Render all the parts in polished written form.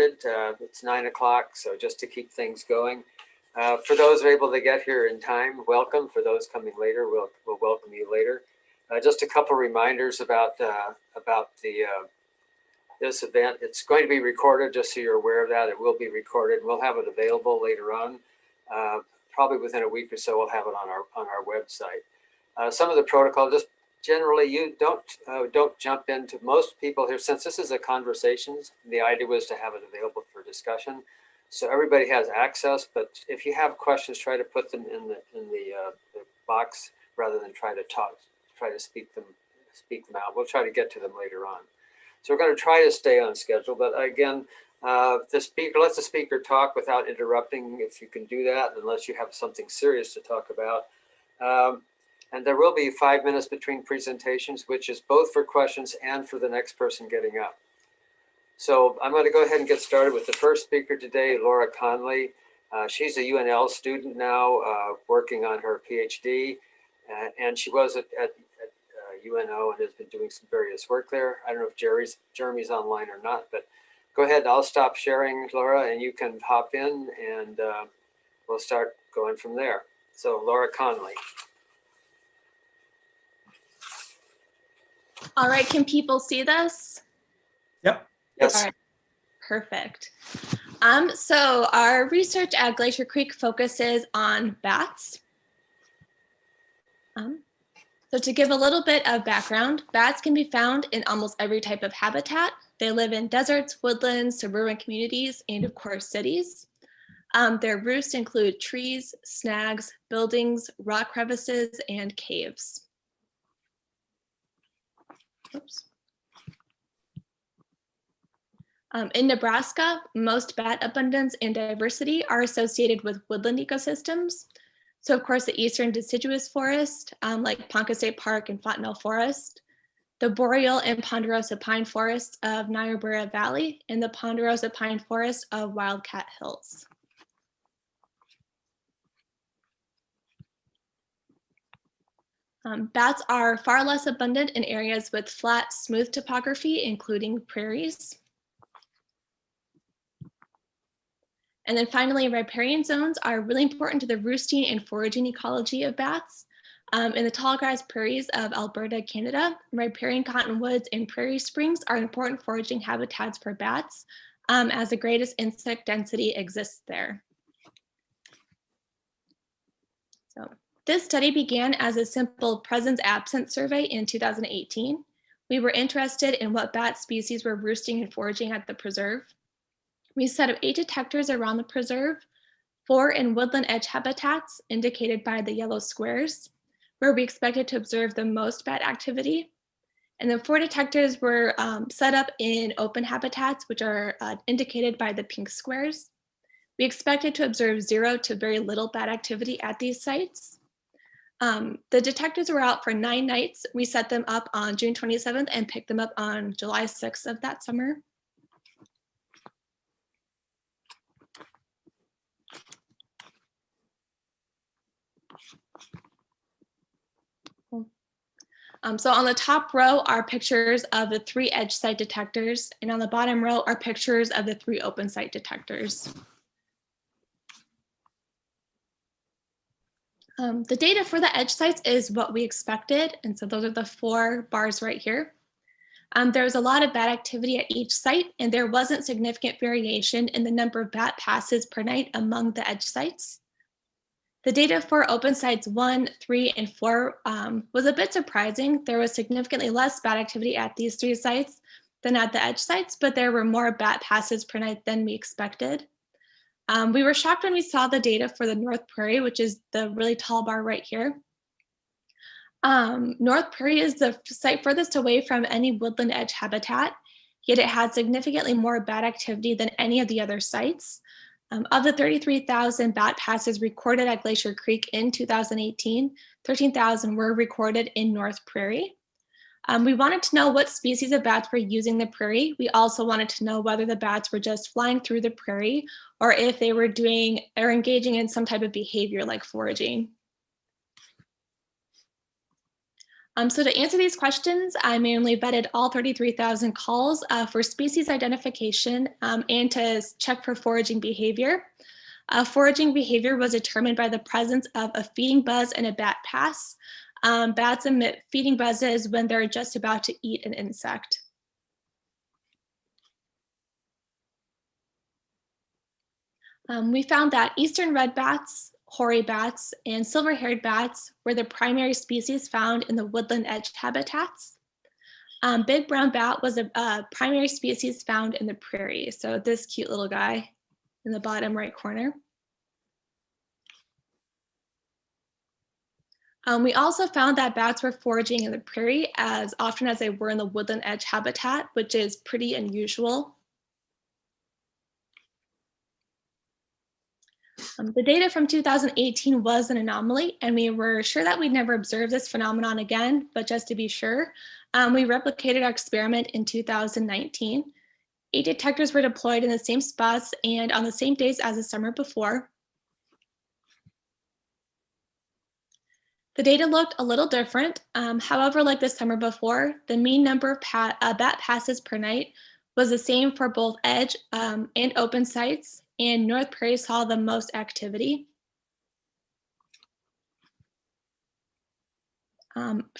It's 9 o'clock, so just to keep things going. For those who are able to get here in time, welcome. For those coming later, we'll welcome you later. Just a couple reminders about this event. It's going to be recorded, just so you're aware of that. It will be recorded. We'll have it available later on. Probably within a week or so, we'll have it on our website. Some of the protocol, just generally, you don't jump into. Most people here, since this is a conversations, the idea was to have it available for discussion, so everybody has access. But if you have questions, try to put them in the box rather than try to speak them out. We'll try to get to them later on. So we're going to try to stay on schedule, but again, let the speaker talk without interrupting, if you can do that, unless you have something serious to talk about. And there will be 5 minutes between presentations, which is both for questions and for the next person getting up. So I'm going to go ahead and get started with the first speaker today, Laura Conley. She's a UNL student now, working on her PhD, and she was at UNO and has been doing some various work there. I don't know if Jeremy's online or not, but go ahead. I'll stop sharing, Laura, and you can hop in, and we'll start going from there. So Laura Conley. All right, can people see this? Yep. Yes. All right, perfect. So our research at Glacier Creek focuses on bats. So to give a little bit of background, bats can be found in almost every type of habitat. They live in deserts, woodlands, suburban communities, and of course cities. Their roosts include trees, snags, buildings, rock crevices, and caves. Oops. In Nebraska, most bat abundance and diversity are associated with woodland ecosystems. So of course, the eastern deciduous forest, like Ponca State Park and Fontenelle Forest, the boreal and ponderosa pine forests of Niobrara Valley, and the ponderosa pine forest of Wildcat Hills. Bats are far less abundant in areas with flat, smooth topography, including prairies. And then finally, riparian zones are really important to the roosting and foraging ecology of bats. In the tall grass prairies of Alberta, Canada, riparian cottonwoods and prairie springs are important foraging habitats for bats, as the greatest insect density exists there. So this study began as a simple presence-absence survey in 2018. We were interested in what bat species were roosting and foraging at the preserve. We set up 8 detectors around the preserve, 4 in woodland edge habitats indicated by the yellow squares, where we expected to observe the most bat activity. And then 4 detectors were set up in open habitats, which are indicated by the pink squares. We expected to observe 0 to very little bat activity at these sites. The detectors were out for 9 nights. We set them up on June 27th and picked them up on July 6th of that summer. So on the top row are pictures of the 3 edge site detectors, and on the bottom row are pictures of the 3 open site detectors. The data for the edge sites is what we expected, and so those are the 4 bars right here. There was a lot of bat activity at each site, and there wasn't significant variation in the number of bat passes per night among the edge sites. The data for open sites 1, 3, and 4 was a bit surprising. There was significantly less bat activity at these 3 sites than at the edge sites, but there were more bat passes per night than we expected. We were shocked when we saw the data for the North Prairie, which is the really tall bar right here. North Prairie is the site furthest away from any woodland edge habitat, yet it had significantly more bat activity than any of the other sites. Of the 33,000 bat passes recorded at Glacier Creek in 2018, 13,000 were recorded in North Prairie. We wanted to know what species of bats were using the prairie. We also wanted to know whether the bats were just flying through the prairie or if they were doing or engaging in some type of behavior like foraging. So to answer these questions, I manually vetted all 33,000 calls for species identification and to check for foraging behavior. Foraging behavior was determined by the presence of a feeding buzz and a bat pass. Bats emit feeding buzzes when they're just about to eat an insect. We found that eastern red bats, hoary bats, and silver-haired bats were the primary species found in the woodland edge habitats. Big brown bat was a primary species found in the prairie. So this cute little guy in the bottom right corner. We also found that bats were foraging in the prairie as often as they were in the woodland edge habitat, which is pretty unusual. The data from 2018 was an anomaly, and we were sure that we'd never observe this phenomenon again, but just to be sure, we replicated our experiment in 2019. 8 detectors were deployed in the same spots and on the same days as the summer before. The data looked a little different. However, like the summer before, the mean number of bat passes per night was the same for both edge and open sites, and North Prairie saw the most activity.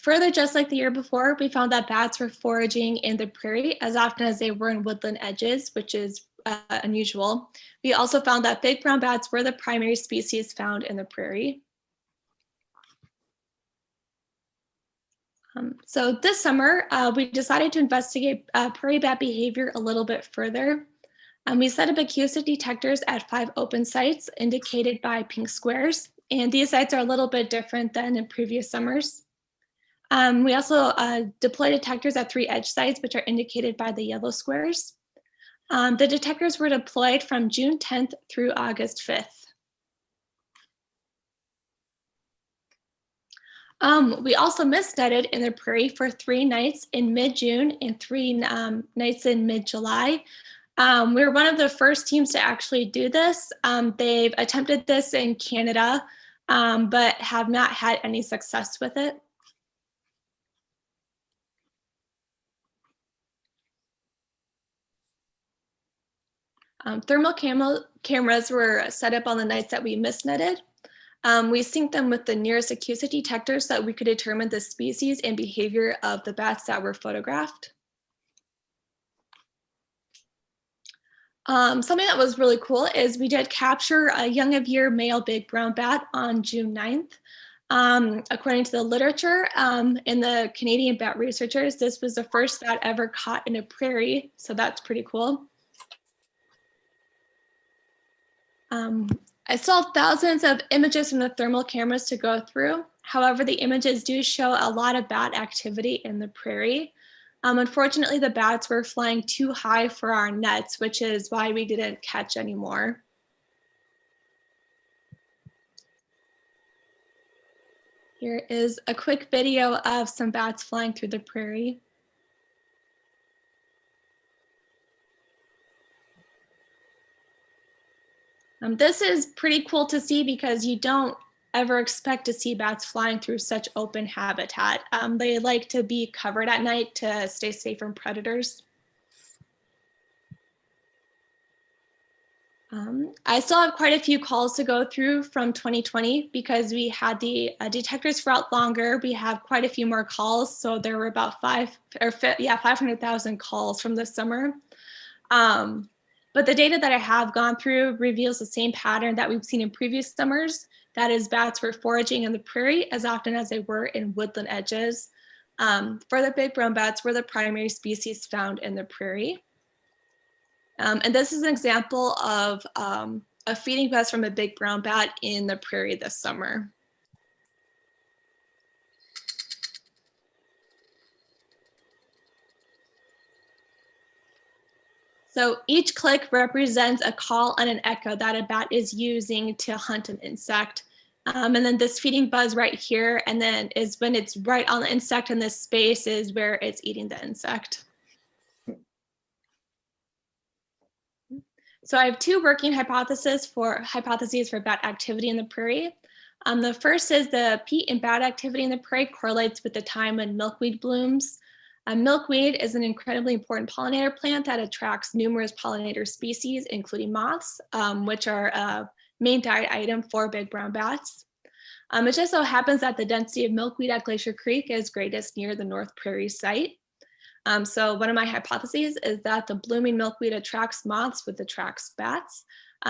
Further, just like the year before, we found that bats were foraging in the prairie as often as they were in woodland edges, which is unusual. We also found that big brown bats were the primary species found in the prairie. So this summer, we decided to investigate prairie bat behavior a little bit further. We set up acoustic detectors at 5 open sites indicated by pink squares, and these sites are a little bit different than in previous summers. We also deployed detectors at 3 edge sites, which are indicated by the yellow squares. The detectors were deployed from June 10th through August 5th. We also mist-netted in the prairie for 3 nights in mid-June and 3 nights in mid-July. We were one of the first teams to actually do this. They've attempted this in Canada, but have not had any success with it. Thermal cameras were set up on the nights that we mist-netted. We synced them with the nearest acoustic detector so that we could determine the species and behavior of the bats that were photographed. Something that was really cool is we did capture a young of year male big brown bat on June 9th. According to the literature and the Canadian bat researchers, this was the first bat ever caught in a prairie, so that's pretty cool. I still have thousands of images from the thermal cameras to go through. However, the images do show a lot of bat activity in the prairie. Unfortunately, the bats were flying too high for our nets, which is why we didn't catch any more. Here is a quick video of some bats flying through the prairie. This is pretty cool to see because you don't ever expect to see bats flying through such open habitat. They like to be covered at night to stay safe from predators. I still have quite a few calls to go through from 2020 because we had the detectors for out longer. We have quite a few more calls, so there were about 500,000 calls from this summer. But the data that I have gone through reveals the same pattern that we've seen in previous summers. That is, bats were foraging in the prairie as often as they were in woodland edges. For the big brown bats were the primary species found in the prairie. And this is an example of a feeding buzz from a big brown bat in the prairie this summer. So each click represents a call and an echo that a bat is using to hunt an insect. And then this feeding buzz right here, and then is when it's right on the insect, and this space is where it's eating the insect. So I have 2 working hypotheses for bat activity in the prairie. The first is the peat and bat activity in the prairie correlates with the time when milkweed blooms. Milkweed is an incredibly important pollinator plant that attracts numerous pollinator species, including moths, which are a main diet item for big brown bats. It just so happens that the density of milkweed at Glacier Creek is greatest near the North Prairie site. So one of my hypotheses is that the blooming milkweed attracts moths, which attracts bats,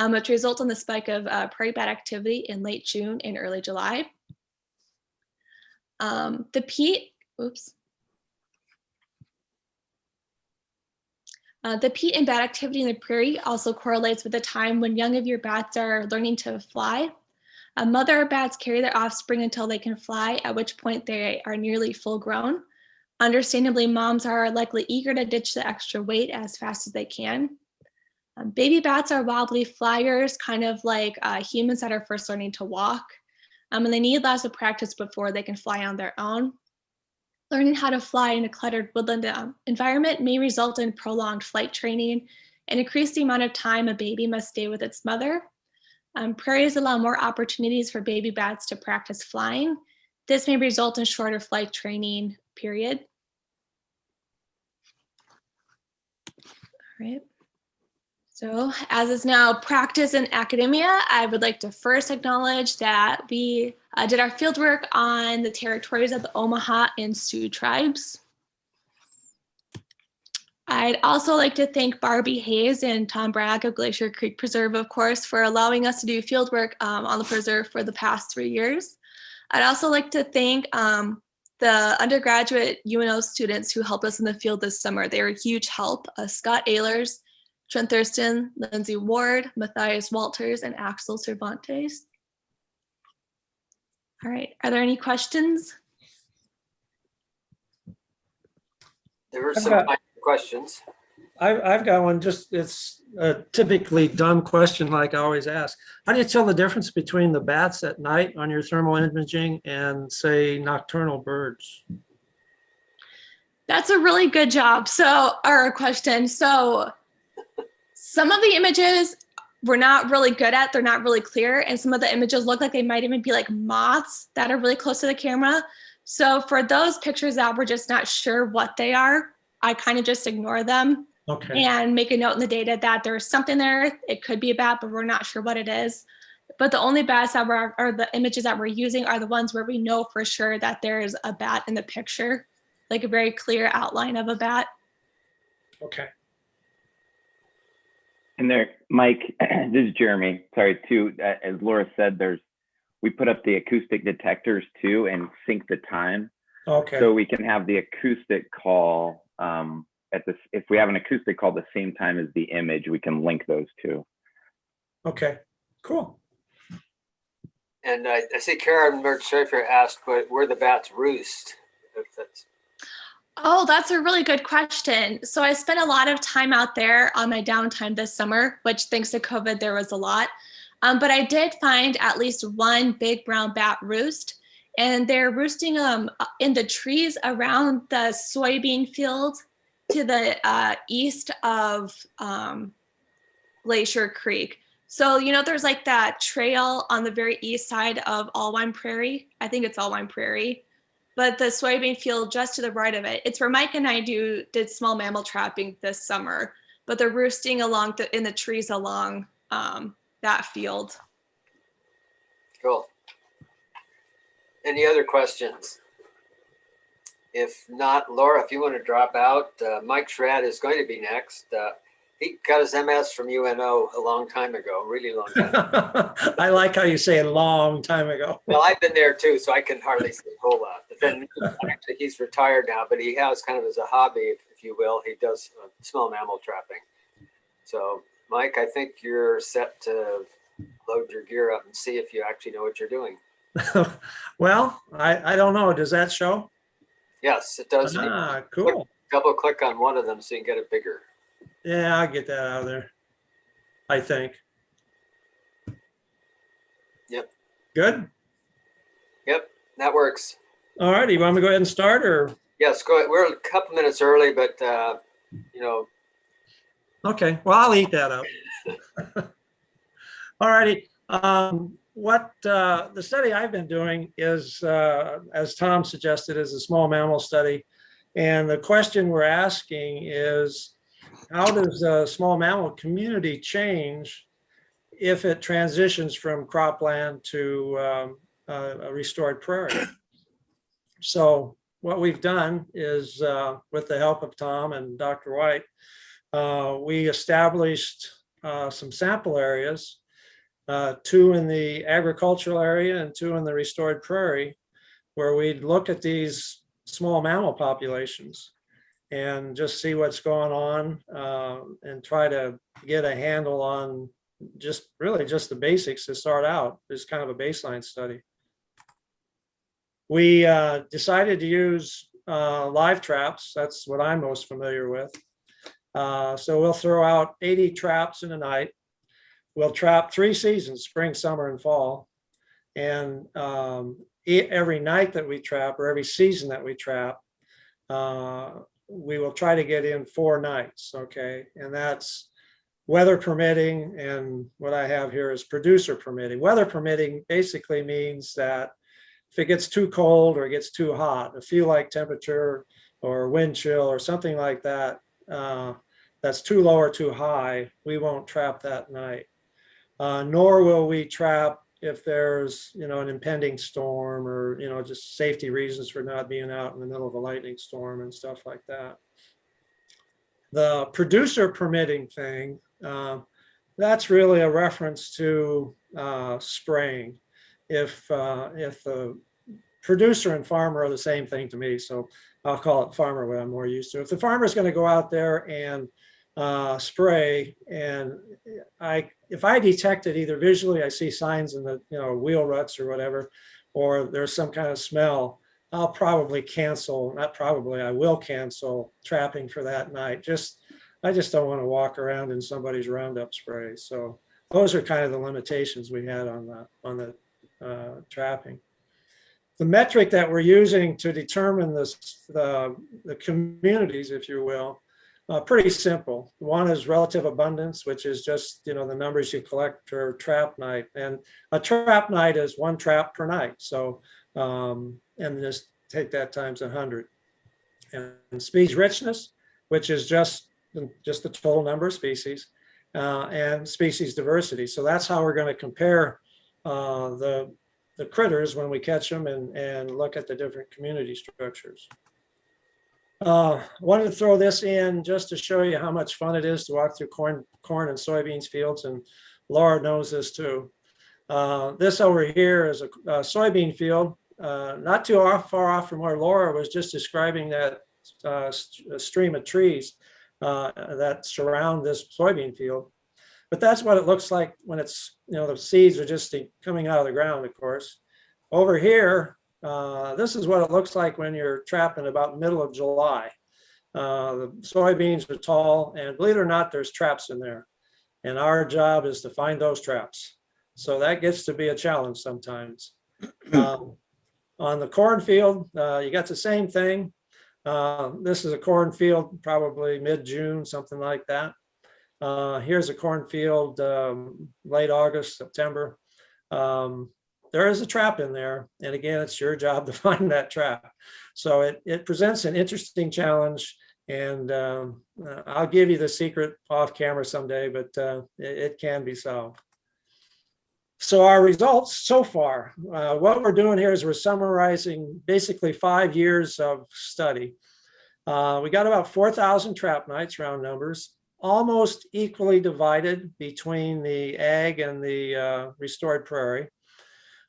which results in the spike of prairie bat activity in late June and early July. The peat and bat activity in the prairie also correlates with the time when young of your bats are learning to fly. Mother bats carry their offspring until they can fly, at which point they are nearly full grown. Understandably, moms are likely eager to ditch the extra weight as fast as they can. Baby bats are wobbly flyers, kind of like humans that are first learning to walk. And they need lots of practice before they can fly on their own. Learning how to fly in a cluttered woodland environment may result in prolonged flight training and increase the amount of time a baby must stay with its mother. Prairies allow more opportunities for baby bats to practice flying. This may result in shorter flight training period. All right. So as is now practice in academia, I would like to first acknowledge that we did our fieldwork on the territories of the Omaha and Sioux tribes. I'd also like to thank Barbie Hayes and Tom Bragg of Glacier Creek Preserve, of course, for allowing us to do fieldwork on the preserve for the past 3 years. I'd also like to thank the undergraduate UNO students who helped us in the field this summer. They were a huge help. Scott Ehlers, Trent Thurston, Lindsay Ward, Matthias Walters, and Axel Cervantes. All right, are there any questions? There were some questions. I've got one. Just it's a typically dumb question, like I always ask. How do you tell the difference between the bats at night on your thermal imaging and, say, nocturnal birds? That's a really good job. Or question. So some of the images we're not really good at. They're not really clear, and some of the images look like they might even be like moths that are really close to the camera. So for those pictures that we're just not sure what they are, I kind of just ignore them. Okay. And make a note in the data that there's something there. It could be a bat, but we're not sure what it is. But the only bats that or the images that we're using are the ones where we know for sure that there's a bat in the picture, like a very clear outline of a bat. Okay. And there, Mike, this is Jeremy. Sorry, too. As Laura said, we put up the acoustic detectors too and sync the time. Okay. So we can have the acoustic call if we have an acoustic call the same time as the image, we can link those two. Okay, cool. And I see Karen Mertz-Schaefer asked where the bats roost. Oh, that's a really good question. So I spent a lot of time out there on my downtime this summer, which thanks to COVID, there was a lot. But I did find at least one big brown bat roost, and they're roosting in the trees around the soybean field to the east of Glacier Creek. So, you know, there's like that trail on the very east side of Allwine Prairie. I think it's Allwine Prairie. But the soybean field just to the right of it, it's where Mike and I did small mammal trapping this summer, but they're roosting in the trees along that field. Cool. Any other questions? If not, Laura, if you want to drop out, Mike Schrad is going to be next. He got his MS from UNO a long time ago, really long time. I like how you say a long time ago. Well, I've been there too, so I can hardly say a whole lot. But then actually he's retired now, but he has kind of as a hobby, if you will, he does small mammal trapping. So Mike, I think you're set to load your gear up and see if you actually know what you're doing. Well, I don't know. Does that show? Yes, it does. Ah, cool. Double click on one of them so you can get it bigger. Yeah, I'll get that out of there, I think. Yep. Good? Yep, that works. All righty, you want me to go ahead and start, or? Yes, go ahead. We're a couple minutes early, but, you know. Okay, well, I'll eat that up. All righty. what the study I've been doing is, as Tom suggested, is a small mammal study. And the question we're asking is, how does a small mammal community change if it transitions from cropland to a restored prairie? So what we've done is, with the help of Tom and Dr. White, we established some sample areas, 2 in the agricultural area and 2 in the restored prairie, where we'd look at these small mammal populations and just see what's going on, and try to get a handle on just really just the basics to start out. It's kind of a baseline study. We decided to use live traps. That's what I'm most familiar with. So we'll throw out 80 traps in a night. We'll trap 3 seasons, spring, summer, and fall. And every night that we trap, or every season that we trap, we will try to get in 4 nights, okay? And that's weather permitting, and what I have here is producer permitting. Weather permitting basically means that if it gets too cold or it gets too hot, a feel like temperature or wind chill or something like that, that's too low or too high, we won't trap that night. Nor will we trap if there's, an impending storm, or, just safety reasons for not being out in the middle of a lightning storm and stuff like that. The producer permitting thing, that's really a reference to spraying. If the producer and farmer are the same thing to me, so I'll call it farmer, what I'm more used to. If the farmer is going to go out there and spray, and if I detect it either visually, I see signs in the wheel ruts or whatever, or there's some kind of smell, I'll probably cancel. Not probably, I will cancel trapping for that night. I just don't want to walk around in somebody's Roundup spray. So those are kind of the limitations we had on the trapping. The metric that we're using to determine the communities, if you will, pretty simple. One is relative abundance, which is just the numbers you collect per trap night, and a trap night is 1 trap per night. So and just take that times 100. And species richness, which is just the total number of species, and species diversity. So that's how we're going to compare the critters when we catch them and look at the different community structures. Wanted to throw this in just to show you how much fun it is to walk through corn and soybeans fields, and Laura knows this too. This over here is a soybean field, not too far off from where Laura was just describing that stream of trees that surround this soybean field. But that's what it looks like when it's, the seeds are just coming out of the ground, of course. Over here, this is what it looks like when you're trapping about middle of July. The soybeans are tall, and believe it or not, there's traps in there. And our job is to find those traps. So that gets to be a challenge sometimes. On the cornfield, you got the same thing. This is a cornfield, probably mid-June, something like that. Here's a cornfield, late August, September. There is a trap in there. And again, it's your job to find that trap. So it presents an interesting challenge. And I'll give you the secret off camera someday, but it can be solved. So our results so far, what we're doing here is we're summarizing basically 5 years of study. We got about 4,000 trap nights, round numbers, almost equally divided between the ag and the restored prairie.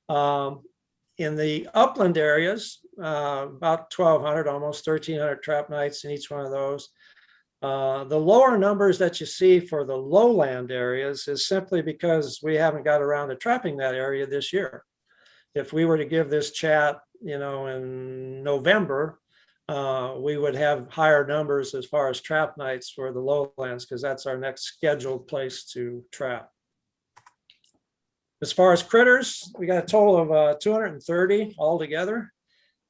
In the upland areas, about 1,200, almost 1,300 trap nights in each one of those. The lower numbers that you see for the lowland areas is simply because we haven't got around to trapping that area this year. If we were to give this chat, in November, we would have higher numbers as far as trap nights for the lowlands, because that's our next scheduled place to trap. As far as critters, we got a total of 230 altogether,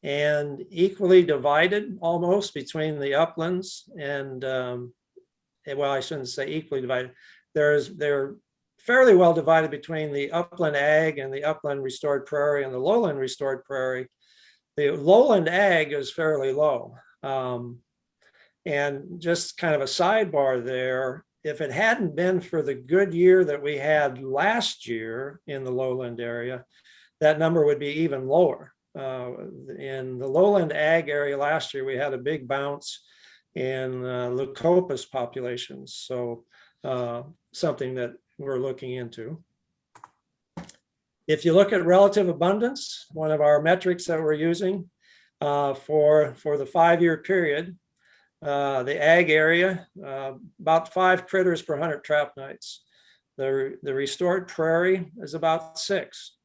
and equally divided almost between the uplands and, well, I shouldn't say equally divided. They're fairly well divided between the upland ag and the upland restored prairie and the lowland restored prairie. The lowland ag is fairly low. And just kind of a sidebar there, if it hadn't been for the good year that we had last year in the lowland area, that number would be even lower. In the lowland ag area last year, we had a big bounce in leucopus populations. So something that we're looking into. If you look at relative abundance, one of our metrics that we're using for the 5-year period, the ag area, about 5 critters per 100 trap nights. The restored prairie is about 6.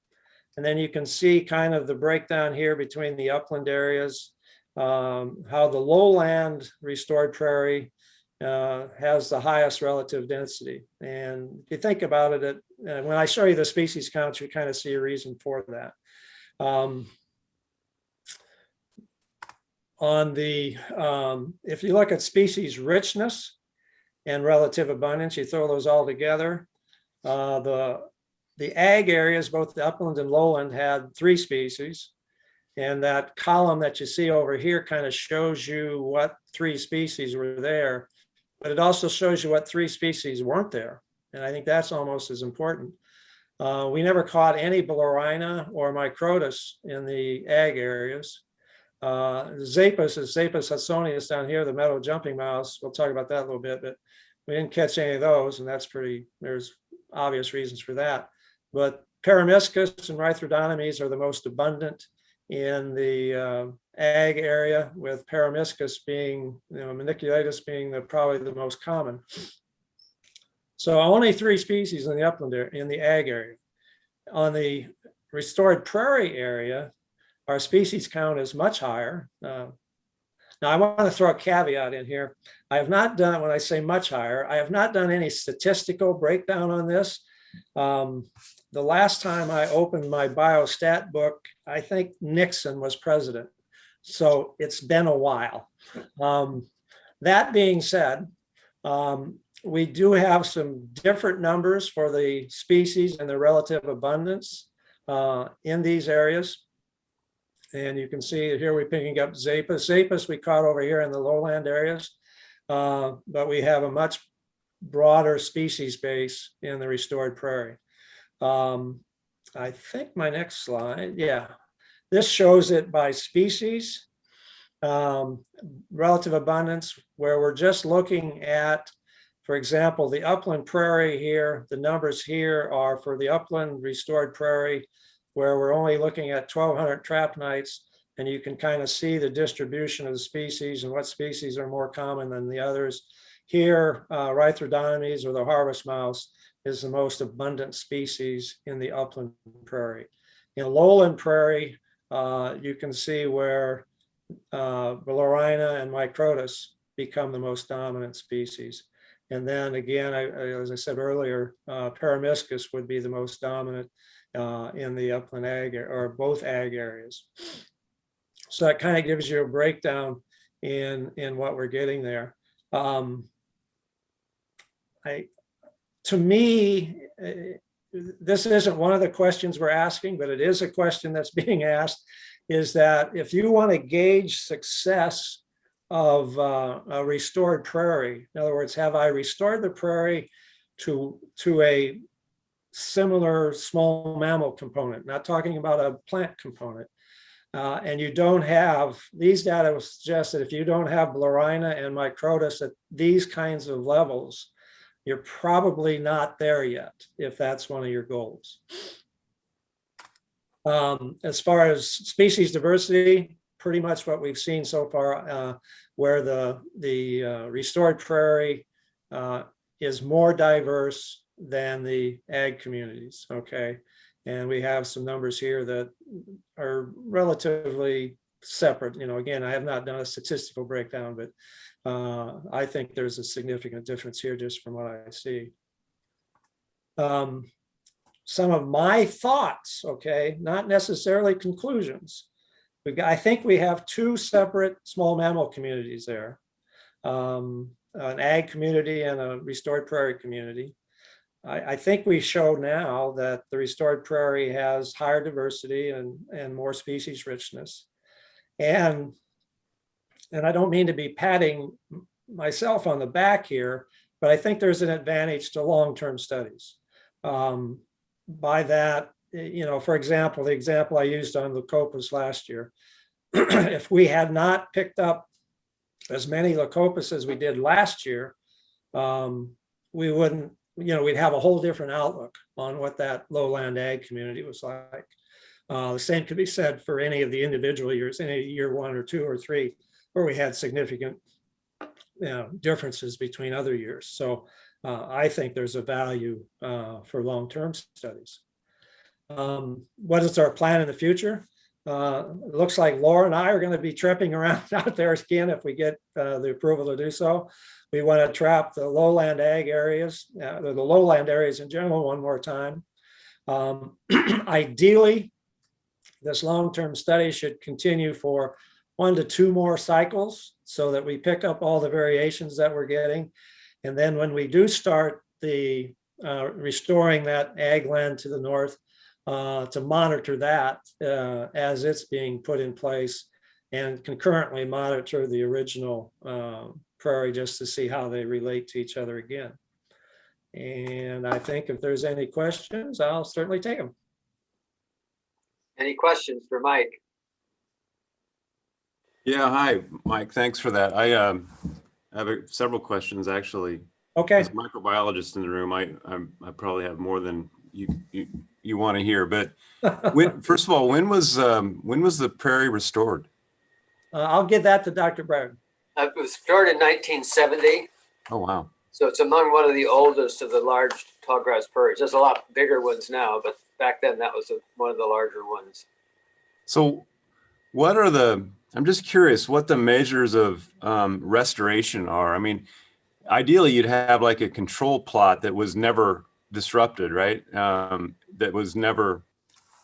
And then you can see kind of the breakdown here between the upland areas, how the lowland restored prairie has the highest relative density. And if you think about it, when I show you the species counts, you kind of see a reason for that. If you look at species richness and relative abundance, you throw those all together. The ag areas, both the upland and lowland, had 3 species. And that column that you see over here kind of shows you what 3 species were there, but it also shows you what 3 species weren't there. And I think that's almost as important. We never caught any Blorina or Microtus in the ag areas. Zapus is Zapus hudsonius down here, the meadow jumping mouse. We'll talk about that a little bit, but we didn't catch any of those, and that's there's obvious reasons for that. But Peromyscus and Rythrodonomes are the most abundant in the ag area, with Peromyscus being, maniculatus being probably the most common. So only 3 species in the upland area, in the ag area. On the restored prairie area, our species count is much higher. Now I want to throw a caveat in here. I have not done, when I say much higher, I have not done any statistical breakdown on this. The last time I opened my biostat book, I think Nixon was president. So it's been a while. That being said, we do have some different numbers for the species and the relative abundance in these areas. And you can see here we're picking up Zapus. Zapus we caught over here in the lowland areas, but we have a much broader species base in the restored prairie. I think my next slide, yeah, this shows it by species, relative abundance, where we're just looking at, for example, the upland prairie here. The numbers here are for the upland restored prairie, where we're only looking at 1,200 trap nights, and you can kind of see the distribution of the species and what species are more common than the others. Here, Rythrodonomes, or the harvest mouse, is the most abundant species in the upland prairie. In lowland prairie, you can see where Blorina and Microtus become the most dominant species. And then again, as I said earlier, Peromyscus would be the most dominant in the upland ag, or both ag areas. So that kind of gives you a breakdown in what we're getting there. To me, this isn't one of the questions we're asking, but it is a question that's being asked, is that if you want to gauge success of a restored prairie, in other words, have I restored the prairie to a similar small mammal component, not talking about a plant component, and you don't have, these data will suggest that if you don't have Blorina and Microtus at these kinds of levels, you're probably not there yet, if that's one of your goals. As far as species diversity, pretty much what we've seen so far, where the restored prairie is more diverse than the ag communities, okay? And we have some numbers here that are relatively separate. Again, I have not done a statistical breakdown, but I think there's a significant difference here just from what I see. Some of my thoughts, okay, not necessarily conclusions. I think we have 2 separate small mammal communities there, an ag community and a restored prairie community. I think we show now that the restored prairie has higher diversity and more species richness. And I don't mean to be patting myself on the back here, but I think there's an advantage to long-term studies. By that, for example, the example I used on Leucopus last year, if we had not picked up as many Leucopus as we did last year, we wouldn't, we'd have a whole different outlook on what that lowland ag community was like. The same could be said for any of the individual years, any year 1 or 2 or 3, where we had significant differences between other years. So I think there's a value for long-term studies. What is our plan in the future? It looks like Laura and I are going to be tripping around out there again if we get the approval to do so. We want to trap the lowland ag areas, the lowland areas in general, one more time. Ideally, this long-term study should continue for 1 to 2 more cycles so that we pick up all the variations that we're getting. And then when we do start the restoring that ag land to the north, to monitor that as it's being put in place, and concurrently monitor the original prairie just to see how they relate to each other again. And I think if there's any questions, I'll certainly take them. Any questions for Mike? Yeah, hi, Mike. Thanks for that. I have several questions actually. Okay. As a microbiologist in the room, I probably have more than you want to hear. But first of all, when was the prairie restored? I'll give that to Dr. Brown. It was restored in 1970. Oh wow! So it's among one of the oldest of the large tallgrass prairies. There's a lot bigger ones now, but back then that was one of the larger ones. So, what are I'm just curious what the measures of restoration are. I mean, ideally, you'd have like a control plot that was never disrupted, right? That was never,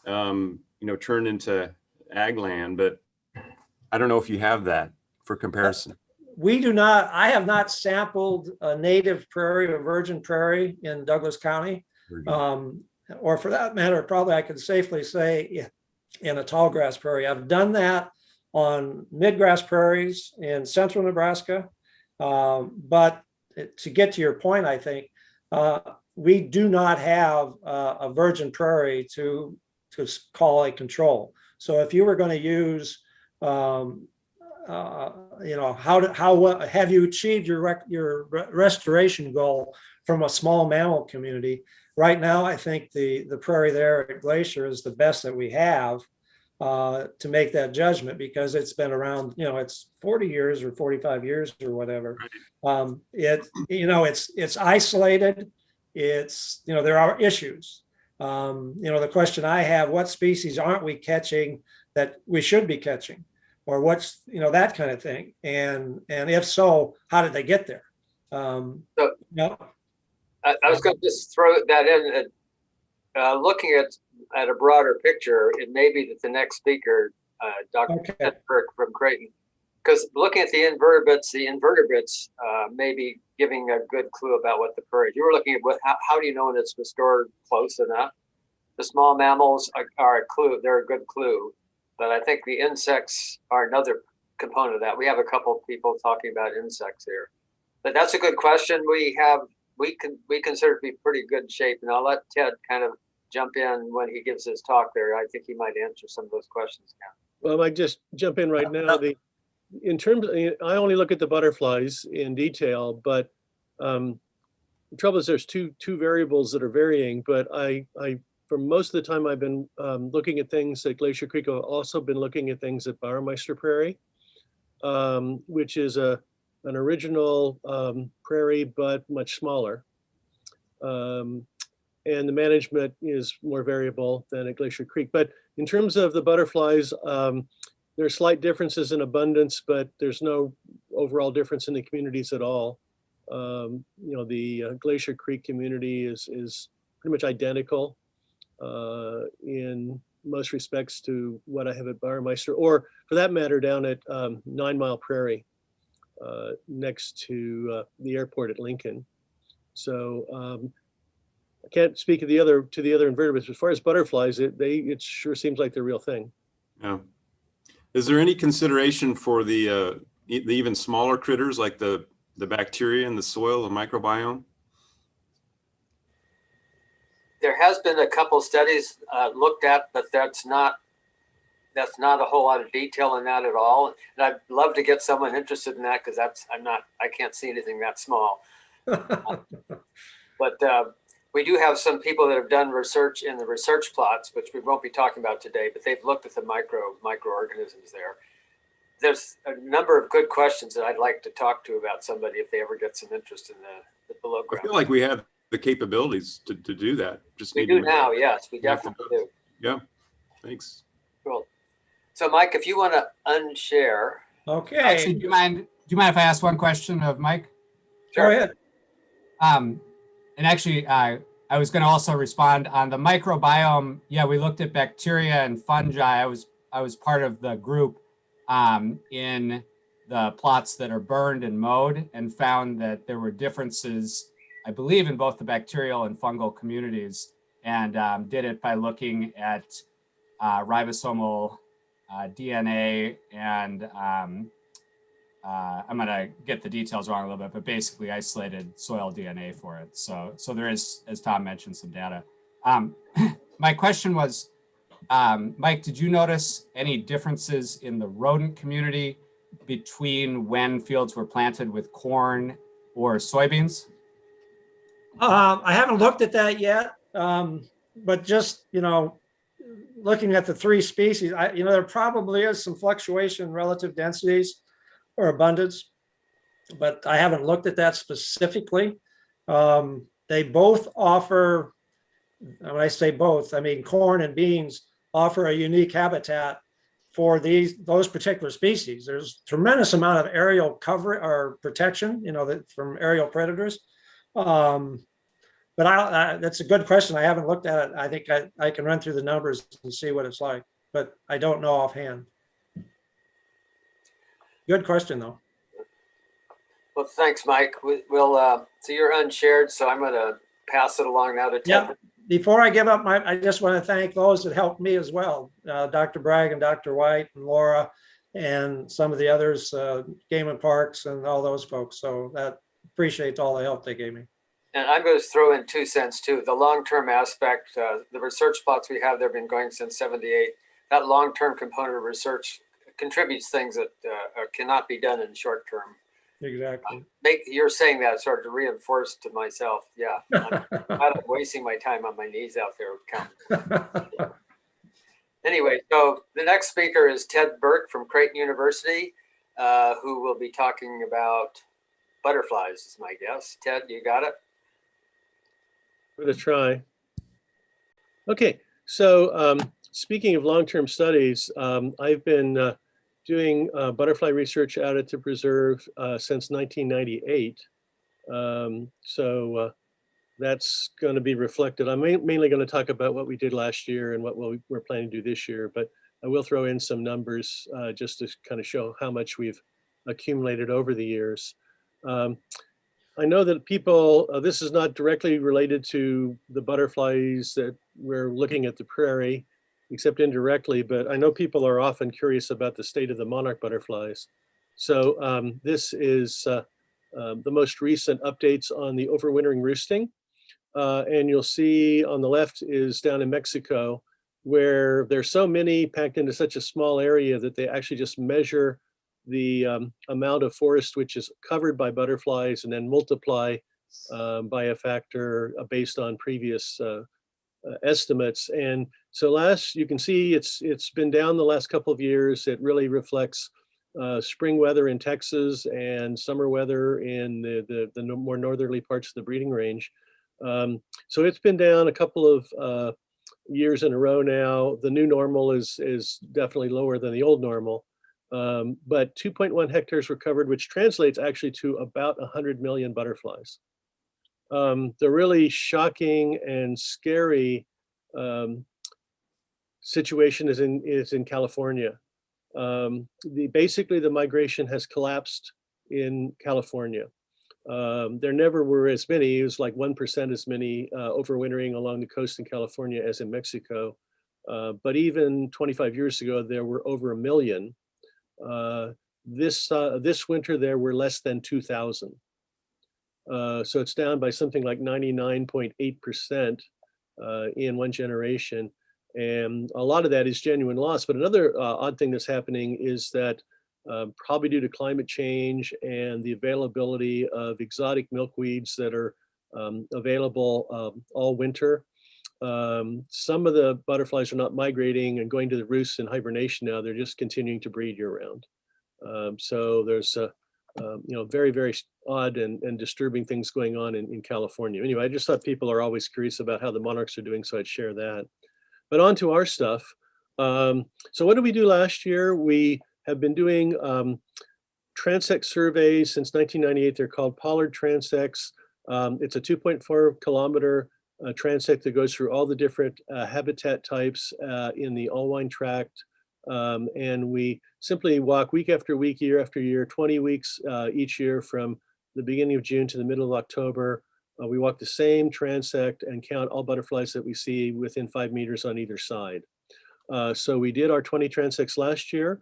turned into ag land. But I don't know if you have that for comparison. We do not. I have not sampled a native prairie or virgin prairie in Douglas County, or for that matter, probably I could safely say in a tallgrass prairie. I've done that on midgrass prairies in central Nebraska. But to get to your point, I think we do not have a virgin prairie to call a control. So if you were going to use, how have you achieved your restoration goal from a small mammal community? Right now, I think the prairie there at Glacier is the best that we have to make that judgment, because it's been around, it's 40 years or 45 years or whatever. It's isolated. It's, there are issues. The question I have, what species aren't we catching that we should be catching? Or what's, that kind of thing. And if so, how did they get there? I was going to just throw that in. Looking at a broader picture, it may be that the next speaker, Dr. Burke from Creighton, because looking at the invertebrates may be giving a good clue about what the prairie. You were looking at how do you know when it's restored close enough? The small mammals are a clue. They're a good clue. But I think the insects are another component of that. We have a couple of people talking about insects here. But that's a good question. We consider to be pretty good shape. And I'll let Ted kind of jump in when he gives his talk there. I think he might answer some of those questions now. Well, I might just jump in right now. In terms of, I only look at the butterflies in detail, but the trouble is there's two variables that are varying, but for most of the time I've been looking at things at Glacier Creek. I've also been looking at things at Bauermeister Prairie, which is an original prairie, but much smaller. And the management is more variable than at Glacier Creek. But in terms of the butterflies, there are slight differences in abundance, but there's no overall difference in the communities at all. The Glacier Creek community is pretty much identical in most respects to what I have at Bauermeister, or for that matter, down at 9 Mile Prairie, next to the airport at Lincoln. So can't speak of the other invertebrates. As far as butterflies, it sure seems like the real thing. Yeah. Is there any consideration for the even smaller critters like the bacteria in the soil, the microbiome? There has been a couple studies looked at, but that's not a whole lot of detail in that at all. And I'd love to get someone interested in that, because I can't see anything that small. But we do have some people that have done research in the research plots, which we won't be talking about today, but they've looked at the microorganisms there. There's a number of good questions that I'd like to talk to about somebody if they ever get some interest in the below ground. I feel like we have the capabilities to do that. Just we do now, yes, we definitely do. Yeah, thanks. Cool. So Mike, if you want to unshare. Okay. Actually, do you mind if I ask one question of Mike? Sure. Go ahead. And actually, I was going to also respond on the microbiome. Yeah, we looked at bacteria and fungi. I was part of the group in the plots that are burned and mowed, and found that there were differences, I believe, in both the bacterial and fungal communities, and did it by looking at ribosomal DNA, and I'm going to get the details wrong a little bit, but basically isolated soil DNA for it. So there is, as Tom mentioned, some data. My question was, Mike, did you notice any differences in the rodent community between when fields were planted with corn or soybeans? I haven't looked at that yet, but just, looking at the three species, there probably is some fluctuation in relative densities or abundance, but I haven't looked at that specifically. They both offer, when I say both, I mean corn and beans offer a unique habitat for those particular species. There's tremendous amount of aerial cover or protection, from aerial predators. But that's a good question. I haven't looked at it. I think I can run through the numbers and see what it's like, but I don't know offhand. Good question, though. Well, thanks, Mike. So you're unshared, so I'm going to pass it along now to Ted. Yeah. Before I give up, I just want to thank those that helped me as well, Dr. Bragg and Dr. White and Laura and some of the others, Game and Parks and all those folks. So that appreciate all the help they gave me. And I'm going to throw in 2 cents too. The long-term aspect, the research plots we have, they've been going since '78. That long-term component of research contributes things that cannot be done in short term. Exactly. You're saying that sort of to reinforce to myself. Yeah, I'm wasting my time on my knees out there. Anyway, so the next speaker is Ted Burke from Creighton University, who will be talking about butterflies, is my guess. Ted, you got it? Give it a try. Okay, so speaking of long-term studies, I've been doing butterfly research out at the preserve since 1998. So that's going to be reflected. I'm mainly going to talk about what we did last year and what we're planning to do this year, but I will throw in some numbers just to kind of show how much we've accumulated over the years. I know that people, this is not directly related to the butterflies that we're looking at the prairie, except indirectly, but I know people are often curious about the state of the monarch butterflies. So this is the most recent updates on the overwintering roosting. And you'll see on the left is down in Mexico, where there's so many packed into such a small area that they actually just measure the amount of forest which is covered by butterflies and then multiply by a factor based on previous estimates. And so you can see it's been down the last couple of years. It really reflects spring weather in Texas and summer weather in the more northerly parts of the breeding range. So it's been down a couple of years in a row now. The new normal is definitely lower than the old normal. But 2.1 hectares were covered, which translates actually to about 100 million butterflies. The really shocking and scary situation is in California. Basically the migration has collapsed in California. There never were as many. It was like 1% as many overwintering along the coast in California as in Mexico. But even 25 years ago, there were over 1 million. This winter, there were less than 2,000. So it's down by something like 99.8% in one generation. And a lot of that is genuine loss. But another odd thing that's happening is that probably due to climate change and the availability of exotic milkweeds that are available all winter, some of the butterflies are not migrating and going to the roosts in hibernation now. They're just continuing to breed year round. So there's very, very odd and disturbing things going on in California. Anyway, I just thought people are always curious about how the monarchs are doing, so I'd share that. But on to our stuff. So what did we do last year? We have been doing transect surveys since 1998. They're called Pollard transects. It's a 2.4 kilometer transect that goes through all the different habitat types in the Alwine Tract. And we simply walk week after week, year after year, 20 weeks each year from the beginning of June to the middle of October. We walk the same transect and count all butterflies that we see within 5 meters on either side. So we did our 20 transects last year.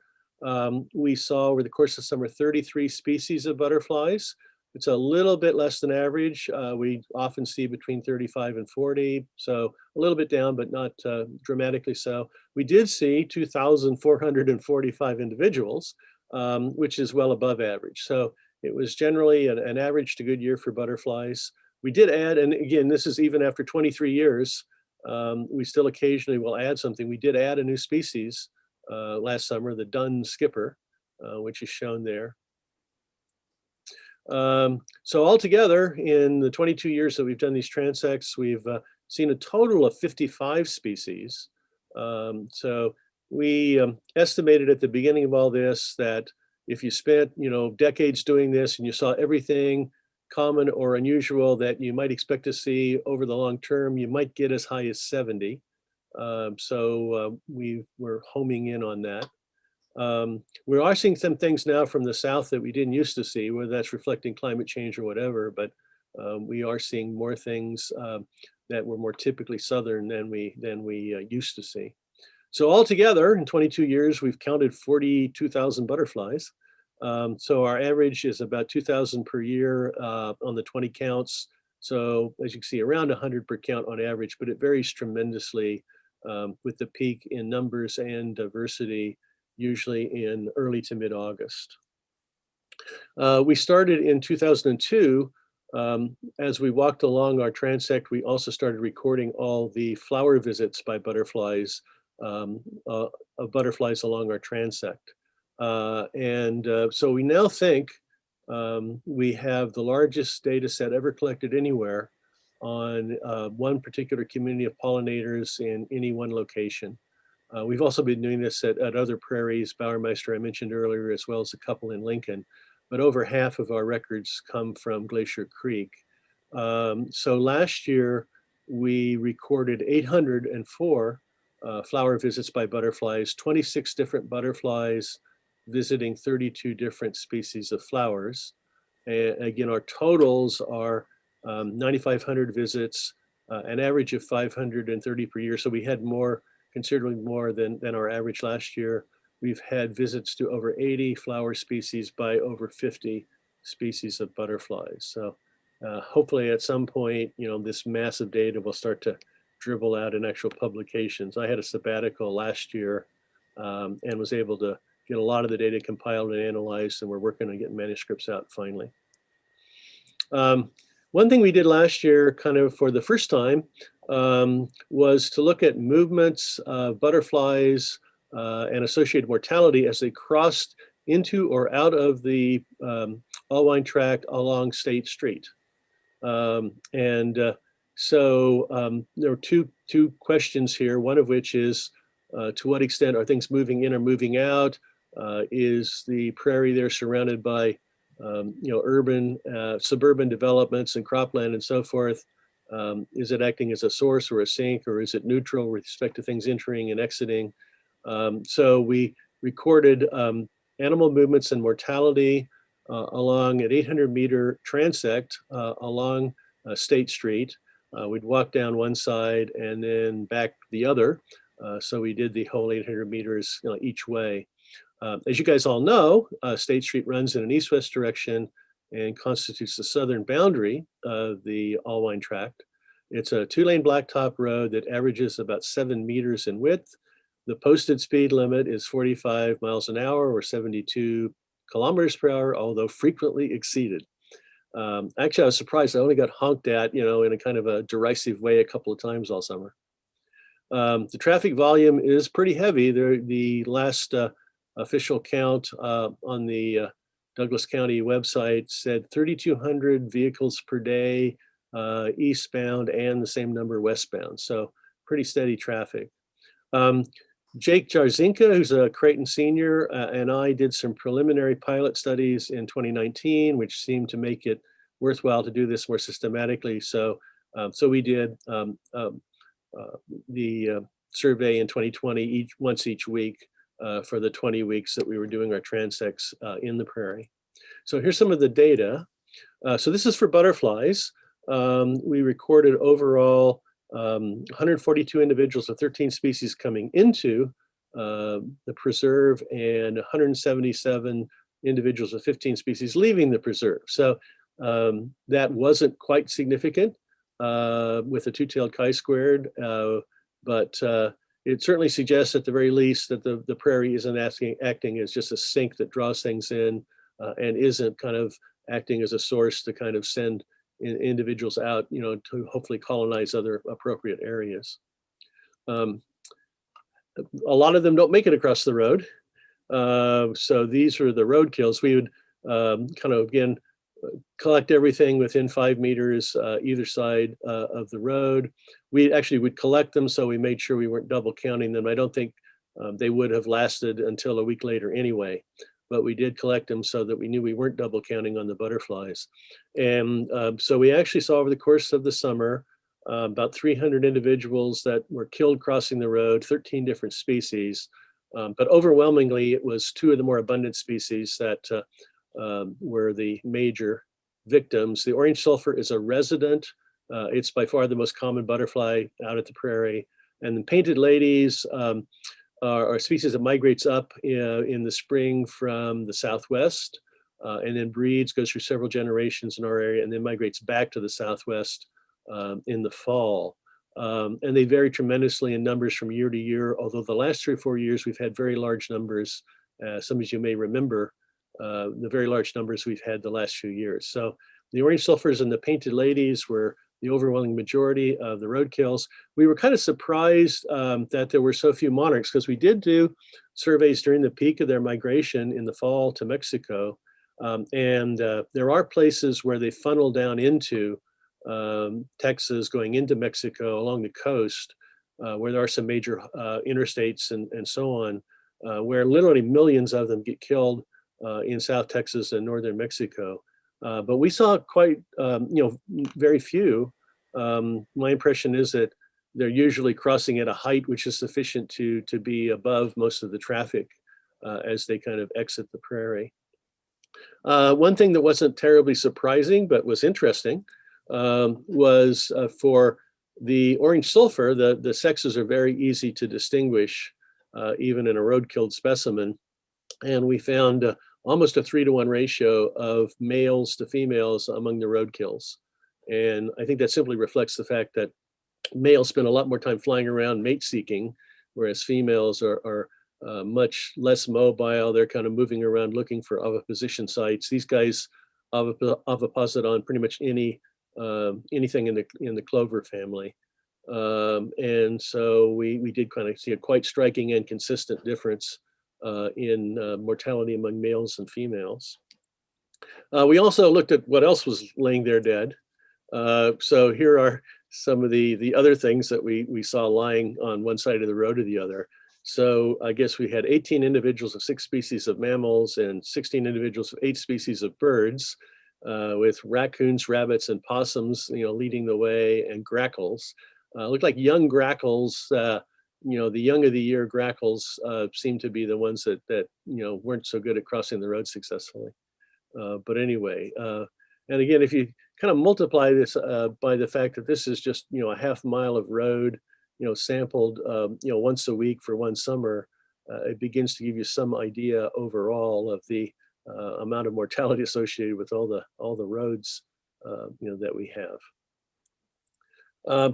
We saw over the course of summer 33 species of butterflies. It's a little bit less than average. We often see between 35 and 40, so a little bit down, but not dramatically so. We did see 2,445 individuals, which is well above average. So it was generally an average to good year for butterflies. We did add, and again, this is even after 23 years, we still occasionally will add something. We did add a new species last summer, the dun skipper, which is shown there. So altogether, in the 22 years that we've done these transects, we've seen a total of 55 species. So we estimated at the beginning of all this that if you spent, decades doing this and you saw everything common or unusual that you might expect to see over the long term, you might get as high as 70. So we were homing in on that. We are seeing some things now from the south that we didn't used to see, whether that's reflecting climate change or whatever, but we are seeing more things that were more typically southern than we used to see. So altogether, in 22 years, we've counted 42,000 butterflies. So our average is about 2,000 per year on the 20 counts. So as you can see, around 100 per count on average, but it varies tremendously with the peak in numbers and diversity, usually in early to mid-August. We started in 2002. As we walked along our transect, we also started recording all the flower visits by butterflies, of butterflies along our transect. So we now think we have the largest data set ever collected anywhere on one particular community of pollinators in any one location. We've also been doing this at other prairies, Bauermeister I mentioned earlier, as well as a couple in Lincoln, but over half of our records come from Glacier Creek. So last year, we recorded 804 flower visits by butterflies, 26 different butterflies visiting 32 different species of flowers. And again, our totals are 9,500 visits, an average of 530 per year. So we had more, considerably more than our average last year. We've had visits to over 80 flower species by over 50 species of butterflies. So hopefully at some point, this massive data will start to dribble out in actual publications. I had a sabbatical last year and was able to get a lot of the data compiled and analyzed, and we're working on getting manuscripts out finally. One thing we did last year, kind of for the first time, was to look at movements of butterflies and associated mortality as they crossed into or out of the Alwine Tract along State Street. So there are two questions here, one of which is, to what extent are things moving in or moving out? Is the prairie there surrounded by urban, suburban developments and cropland and so forth? Is it acting as a source or a sink, or is it neutral with respect to things entering and exiting? So we recorded animal movements and mortality along an 800-meter transect along State Street. We'd walk down one side and then back the other. So we did the whole 800 meters each way. As you guys all know, State Street runs in an east-west direction and constitutes the southern boundary of the Allwine Tract. It's a 2-lane blacktop road that averages about 7 meters in width. The posted speed limit is 45 miles an hour or 72 kilometers per hour, although frequently exceeded. Actually, I was surprised. I only got honked at, in a kind of a derisive way a couple of times all summer. The traffic volume is pretty heavy. The last official count on the Douglas County website said 3,200 vehicles per day eastbound and the same number westbound. So pretty steady traffic. Jake Jarzinka, who's a Creighton senior, and I did some preliminary pilot studies in 2019, which seemed to make it worthwhile to do this more systematically. So we did the survey in 2020 once each week for the 20 weeks that we were doing our transects in the prairie. So here's some of the data. So this is for butterflies. We recorded overall 142 individuals of 13 species coming into the preserve and 177 individuals of 15 species leaving the preserve. So that wasn't quite significant with a two-tailed chi-squared, but it certainly suggests at the very least that the prairie isn't acting as just a sink that draws things in and isn't kind of acting as a source to kind of send individuals out, to hopefully colonize other appropriate areas. A lot of them don't make it across the road. So these are the road kills. We would kind of, again, collect everything within 5 meters either side of the road. We actually would collect them, so we made sure we weren't double counting them. I don't think they would have lasted until a week later anyway, but we did collect them so that we knew we weren't double counting on the butterflies. And so we actually saw over the course of the summer about 300 individuals that were killed crossing the road, 13 different species, but overwhelmingly it was 2 of the more abundant species that were the major victims. The orange sulfur is a resident. It's by far the most common butterfly out at the prairie. And the painted ladies are a species that migrates up in the spring from the southwest and then breeds, goes through several generations in our area, and then migrates back to the southwest in the fall. And they vary tremendously in numbers from year to year, although the last 3 or 4 years we've had very large numbers. Some of you may remember the very large numbers we've had the last few years. So the orange sulfurs and the painted ladies were the overwhelming majority of the roadkills. We were kind of surprised that there were so few monarchs, because we did do surveys during the peak of their migration in the fall to Mexico. And there are places where they funnel down into Texas, going into Mexico along the coast, where there are some major interstates and so on, where literally millions of them get killed in South Texas and northern Mexico. But we saw quite, very few. My impression is that they're usually crossing at a height which is sufficient to be above most of the traffic as they kind of exit the prairie. One thing that wasn't terribly surprising but was interesting was for the orange sulfur, the sexes are very easy to distinguish even in a road-killed specimen. And we found almost a 3-to-1 ratio of males to females among the roadkills. And I think that simply reflects the fact that males spend a lot more time flying around mate seeking, whereas females are much less mobile. They're kind of moving around looking for oviposition sites. These guys oviposit on pretty much anything in the clover family. And so we did kind of see a quite striking and consistent difference in mortality among males and females. We also looked at what else was laying there dead. So here are some of the other things that we saw lying on one side of the road or the other. So I guess we had 18 individuals of 6 species of mammals and 16 individuals of 8 species of birds, with raccoons, rabbits, and possums, leading the way, and grackles. Looked like young grackles. The young of the year grackles seem to be the ones that weren't so good at crossing the road successfully. But anyway, and again, if you kind of multiply this by the fact that this is just, a half mile of road, sampled, once a week for one summer, it begins to give you some idea overall of the amount of mortality associated with all the roads, that we have.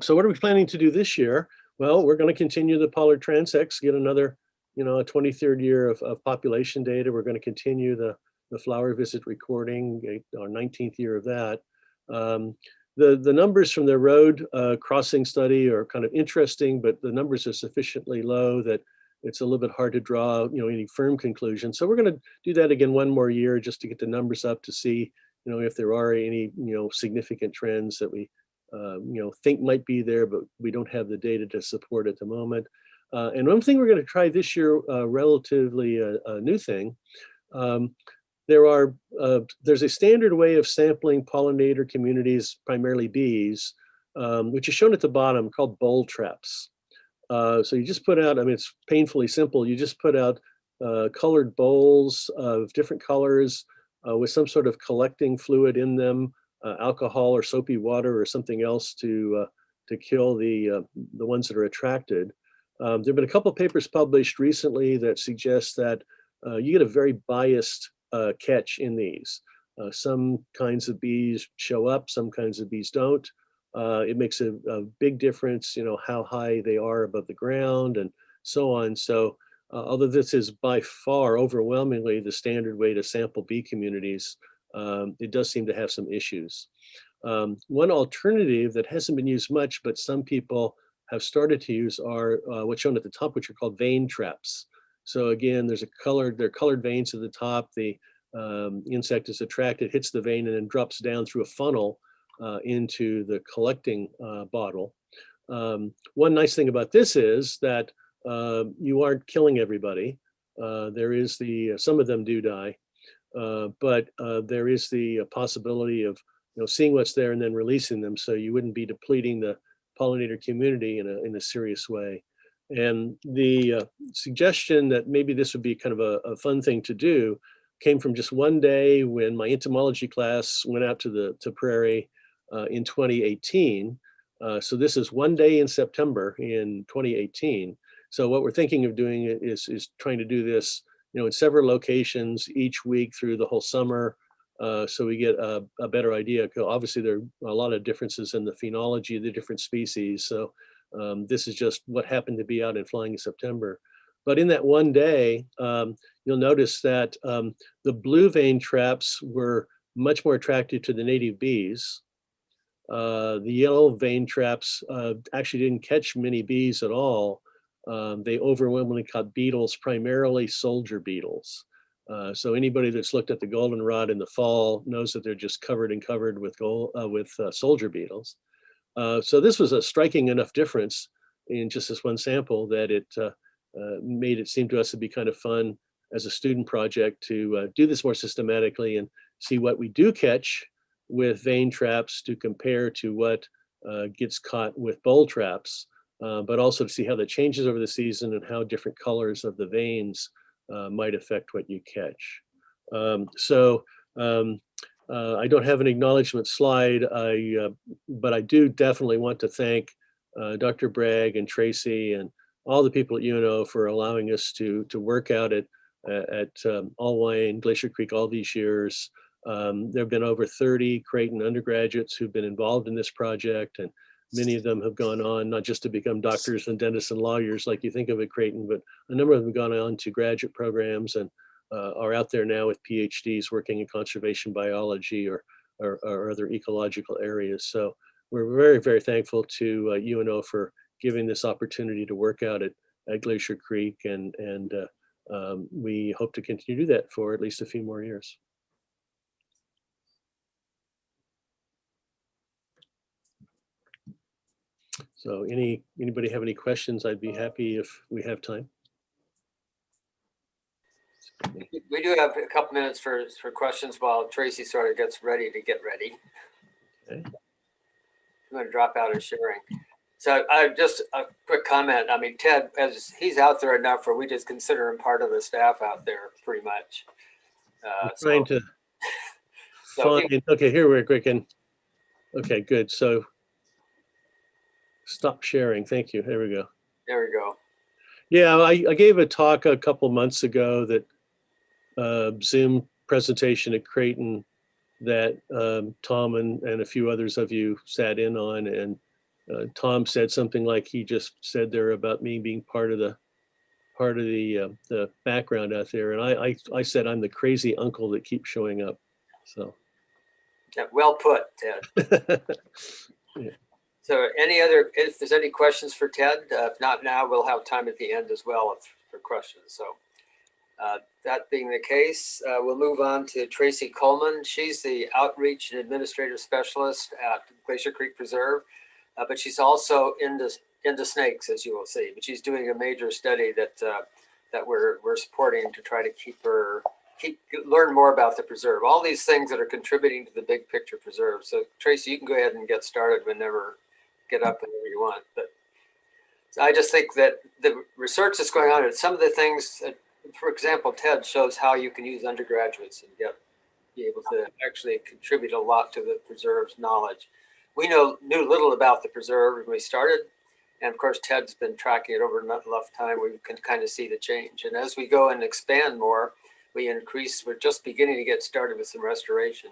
So what are we planning to do this year? Well, we're going to continue the pollard transects, get another, a 23rd year of population data. We're going to continue the flower visit recording, our 19th year of that. The numbers from the road crossing study are kind of interesting, but the numbers are sufficiently low that it's a little bit hard to draw, any firm conclusion. So we're going to do that again one more year just to get the numbers up to see, if there are any, significant trends that we, think might be there, but we don't have the data to support at the moment. And one thing we're going to try this year, relatively a new thing. There's a standard way of sampling pollinator communities, primarily bees, which is shown at the bottom, called bowl traps. So you just put out, it's painfully simple. You just put out colored bowls of different colors with some sort of collecting fluid in them, alcohol or soapy water or something else to kill the ones that are attracted. There have been a couple of papers published recently that suggest that you get a very biased catch in these. Some kinds of bees show up, some kinds of bees don't. It makes a big difference, how high they are above the ground and so on. So although this is by far overwhelmingly the standard way to sample bee communities, it does seem to have some issues. One alternative that hasn't been used much, but some people have started to use are what's shown at the top, which are called vein traps. So again, they're colored veins at the top. The insect is attracted, hits the vein, and then drops down through a funnel into the collecting bottle. One nice thing about this is that you aren't killing everybody. There is some of them do die, but there is the possibility of seeing what's there and then releasing them, so you wouldn't be depleting the pollinator community in a serious way. And the suggestion that maybe this would be kind of a fun thing to do came from just one day when my entomology class went out to Prairie in 2018. So this is one day in September in 2018. So what we're thinking of doing is trying to do this, in several locations each week through the whole summer, so we get a better idea. Obviously, there are a lot of differences in the phenology of the different species. So this is just what happened to be out and flying in September. But in that one day, you'll notice that the blue vein traps were much more attractive to the native bees. The yellow vein traps actually didn't catch many bees at all. They overwhelmingly caught beetles, primarily soldier beetles. So anybody that's looked at the goldenrod in the fall knows that they're just covered with soldier beetles. So this was a striking enough difference in just this one sample that it made it seem to us to be kind of fun as a student project to do this more systematically and see what we do catch with vein traps to compare to what gets caught with bowl traps, but also to see how that changes over the season and how different colors of the veins might affect what you catch. I don't have an acknowledgement slide, but I do definitely want to thank Dr. Bragg and Tracy and all the people at UNO for allowing us to work out at Allwine, Glacier Creek all these years. There have been over 30 Creighton undergraduates who've been involved in this project, and many of them have gone on not just to become doctors and dentists and lawyers like you think of at Creighton, but a number of them have gone on to graduate programs and are out there now with PhDs working in conservation biology or other ecological areas. So we're very, very thankful to UNO for giving this opportunity to work out at Glacier Creek, and we hope to continue to do that for at least a few more years. So anybody have any questions? I'd be happy if we have time. We do have a couple minutes for questions while Tracy sort of gets ready to get ready. Okay. I'm going to drop out of sharing. So just a quick comment. I mean, Ted, as he's out there enough where we just consider him part of the staff out there pretty much. Fine. Okay, here we're clicking. Okay, good. So stop sharing. Thank you. There we go. There we go. Yeah, I gave a talk a couple months ago that Zoom presentation at Creighton that Tom and a few others of you sat in on, and Tom said something like he just said there about me being part of the background out there, and I said I'm the crazy uncle that keeps showing up. So Yeah, well put, Ted. Yeah. So if there's any questions for Ted, if not now, we'll have time at the end as well for questions. So that being the case, we'll move on to Tracy Coleman. She's the Outreach and Administrative Specialist at Glacier Creek Preserve, but she's also into snakes, as you will see. But she's doing a major study that we're supporting to try to learn more about the preserve. All these things that are contributing to the big picture preserve. So Tracy, you can go ahead and get started whenever. Get up whenever you want. But so I just think that the research that's going on, and some of the things that, for example, Ted shows how you can use undergraduates and be able to actually contribute a lot to the preserve's knowledge. We knew little about the preserve when we started, and of course Ted's been tracking it over enough time. We can kind of see the change, and as we go and expand more, we increase. We're just beginning to get started with some restoration.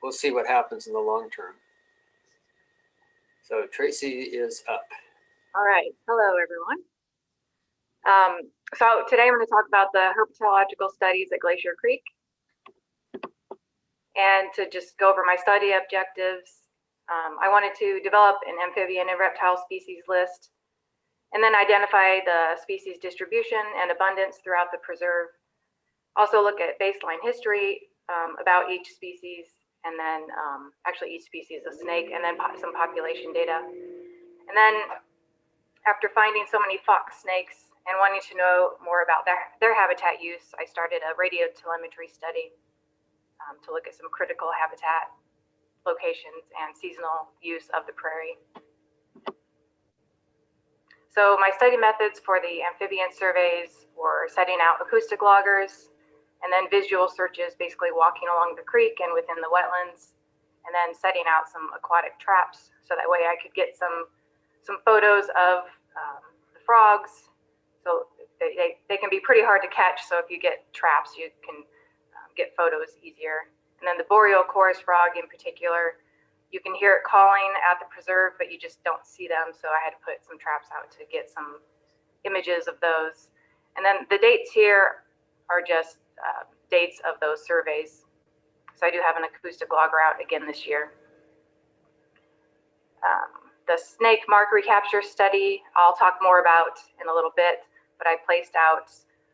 We'll see what happens in the long term. So Tracy is up. All right. Hello, everyone. So today I'm going to talk about the herpetological studies at Glacier Creek. And to just go over my study objectives, I wanted to develop an amphibian and reptile species list, and then identify the species distribution and abundance throughout the preserve. Also look at baseline history about each species, and then actually each species of snake, and then some population data. And then after finding so many fox snakes and wanting to know more about their habitat use, I started a radio telemetry study to look at some critical habitat locations and seasonal use of the prairie. So my study methods for the amphibian surveys were setting out acoustic loggers, and then visual searches, basically walking along the creek and within the wetlands, and then setting out some aquatic traps so that way I could get some photos of the frogs. So they can be pretty hard to catch, so if you get traps, you can get photos easier. And then the boreal chorus frog in particular, you can hear it calling at the preserve, but you just don't see them, so I had to put some traps out to get some images of those. And then the dates here are just dates of those surveys. So I do have an acoustic logger out again this year. The snake mark recapture study, I'll talk more about in a little bit, but I placed out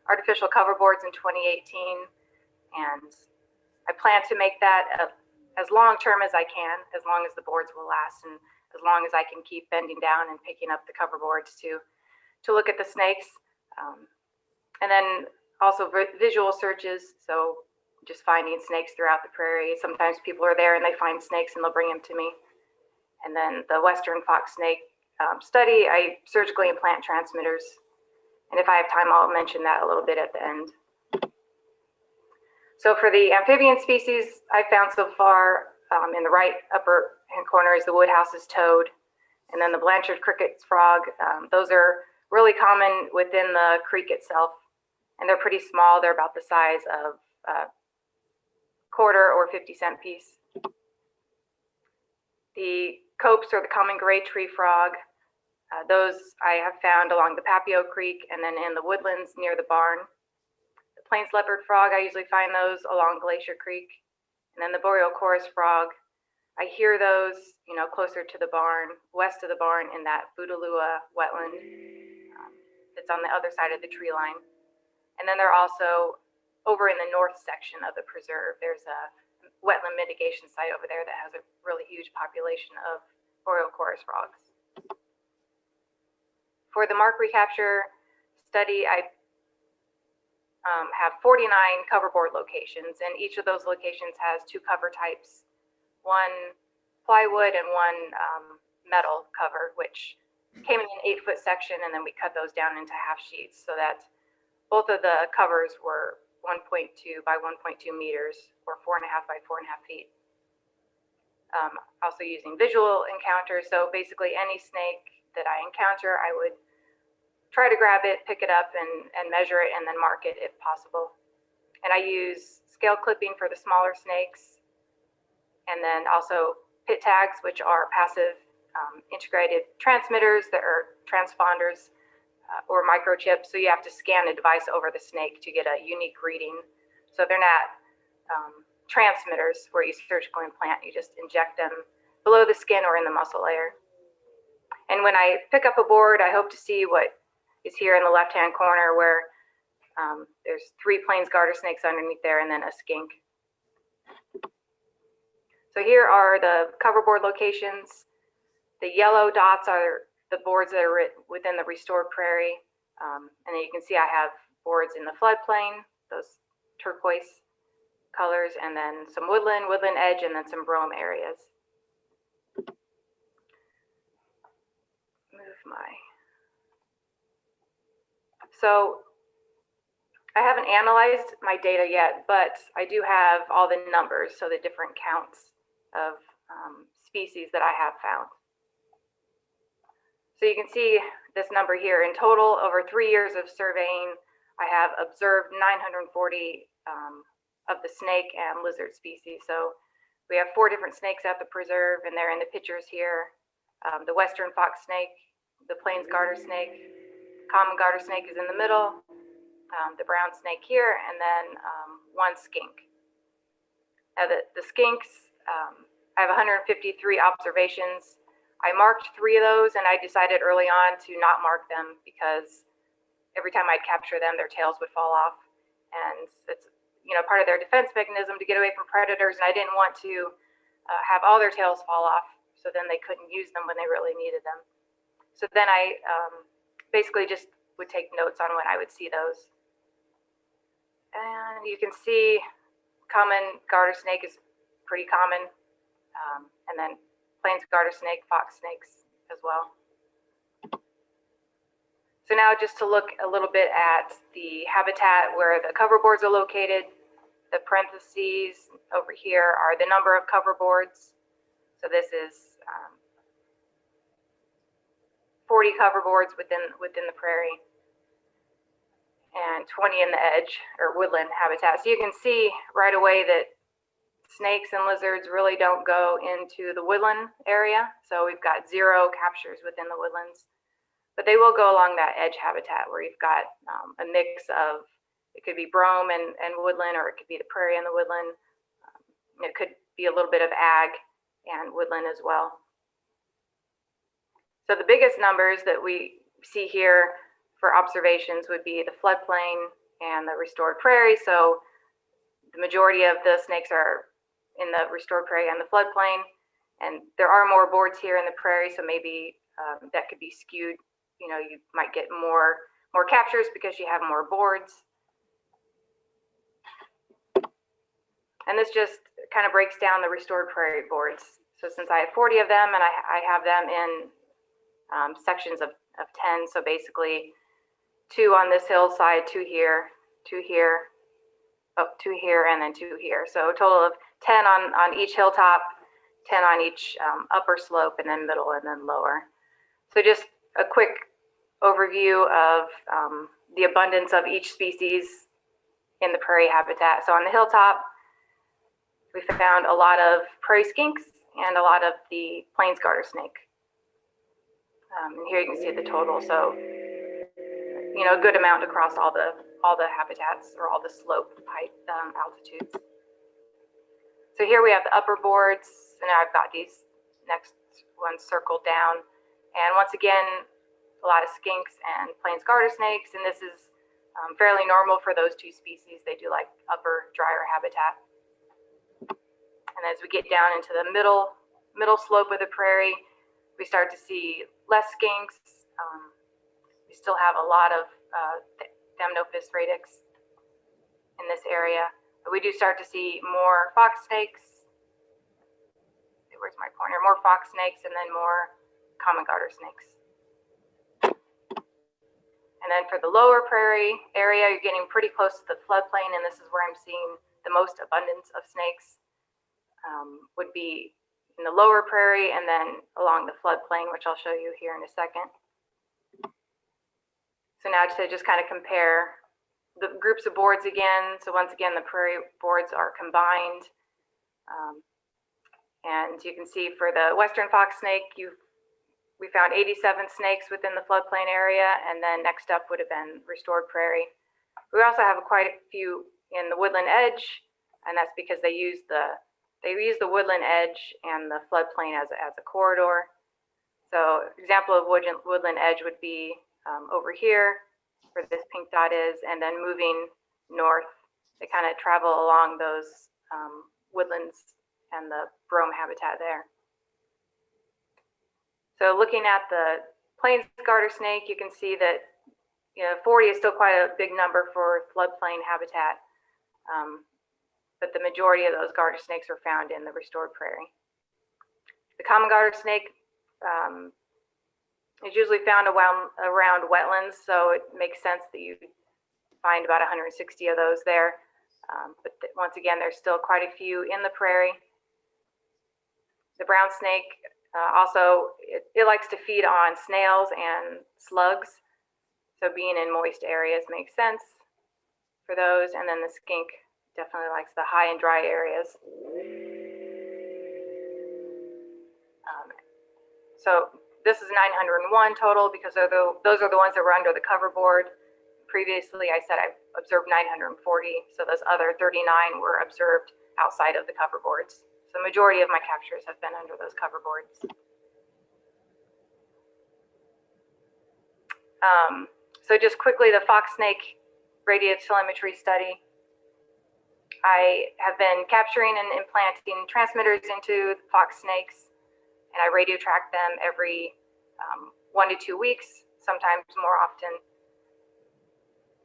artificial cover boards in 2018, and I plan to make that as long-term as I can, as long as the boards will last, and as long as I can keep bending down and picking up the cover boards to look at the snakes. And then also visual searches, so just finding snakes throughout the prairie. Sometimes people are there and they find snakes and they'll bring them to me. And then the western fox snake study, I surgically implant transmitters. And if I have time, I'll mention that a little bit at the end. So for the amphibian species I found so far, in the right upper hand corner is the Woodhouse's toad, and then the Blanchard cricket's frog. Those are really common within the creek itself, and they're pretty small. They're about the size of a quarter or 50-cent piece. The copes, or the common gray tree frog, those I have found along the Papio Creek and then in the woodlands near the barn. The Plains leopard frog, I usually find those along Glacier Creek. And then the boreal chorus frog, I hear those, closer to the barn, west of the barn in that Bootalua wetland that's on the other side of the tree line. And then they're also over in the north section of the preserve. There's a wetland mitigation site over there that has a really huge population of boreal chorus frogs. For the mark recapture study, I have 49 cover board locations, and each of those locations has 2 cover types, one plywood and one metal cover, which came in an 8-foot section, and then we cut those down into half sheets so that both of the covers were 1.2 by 1.2 meters, or or 4.5 by 4.5 feet. Also using visual encounters. So basically any snake that I encounter, I would try to grab it, pick it up, and measure it, and then mark it if possible. And I use scale clipping for the smaller snakes, and then also pit tags, which are passive integrated transmitters that are transponders or microchips. So you have to scan a device over the snake to get a unique reading. So they're not transmitters where you surgically implant, you just inject them below the skin or in the muscle layer. And when I pick up a board, I hope to see what is here in the left-hand corner where there's 3 plains garter snakes underneath there and then a skink. So here are the cover board locations. The yellow dots are the boards that are within the restored prairie. And then you can see I have boards in the floodplain, those turquoise colors, and then some woodland edge, and then some brome areas. So I haven't analyzed my data yet, but I do have all the numbers, so the different counts of species that I have found. So you can see this number here. In total, over 3 years of surveying, I have observed 940 of the snake and lizard species. So we have 4 different snakes at the preserve, and they're in the pictures here. The western fox snake, the plains garter snake, common garter snake is in the middle, the brown snake here, and then 1 skink. Now the skinks, I have 153 observations. I marked 3 of those, and I decided early on to not mark them because every time I'd capture them, their tails would fall off. And it's part of their defense mechanism to get away from predators, and I didn't want to have all their tails fall off, so then they couldn't use them when they really needed them. So then I basically just would take notes on when I would see those. And you can see common garter snake is pretty common, and then plains garter snake, fox snakes as well. So now just to look a little bit at the habitat where the cover boards are located. The parentheses over here are the number of cover boards. So this is 40 cover boards within the prairie and 20 in the edge or woodland habitat. So you can see right away that snakes and lizards really don't go into the woodland area. So we've got 0 captures within the woodlands, but they will go along that edge habitat where you've got a mix of, it could be brome and woodland, or it could be the prairie and the woodland. It could be a little bit of ag and woodland as well. So the biggest numbers that we see here for observations would be the floodplain and the restored prairie. So the majority of the snakes are in the restored prairie and the floodplain, and there are more boards here in the prairie, so maybe that could be skewed. You might get more captures because you have more boards. And this just kind of breaks down the restored prairie boards. So since I have 40 of them, and I have them in sections of 10, so basically 2 on this hillside, 2 here, 2 here, up 2 here, and then 2 here. So a total of 10 on each hilltop, 10 on each upper slope, and then middle, and then lower. So just a quick overview of the abundance of each species in the prairie habitat. So on the hilltop, we found a lot of prairie skinks and a lot of the plains garter snake. And here you can see the total. So, a good amount across all the habitats or all the slope height altitudes. So here we have the upper boards, and now I've got these next ones circled down. And once again, a lot of skinks and plains garter snakes, and this is fairly normal for those 2 species. They do like upper, drier habitat. And as we get down into the middle slope of the prairie, we start to see less skinks. We still have a lot of Thamnophis radix in this area, but we do start to see more fox snakes. Where's my pointer? More fox snakes, and then more common garter snakes. And then for the lower prairie area, you're getting pretty close to the floodplain, and this is where I'm seeing the most abundance of snakes would be in the lower prairie and then along the floodplain, which I'll show you here in a second. So now to just kind of compare the groups of boards again. So once again, the prairie boards are combined. And you can see for the western fox snake, we found 87 snakes within the floodplain area, and then next up would have been restored prairie. We also have quite a few in the woodland edge, and that's because they use the woodland edge and the floodplain as a corridor. So example of woodland edge would be over here, where this pink dot is, and then moving north, they kind of travel along those woodlands and the brome habitat there. So looking at the plains garter snake, you can see that 40 is still quite a big number for floodplain habitat, but the majority of those garter snakes are found in the restored prairie. The common garter snake is usually found around wetlands, so it makes sense that you find about 160 of those there. But once again, there's still quite a few in the prairie. The brown snake also, it likes to feed on snails and slugs. So being in moist areas makes sense for those. And then the skink definitely likes the high and dry areas. So this is 901 total because those are the ones that were under the cover board. Previously, I said I observed 940. So those other 39 were observed outside of the cover boards. So the majority of my captures have been under those cover boards. So just quickly, the fox snake radiotelemetry study. I have been capturing and implanting transmitters into fox snakes, and I radio track them every 1 to 2 weeks, sometimes more often.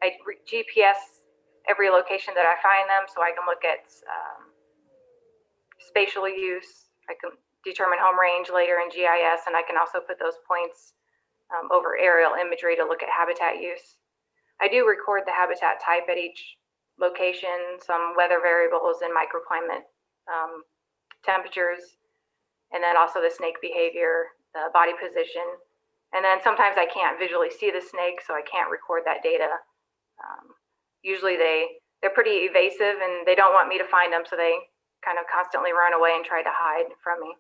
I GPS every location that I find them so I can look at spatial use. I can determine home range later in GIS, and I can also put those points over aerial imagery to look at habitat use. I do record the habitat type at each location, some weather variables and microclimate temperatures, and then also the snake behavior, the body position. And then sometimes I can't visually see the snake, so I can't record that data. Usually they're pretty evasive and they don't want me to find them, so they kind of constantly run away and try to hide from me.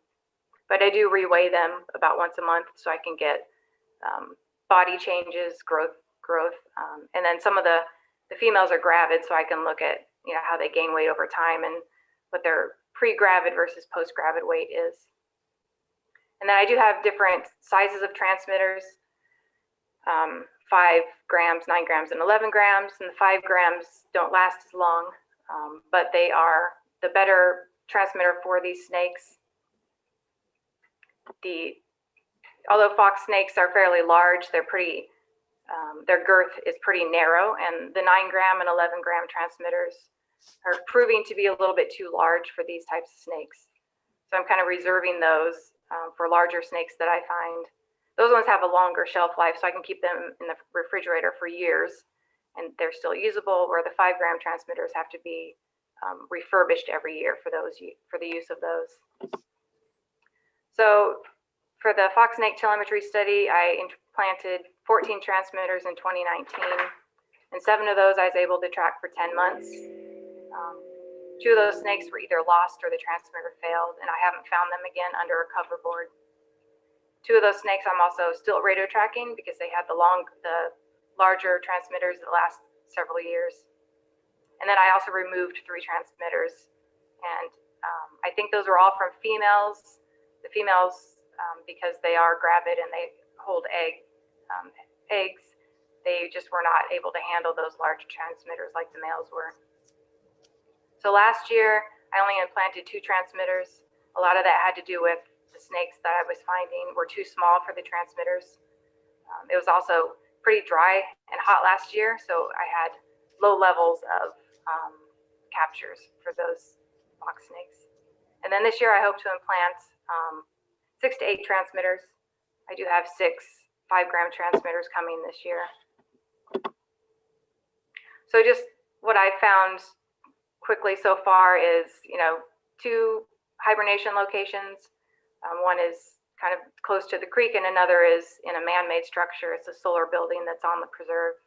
But I do reweigh them about once a month so I can get body changes, growth, and then some of the females are gravid, so I can look at how they gain weight over time and what their pre-gravid versus post-gravid weight is. And then I do have different sizes of transmitters, 5 grams, 9 grams, and 11 grams. And the 5 grams don't last as long, but they are the better transmitter for these snakes. Although fox snakes are fairly large, they're pretty, their girth is pretty narrow, and the 9 gram and 11 gram transmitters are proving to be a little bit too large for these types of snakes. So I'm kind of reserving those for larger snakes that I find. Those ones have a longer shelf life, so I can keep them in the refrigerator for years, and they're still usable, where the 5 gram transmitters have to be refurbished every year for the use of those. So for the fox snake telemetry study, I implanted 14 transmitters in 2019, and 7 of those I was able to track for 10 months. 2 of those snakes were either lost or the transmitter failed, and I haven't found them again under a cover board. 2 of those snakes I'm also still radio tracking because they had the larger transmitters that last several years. And then I also removed 3 transmitters, and I think those were all from females. The females, because they are gravid and they hold eggs, they just were not able to handle those large transmitters like the males were. So last year, I only implanted 2 transmitters. A lot of that had to do with the snakes that I was finding were too small for the transmitters. It was also pretty dry and hot last year, so I had low levels of captures for those fox snakes. And then this year, I hope to implant 6 to 8 transmitters. I do have 6 5-gram transmitters coming this year. So just what I found quickly so far is, 2 hibernation locations. One is kind of close to the creek and another is in a man-made structure. It's a solar building that's on the preserve.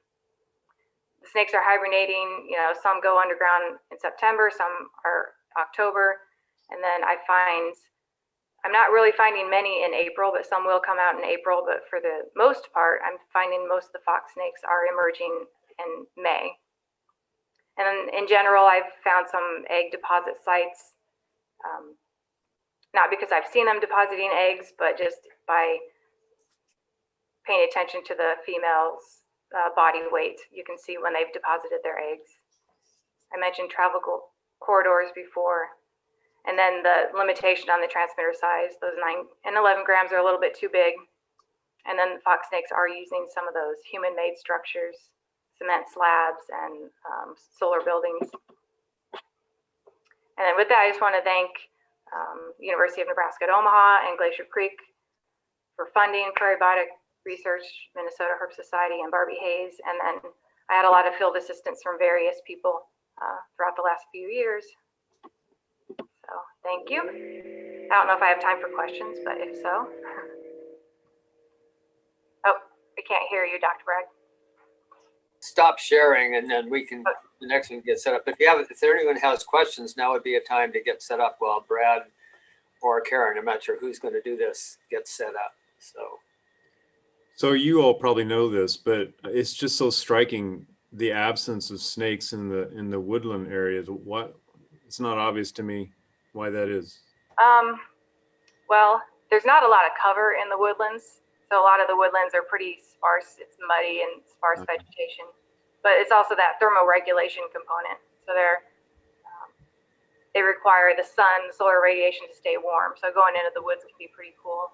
The snakes are hibernating, some go underground in September, some are October. And then I'm not really finding many in April, but some will come out in April. But for the most part, I'm finding most of the fox snakes are emerging in May. And then in general, I've found some egg deposit sites, not because I've seen them depositing eggs, but just by paying attention to the females' body weight. You can see when they've deposited their eggs. I mentioned travel corridors before. And then the limitation on the transmitter size, those 9 and 11 grams are a little bit too big. And then the fox snakes are using some of those human-made structures, cement slabs and solar buildings. And then with that, I just want to thank University of Nebraska at Omaha and Glacier Creek for funding Prairie Biotic Research, Minnesota Herb Society, and Barbie Hayes. And then I had a lot of field assistance from various people throughout the last few years. So thank you. I don't know if I have time for questions, but if so. Oh, I can't hear you, Dr. Bragg. Stop sharing and then the next one gets set up. If anyone has questions, now would be a time to get set up while Brad or Karen, I'm not sure who's going to do this, gets set up. So you all probably know this, but it's just so striking, the absence of snakes in the woodland areas. It's not obvious to me why that is. Well, there's not a lot of cover in the woodlands. So a lot of the woodlands are pretty sparse. It's muddy and sparse vegetation, but it's also that thermoregulation component. So they require the sun, the solar radiation to stay warm. So going into the woods can be pretty cool.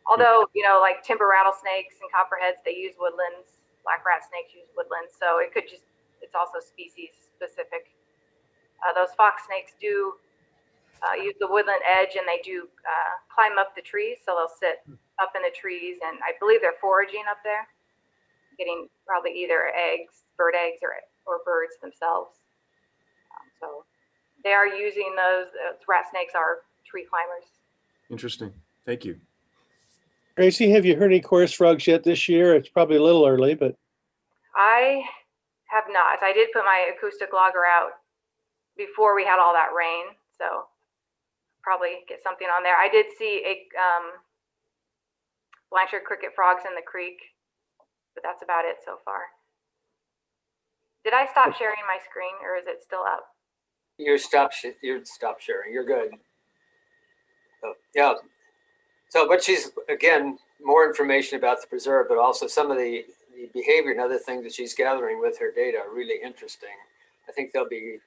Although, like timber rattlesnakes and copperheads, they use woodlands. Black rat snakes use woodlands. So it's also species specific. Those fox snakes do use the woodland edge and they do climb up the trees. So they'll sit up in the trees and I believe they're foraging up there, getting probably either bird eggs or birds themselves. So they are using those rat snakes are tree climbers. Interesting. Thank you. Tracy, have you heard any chorus frogs yet this year? It's probably a little early, but. I have not. I did put my acoustic logger out before we had all that rain. So probably get something on there. I did see Blanchard cricket frogs in the creek, but that's about it so far. Did I stop sharing my screen or is it still up? You're stop sharing. You're good. So, yeah. So, but she's, again, more information about the preserve, but also some of the behavior and other things that she's gathering with her data are really interesting. I think they'll be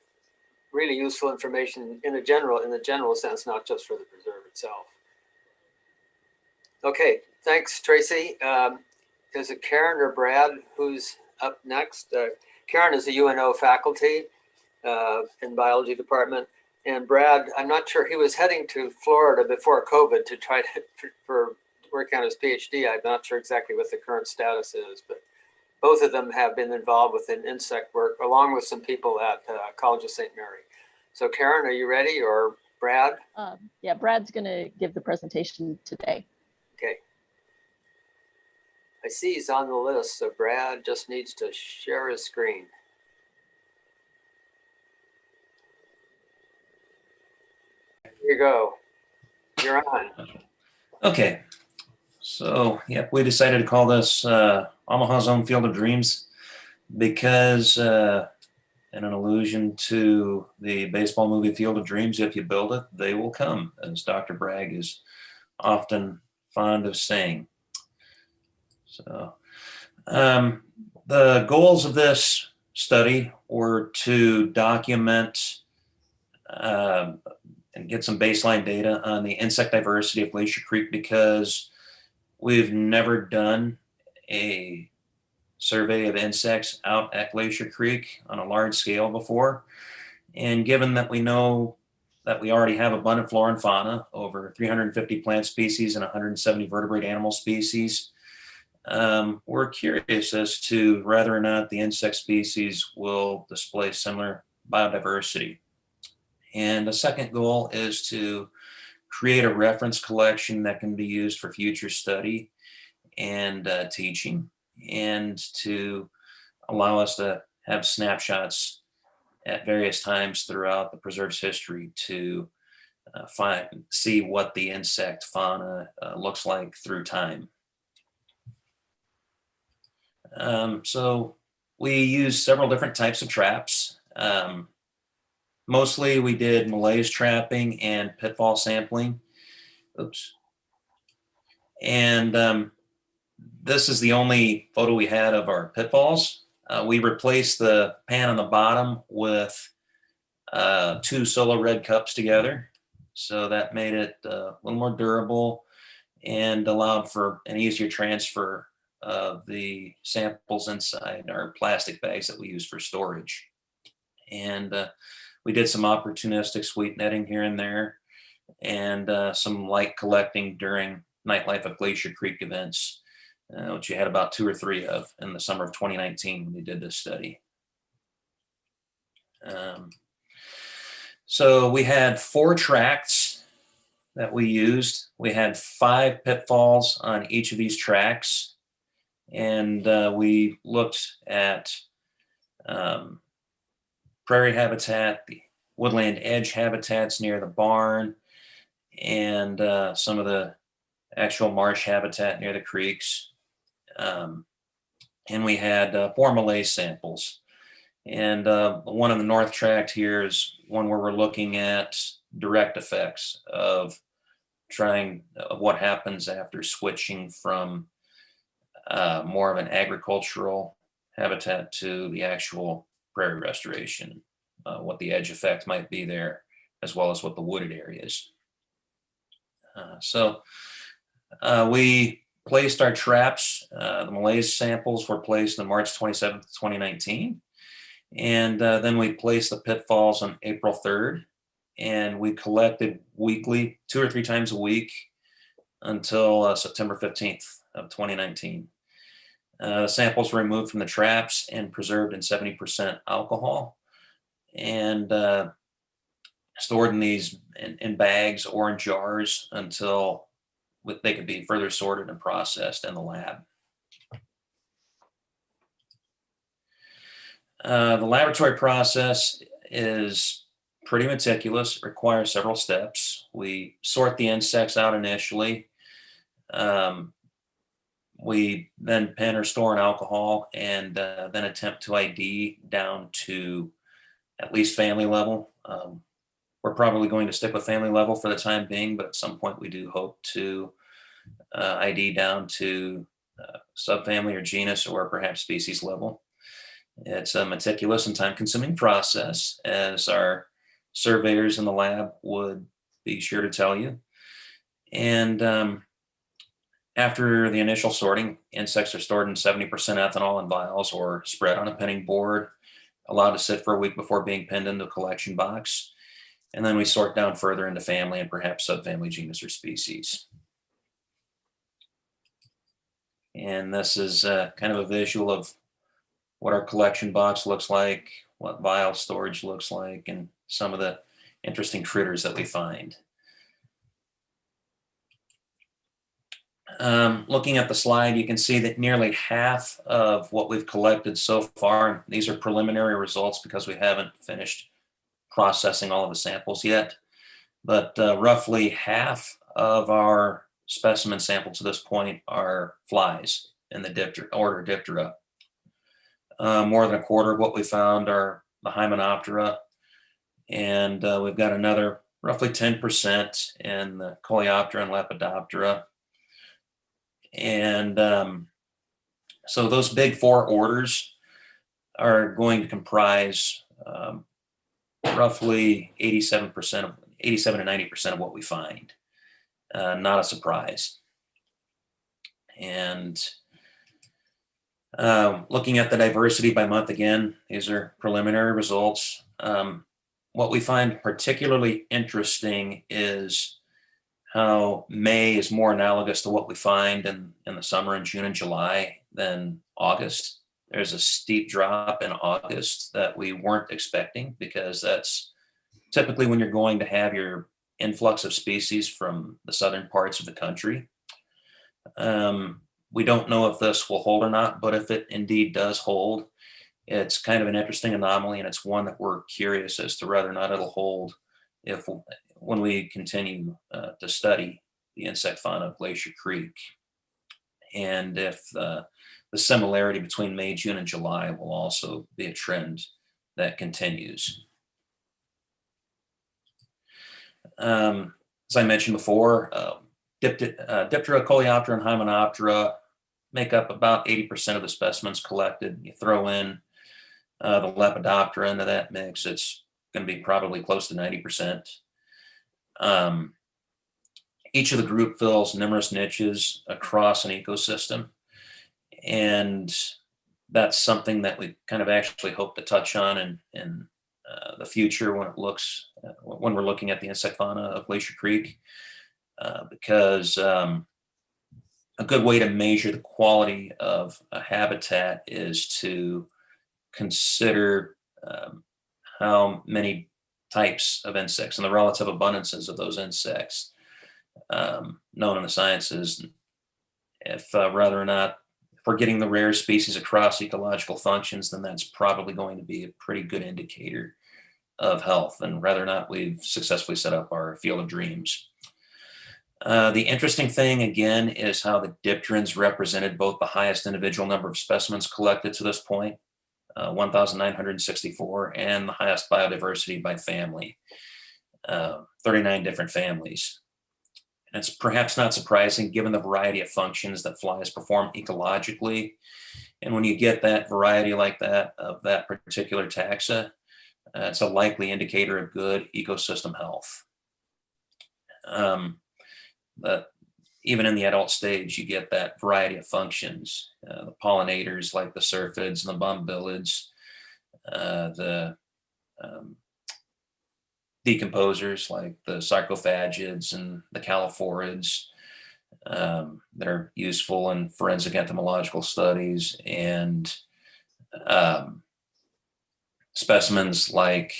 really useful information in the general sense, not just for the preserve itself. Okay, thanks, Tracy. Is it Karen or Brad who's up next? Karen is a UNO faculty in biology department. And Brad, I'm not sure, he was heading to Florida before COVID to try for working on his PhD. I'm not sure exactly what the current status is, but both of them have been involved with insect work, along with some people at College of St. Mary. So Karen, are you ready, or Brad? Yeah, Brad's gonna give the presentation today. Okay. I see he's on the list, so Brad just needs to share his screen. Here you go. You're on. Okay. So, yep, we decided to call this Omaha's Own Field of Dreams because, in an allusion to the baseball movie Field of Dreams, if you build it, they will come, as Dr. Bragg is often fond of saying. So, the goals of this study were to document and get some baseline data on the insect diversity of Glacier Creek because we've never done a survey of insects out at Glacier Creek on a large scale before. And given that we know that we already have abundant flora and fauna, over 350 plant species and 170 vertebrate animal species, we're curious as to whether or not the insect species will display similar biodiversity. And the second goal is to create a reference collection that can be used for future study and teaching, and to allow us to have snapshots at various times throughout the preserve's history to see what the insect fauna looks like through time. So we use several different types of traps. Mostly we did Malaise trapping and pitfall sampling. Oops. And this is the only photo we had of our pitfalls. We replaced the pan on the bottom with 2 solo red cups together. So that made it a little more durable and allowed for an easier transfer of the samples inside our plastic bags that we use for storage. And we did some opportunistic sweep netting here and there, and some light collecting during nightlife of Glacier Creek events, which you had about 2 or 3 of in the summer of 2019 when we did this study. So we had 4 tracts that we used. We had 5 pitfalls on each of these tracts, and we looked at prairie habitat, the woodland edge habitats near the barn, and some of the actual marsh habitat near the creeks. And we had 4 Malaise samples. And one on the north tract here is one where we're looking at direct effects of what happens after switching from more of an agricultural habitat to the actual prairie restoration, what the edge effect might be there, as well as what the wooded areas. So we placed our traps. The Malaise samples were placed on March 27th, 2019. And then we placed the pitfalls on April 3rd. And we collected weekly, 2 or 3 times a week until September 15th of 2019. The samples were removed from the traps and preserved in 70% alcohol, and stored in these in bags or in jars until they could be further sorted and processed in the lab. The laboratory process is pretty meticulous. It requires several steps. We sort the insects out initially. We then pen or store in alcohol, and then attempt to ID down to at least family level. We're probably going to stick with family level for the time being, but at some point we do hope to ID down to subfamily or genus, or perhaps species level. It's a meticulous and time-consuming process, as our surveyors in the lab would be sure to tell you. And after the initial sorting, insects are stored in 70% ethanol in vials or spread on a penning board, allowed to sit for a week before being pinned into a collection box. And then we sort down further into family and perhaps subfamily, genus, or species. And this is kind of a visual of what our collection box looks like, what vial storage looks like, and some of the interesting critters that we find. Looking at the slide, you can see that nearly half of what we've collected so far, these are preliminary results because we haven't finished processing all of the samples yet, but roughly half of our specimen samples to this point are flies in the order Diptera. More than a quarter of what we found are the Hymenoptera, and we've got another roughly 10% in the Coleoptera and Lepidoptera. And so those big 4 orders are going to comprise roughly 87 to 90% of what we find. Not a surprise. And looking at the diversity by month again, these are preliminary results. What we find particularly interesting is how May is more analogous to what we find in the summer in June and July than August. There's a steep drop in August that we weren't expecting, because that's typically when you're going to have your influx of species from the southern parts of the country. We don't know if this will hold or not, but if it indeed does hold, it's kind of an interesting anomaly, and it's one that we're curious as to whether or not it'll hold when we continue to study the insect fauna of Glacier Creek, and if the similarity between May, June, and July will also be a trend that continues. As I mentioned before, Diptera, Coleoptera, and Hymenoptera make up about 80% of the specimens collected. You throw in the Lepidoptera into that mix, it's going to be probably close to 90%. Each of the group fills numerous niches across an ecosystem, and that's something that we kind of actually hope to touch on in the future when we're looking at the insect fauna of Glacier Creek, because a good way to measure the quality of a habitat is to consider how many types of insects and the relative abundances of those insects known in the sciences. If whether or not if we're getting the rare species across ecological functions, then that's probably going to be a pretty good indicator of health and whether or not we've successfully set up our field of dreams. The interesting thing, again, is how the dipterans represented both the highest individual number of specimens collected to this point, 1,964, and the highest biodiversity by family, 39 different families. And it's perhaps not surprising given the variety of functions that flies perform ecologically. And when you get that variety like that of that particular taxa, it's a likely indicator of good ecosystem health. But even in the adult stage, you get that variety of functions. The pollinators like the syrphids and the bombylids, the decomposers like the sarcophagids and the calophorids that are useful in forensic entomological studies, and specimens like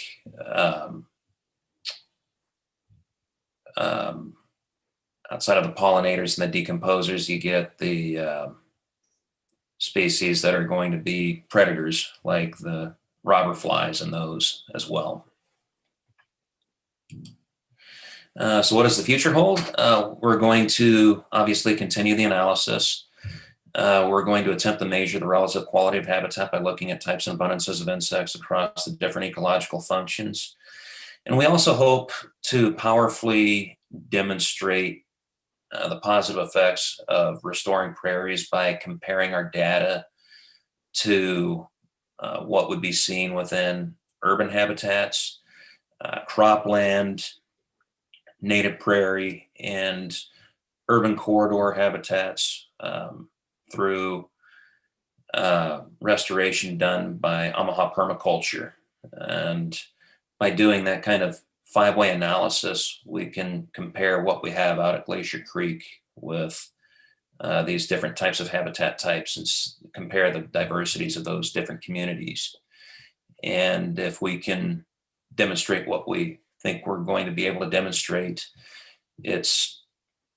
outside of the pollinators and the decomposers, you get the species that are going to be predators like the robber flies and those as well. So what does the future hold? We're going to obviously continue the analysis. We're going to attempt to measure the relative quality of habitat by looking at types and abundances of insects across the different ecological functions. And we also hope to powerfully demonstrate the positive effects of restoring prairies by comparing our data to what would be seen within urban habitats, cropland, native prairie, and urban corridor habitats through restoration done by Omaha permaculture. And by doing that kind of five-way analysis, we can compare what we have out at Glacier Creek with these different types of habitat types and compare the diversities of those different communities. And if we can demonstrate what we think we're going to be able to demonstrate, it's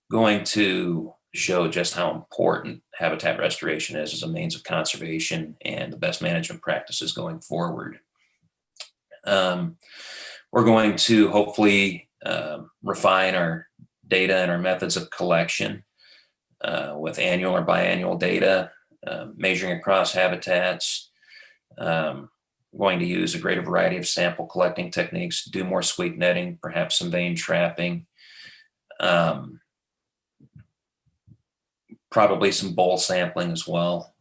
going to show just how important habitat restoration is as a means of conservation and the best management practices going forward. We're going to hopefully refine our data and our methods of collection with annual or biannual data, measuring across habitats, going to use a greater variety of sample collecting techniques, do more sweep netting, perhaps some vein trapping, probably some bowl sampling as well.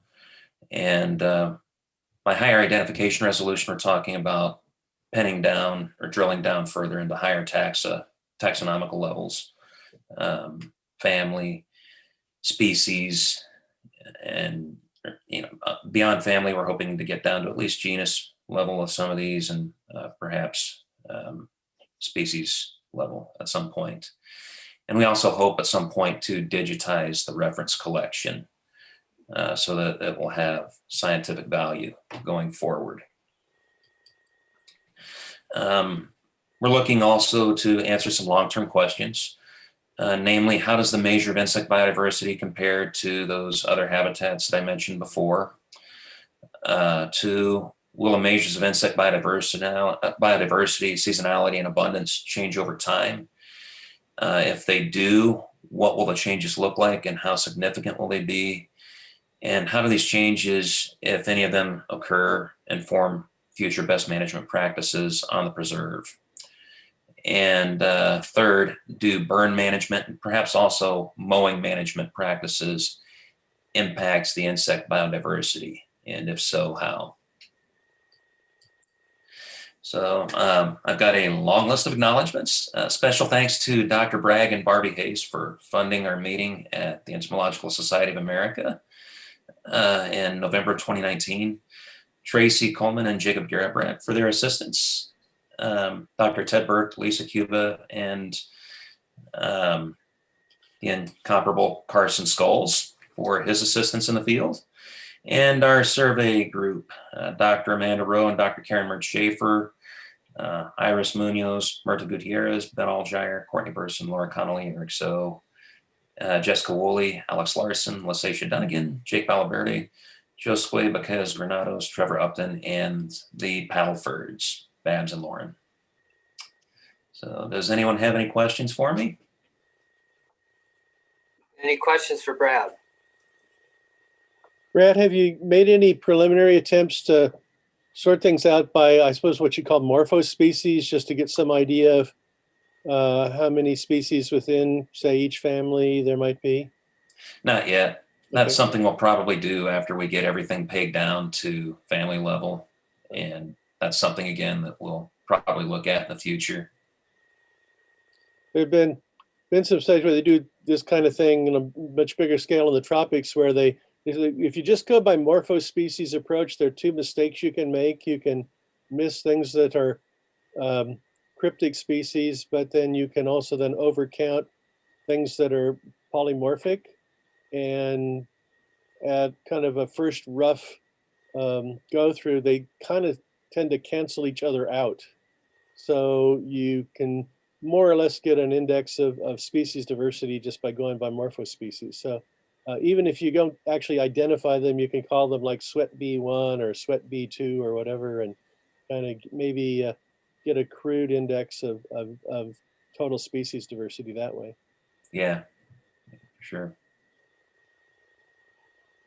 And by higher identification resolution, we're talking about penning down or drilling down further into higher taxonomical levels, family, species, and beyond family, we're hoping to get down to at least genus level of some of these, and perhaps species level at some point. And we also hope at some point to digitize the reference collection so that it will have scientific value going forward. We're we're looking also to answer some long-term questions, namely, how does the measure of insect biodiversity compare to those other habitats that I mentioned before? Two, will the measures of insect biodiversity, seasonality, and abundance change over time? If they do, what will the changes look like and how significant will they be? And how do these changes, if any of them occur, inform future best management practices on the preserve? And third, do burn management and perhaps also mowing management practices impacts the insect biodiversity? And if so, how? So I've got a long list of acknowledgements. Special thanks to Dr. Bragg and Barbie Hayes for funding our meeting at the Entomological Society of America in November 2019. Tracy Coleman and Jacob Garrett for their assistance. Dr. Ted Burke, Lisa Cuba, and the incomparable Carson Scholes for his assistance in the field. And our survey group, Dr. Amanda Rowe and Dr. Karen Mertz-Schaefer, Iris Munoz, Myrta Gutierrez, Ben Algire, Courtney Burson, Laura Connolly, Eric So, Jessica Woolley, Alex Larson, LaSacia Dunnigan, Jake Valverde, Josue Baquez Granados, Trevor Upton, and the Paddlefords, Babs and Lauren. So does anyone have any questions for me? Any questions for Brad? Brad, have you made any preliminary attempts to sort things out by, I suppose, what you call morphospecies, just to get some idea of how many species within, say, each family there might be? Not yet. That's Okay. something we'll probably do after we get everything pegged down to family level. And that's something, again, that we'll probably look at in the future. There have been some studies where they do this kind of thing on a much bigger scale in the tropics, where they, if you just go by morphospecies approach, there are two mistakes you can make. You can miss things that are cryptic species, but then you can also then overcount things that are polymorphic. And at kind of a first rough go through, they kind of tend to cancel each other out. So you can more or less get an index of species diversity just by going by morphospecies. So even if you don't actually identify them, you can call them like sweat B1 or sweat B2 or whatever, and kind of maybe get a crude index of total species diversity that way. Yeah, sure.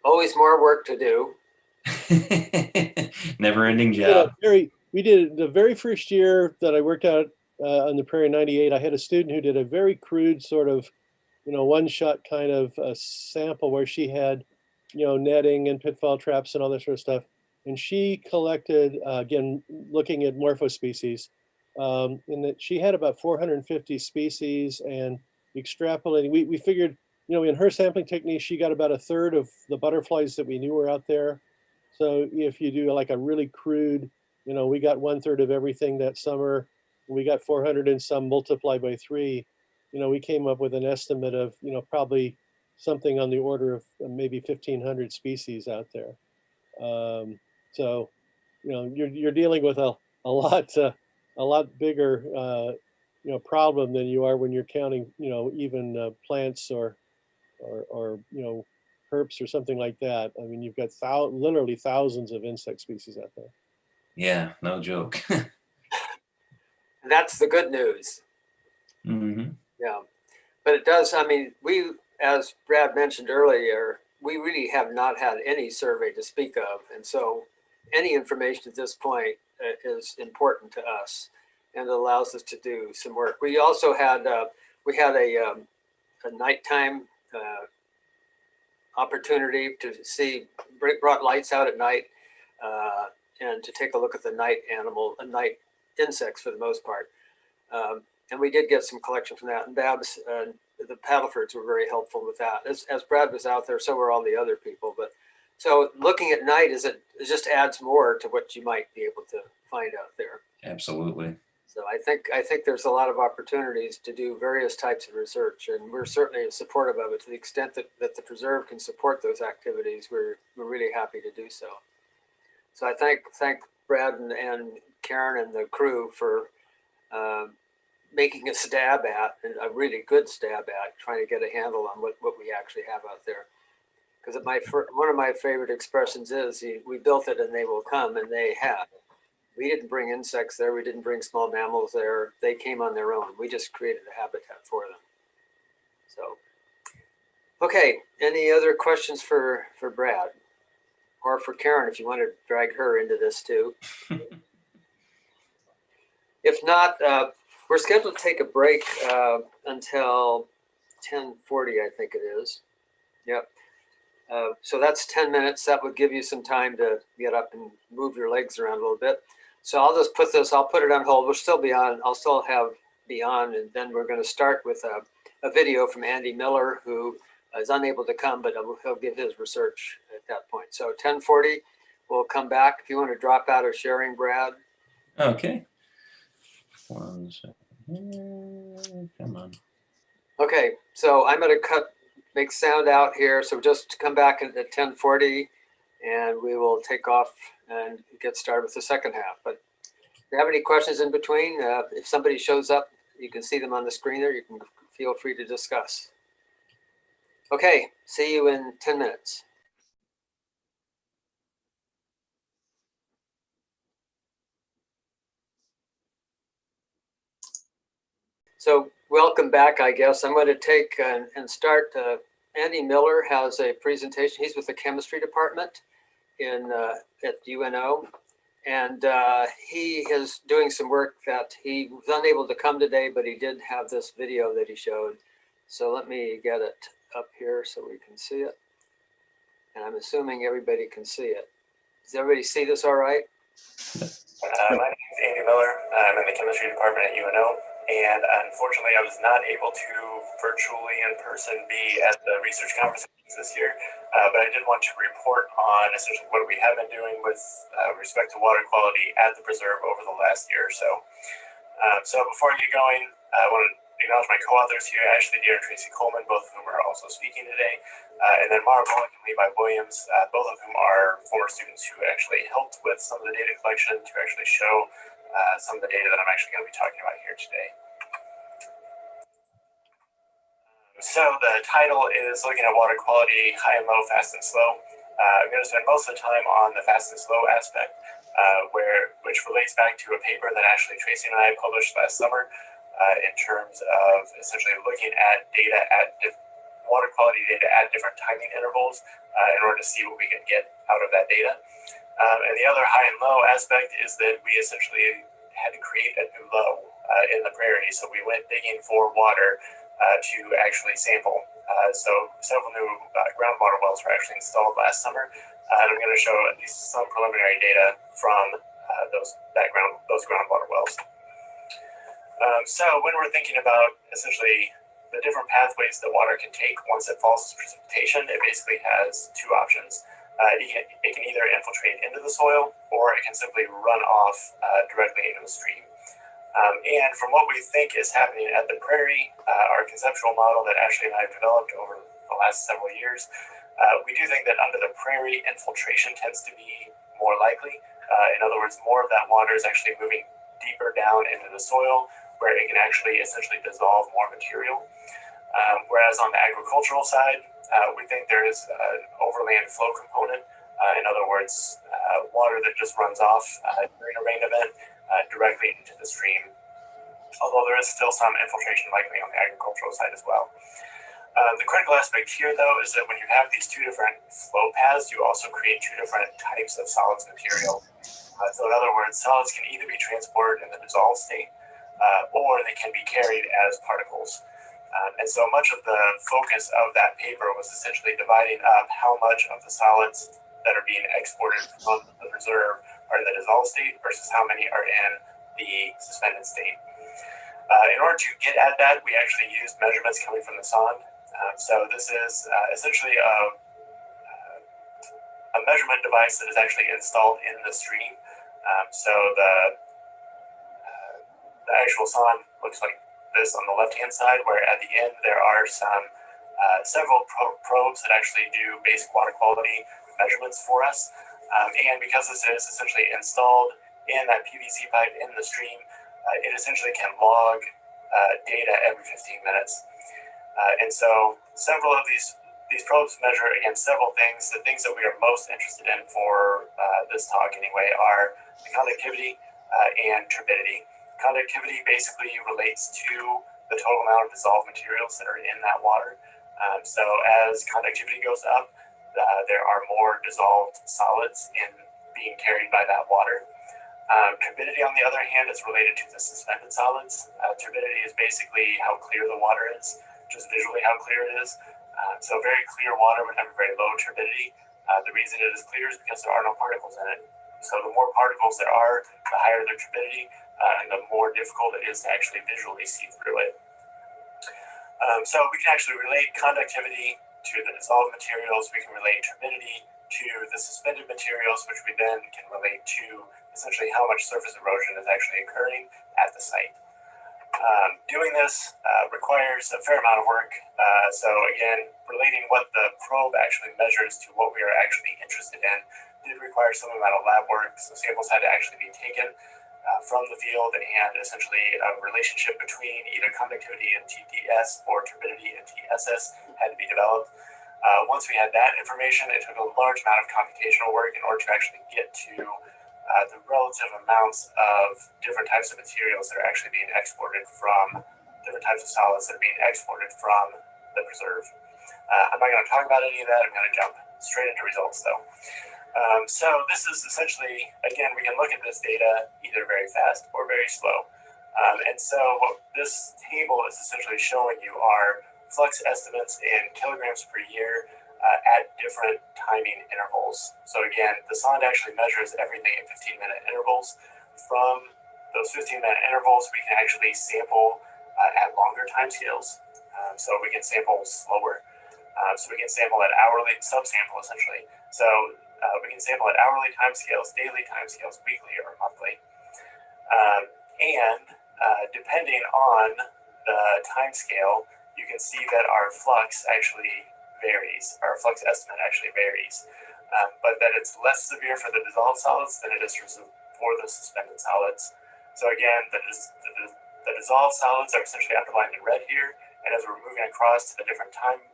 Always more work to do. Never ending job. We did the very first year that I worked out on the Prairie 98, I had a student who did a very crude sort of, one-shot kind of sample where she had, netting and pitfall traps and all that sort of stuff. And she collected, again, looking at morphospecies, in that she had about 450 species, and extrapolating, we figured, in her sampling technique, she got about a third of the butterflies that we knew were out there. So if you do like a really crude, we got 1/3 of everything that summer, we got 400 and some multiplied by 3, we came up with an estimate of, probably something on the order of maybe 1,500 species out there. So, you're dealing with a lot bigger, problem than you are when you're counting, even plants or herps or something like that. I mean, you've got literally thousands of insect species out there. Yeah, no joke. That's the good news. Mm-hmm. Yeah, but it does. I mean, we, as Brad mentioned earlier, we really have not had any survey to speak of, and so any information at this point is important to us, and it allows us to do some work. We also had a nighttime opportunity to see, brought lights out at night, and to take a look at the night night insects for the most part. And we did get some collection from that. And Babs, the Paddlefords were very helpful with that. As Brad was out there, so were all the other people. But so looking at night it just adds more to what you might be able to find out there. Absolutely. So I think there's a lot of opportunities to do various types of research, and we're certainly supportive of it to the extent that the preserve can support those activities. We're really happy to do so. So I thank Brad and Karen and the crew for making a stab at, and a really good stab at, trying to get a handle on what we actually have out there. Because one of my favorite expressions is, we built it and they will come, and they have. We didn't bring insects there. We didn't bring small mammals there. They came on their own. We just created a habitat for them. So, okay, any other questions for Brad? Or for Karen, if you want to drag her into this too. If not, we're scheduled to take a break until 10:40, I think it is. Yep. So that's 10 minutes. That would give you some time to get up and move your legs around a little bit. So I'll just put this, I'll put it on hold. We'll still be on, I'll still be on, and then we're going to start with a video from Andy Miller, who is unable to come, but he'll give his research at that point. So 10:40, we'll come back. If you want to drop out of sharing, Brad. Okay. 1 second. Come on. Okay, so I'm going to make sound out here. So just come back at 10:40, and we will take off and get started with the second half. But if you have any questions in between, if somebody shows up, you can see them on the screen there. You can feel free to discuss. Okay, see you in 10 minutes. So welcome back, I guess. I'm going to take and start. Andy Miller has a presentation. He's with the chemistry department at UNO. And he is doing some work that he was unable to come today, but he did have this video that he showed. So let me get it up here so we can see it. And I'm assuming everybody can see it. Does everybody see this all right? My name is Andy Miller. I'm in the chemistry department at UNO. And unfortunately, I was not able to virtually in person be at the research conferences this year. But I did want to report on essentially what we have been doing with respect to water quality at the preserve over the last year or so. So before I get going, I want to acknowledge my co-authors here, Ashley Deere and Tracy Coleman, both of whom are also speaking today. And then Mara Bullock and Levi Williams, both of whom are former students who actually helped with some of the data collection to actually show some of the data that I'm actually going to be talking about here today. So the title is looking at water quality, high and low, fast and slow. I'm going to spend most of the time on the fast and slow aspect, which relates back to a paper that actually Tracy and I published last summer in terms of essentially looking at data water quality data at different timing intervals in order to see what we can get out of that data. And the other high and low aspect is that we essentially had to create a new low in the prairie. So we went digging for water to actually sample. So several new groundwater wells were actually installed last summer. And I'm going to show at least some preliminary data from those groundwater wells. So when we're thinking about essentially the different pathways that water can take once it falls as precipitation, it basically has two options. It can either infiltrate into the soil, or it can simply run off directly into the stream. And from what we think is happening at the Prairie, our conceptual model that Ashley and I have developed over the last several years, we do think that under the Prairie, infiltration tends to be more likely. In other words, more of that water is actually moving deeper down into the soil, where it can actually essentially dissolve more material. Whereas on the agricultural side, we think there is an overland flow component. In other words, water that just runs off during a rain event directly into the stream, although there is still some infiltration likely on the agricultural side as well. The critical aspect here, though, is that when you have these two different flow paths, you also create two different types of solids material. So in other words, solids can either be transported in the dissolved state, or they can be carried as particles. And so much of the focus of that paper was essentially dividing up how much of the solids that are being exported from the preserve are in the dissolved state versus how many are in the suspended state. In order to get at that, we actually used measurements coming from the sonde. So this is essentially a measurement device that is actually installed in the stream. So the actual sonde looks like this on the left-hand side, where at the end there are several probes that actually do basic water quality measurements for us. And because this is essentially installed in that PVC pipe in the stream, it essentially can log data every 15 minutes. And so several of these probes measure against several things. The things that we are most interested in for this talk anyway are the conductivity and turbidity. Conductivity basically relates to the total amount of dissolved materials that are in that water. So as conductivity goes up, there are more dissolved solids being carried by that water. Turbidity, on the other hand, is related to the suspended solids. Turbidity is basically how clear the water is, just visually how clear it is. So very clear water would have a very low turbidity. The reason it is clear is because there are no particles in it. So the more particles there are, the higher the turbidity, and the more difficult it is to actually visually see through it. So we can actually relate conductivity to the dissolved materials. We can relate turbidity to the suspended materials, which we then can relate to essentially how much surface erosion is actually occurring at the site. Doing this requires a fair amount of work. So again, relating what the probe actually measures to what we are actually interested in did require some amount of lab work. So samples had to actually be taken from the field, and essentially a relationship between either conductivity and TDS or turbidity and TSS had to be developed. Once we had that information, it took a large amount of computational work in order to actually get to the relative amounts of different types of materials that are actually being exported from different types of solids that are being exported from the preserve. I'm not going to talk about any of that. I'm going to jump straight into results though. So this is essentially, again, we can look at this data either very fast or very slow. And so what this table is essentially showing you are flux estimates in kilograms per year at different timing intervals. So again, the sonde actually measures everything in 15-minute intervals. From those 15-minute intervals, we can actually sample at longer timescales. So we can sample slower. So we can sample at hourly, subsample essentially. So we can sample at hourly timescales, daily timescales, weekly or monthly. And depending on the timescale, you can see that our flux actually varies, our flux estimate actually varies, but that it's less severe for the dissolved solids than it is for the suspended solids. So again, the dissolved solids are essentially underlined in red here, and as we're moving across to the different time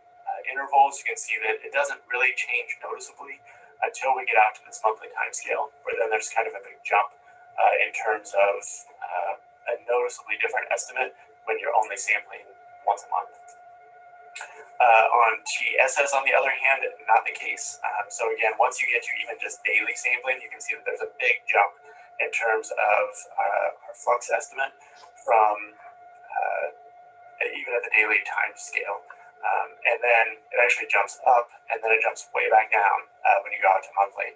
intervals, you can see that it doesn't really change noticeably until we get out to this monthly time scale, where then there's kind of a big jump in terms of a noticeably different estimate when you're only sampling once a month. On TSS, on the other hand, not the case. So again, once you get to even just daily sampling, you can see that there's a big jump in terms of our flux estimate from even at the daily time scale. And then it actually jumps up, and then it jumps way back down when you go out to monthly.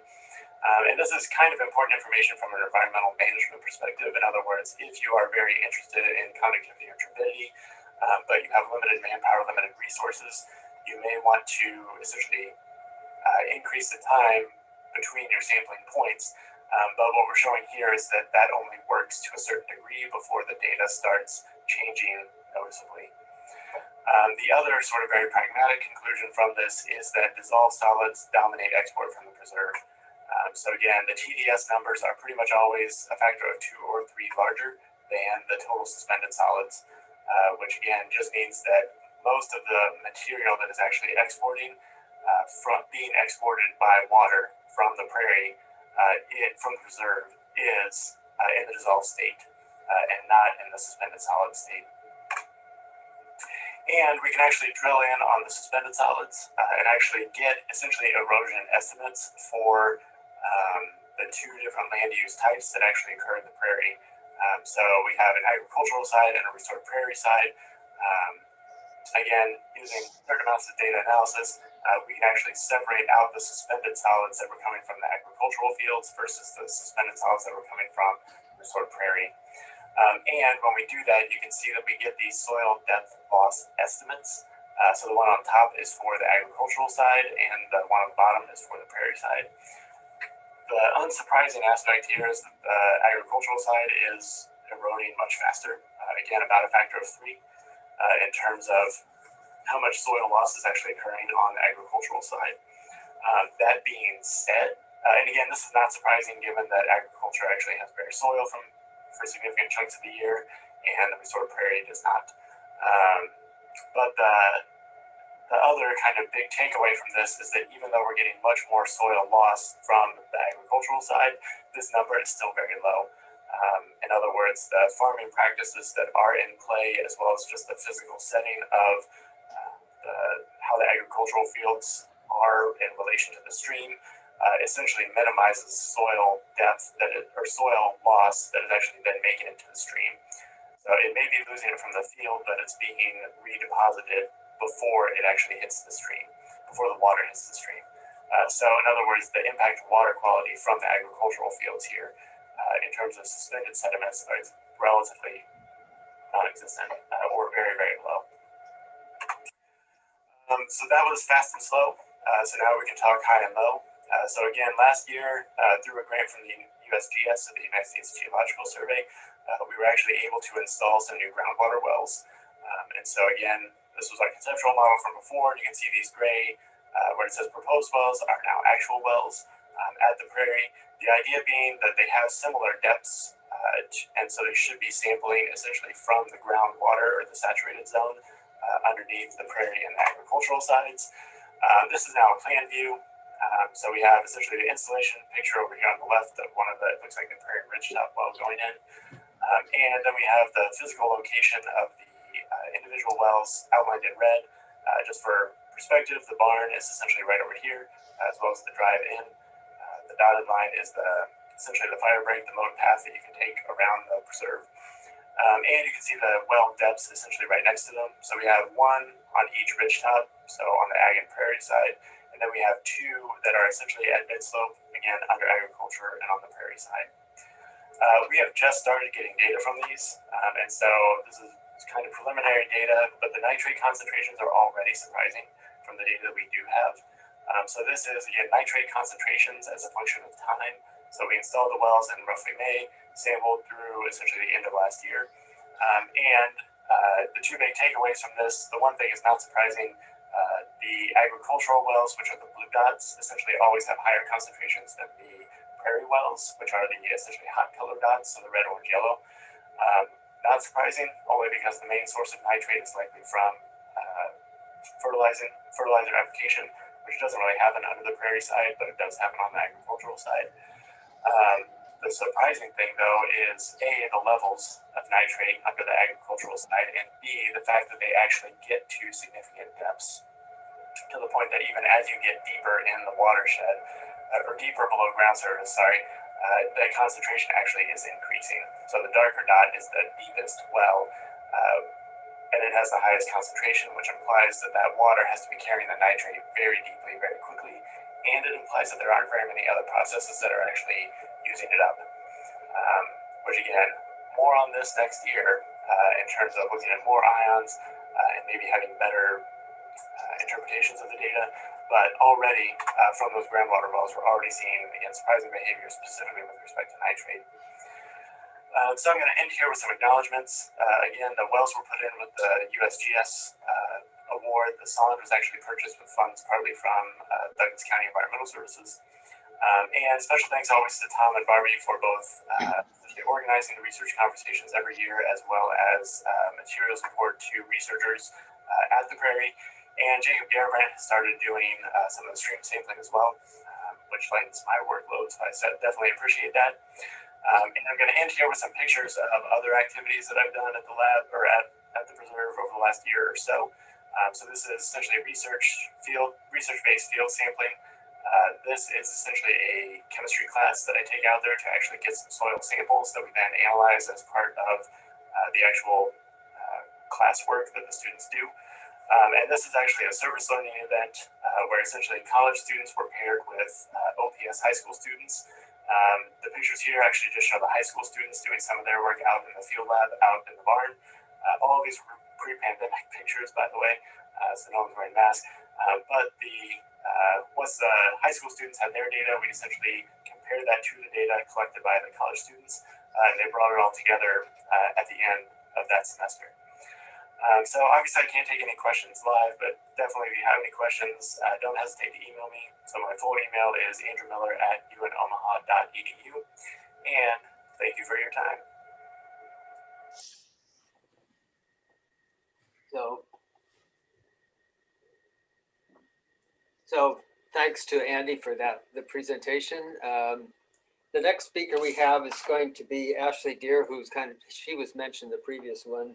And this is kind of important information from an environmental management perspective. In other words, if you are very interested in conductivity or turbidity, but you have limited manpower, limited resources, you may want to essentially increase the time between your sampling points. But what we're showing here is that that only works to a certain degree before the data starts changing noticeably. The other sort of very pragmatic conclusion from this is that dissolved solids dominate export from the preserve. So again, the TDS numbers are pretty much always a factor of 2 or 3 larger than the total suspended solids, which again just means that most of the material that is actually exporting from being exported by water from the prairie, from the preserve, is in the dissolved state and not in the suspended solid state. And we can actually drill in on the suspended solids and actually get essentially erosion estimates for the 2 different land use types that actually occur in the prairie. So we have an agricultural side and a restored prairie side. Again, using certain amounts of data analysis, we can actually separate out the suspended solids that were coming from the agricultural fields versus the suspended solids that were coming from restored prairie. And when we do that, you can see that we get these soil depth loss estimates. So the one on top is for the agricultural side, and the one on the bottom is for the prairie side. The unsurprising aspect here is that the agricultural side is eroding much faster, again, about a factor of 3, in terms of how much soil loss is actually occurring on the agricultural side. That being said, and again, this is not surprising given that agriculture actually has bare soil from for significant chunks of the year, and the restored prairie does not. But the other kind of big takeaway from this is that even though we're getting much more soil loss from the agricultural side, this number is still very low. In other words, the farming practices that are in play, as well as just the physical setting of how the agricultural fields are in relation to the stream, essentially minimizes soil depth or soil loss that has actually been making it to the stream. So it may be losing it from the field, but it's being redeposited before it actually hits the stream, before the water hits the stream. So in other words, the impact of water quality from the agricultural fields here in terms of suspended sediments is relatively non-existent or very, very low. So that was fast and slow. So now we can talk high and low. So again, last year, through a grant from the USGS, so the United States Geological Survey, we were actually able to install some new groundwater wells. And so again, this was our conceptual model from before. You can see these gray, where it says proposed wells, are now actual wells at the Prairie. The idea being that they have similar depths, and so they should be sampling essentially from the groundwater or the saturated zone underneath the Prairie and the agricultural sides. This is now a plan view. So we have essentially the installation picture over here on the left of one of the, it looks like the Prairie Ridgetop well going in. And then we have the physical location of the individual wells outlined in red. Just for perspective, the barn is essentially right over here, as well as the drive-in. The dotted line is essentially the fire break, the mode path that you can take around the preserve. And you can see the well depths essentially right next to them. So we have one on each ridgetop, so on the ag and prairie side, and then we have two that are essentially at mid-slope, again, under agriculture and on the prairie side. We have just started getting data from these, and so this is kind of preliminary data, but the nitrate concentrations are already surprising from the data that we do have. So this is, again, nitrate concentrations as a function of time. So we installed the wells in roughly May, sampled through essentially the end of last year. And the two big takeaways from this, the one thing is not surprising, the agricultural wells, which are the blue dots, essentially always have higher concentrations than the prairie wells, which are the essentially hot colored dots, so the red, orange, yellow. Not surprising, only because the main source of nitrate is likely from fertilizer application, which doesn't really happen under the prairie side, but it does happen on the agricultural side. The surprising thing, though, is A, the levels of nitrate under the agricultural side, and B, the fact that they actually get to significant depths, to the point that even as you get deeper in the watershed, or deeper below ground surface, the concentration actually is increasing. So the darker dot is the deepest well, and it has the highest concentration, which implies that that water has to be carrying the nitrate very deeply, very quickly, and it implies that there aren't very many other processes that are actually using it up. Which again, more on this next year in terms of looking at more ions and maybe having better interpretations of the data. But already from those groundwater wells, we're already seeing, again, surprising behavior specifically with respect to nitrate. So I'm going to end here with some acknowledgements. Again, the wells were put in with the USGS award. The sond was actually purchased with funds partly from Douglas County Environmental Services. And special thanks always to Tom and Barbie for both organizing the research conversations every year, as well as material support to researchers at the Prairie. And Jacob Garibrandt has started doing some of the stream sampling as well, which lightens my workload, so I definitely appreciate that. And I'm going to end here with some pictures of other activities that I've done at the lab or at the preserve over the last year or so. So this is essentially research-based field sampling. This is essentially a chemistry class that I take out there to actually get some soil samples that we then analyze as part of the actual classwork that the students do. And this is actually a service learning event where essentially college students were paired with OPS high school students. The pictures here actually just show the high school students doing some of their work out in the field lab, out in the barn. All of these were pre-pandemic pictures, by the way, so no one's wearing masks. But once the high school students had their data, we essentially compared that to the data collected by the college students, and they brought it all together at the end of that semester. So obviously I can't take any questions live, but definitely if you have any questions, don't hesitate to email me. So my full email is andrewmiller@unomaha.edu, and thank you for your time. thanks to Andy for the presentation. The next speaker we have is going to be Ashley Deer, she was mentioned the previous one.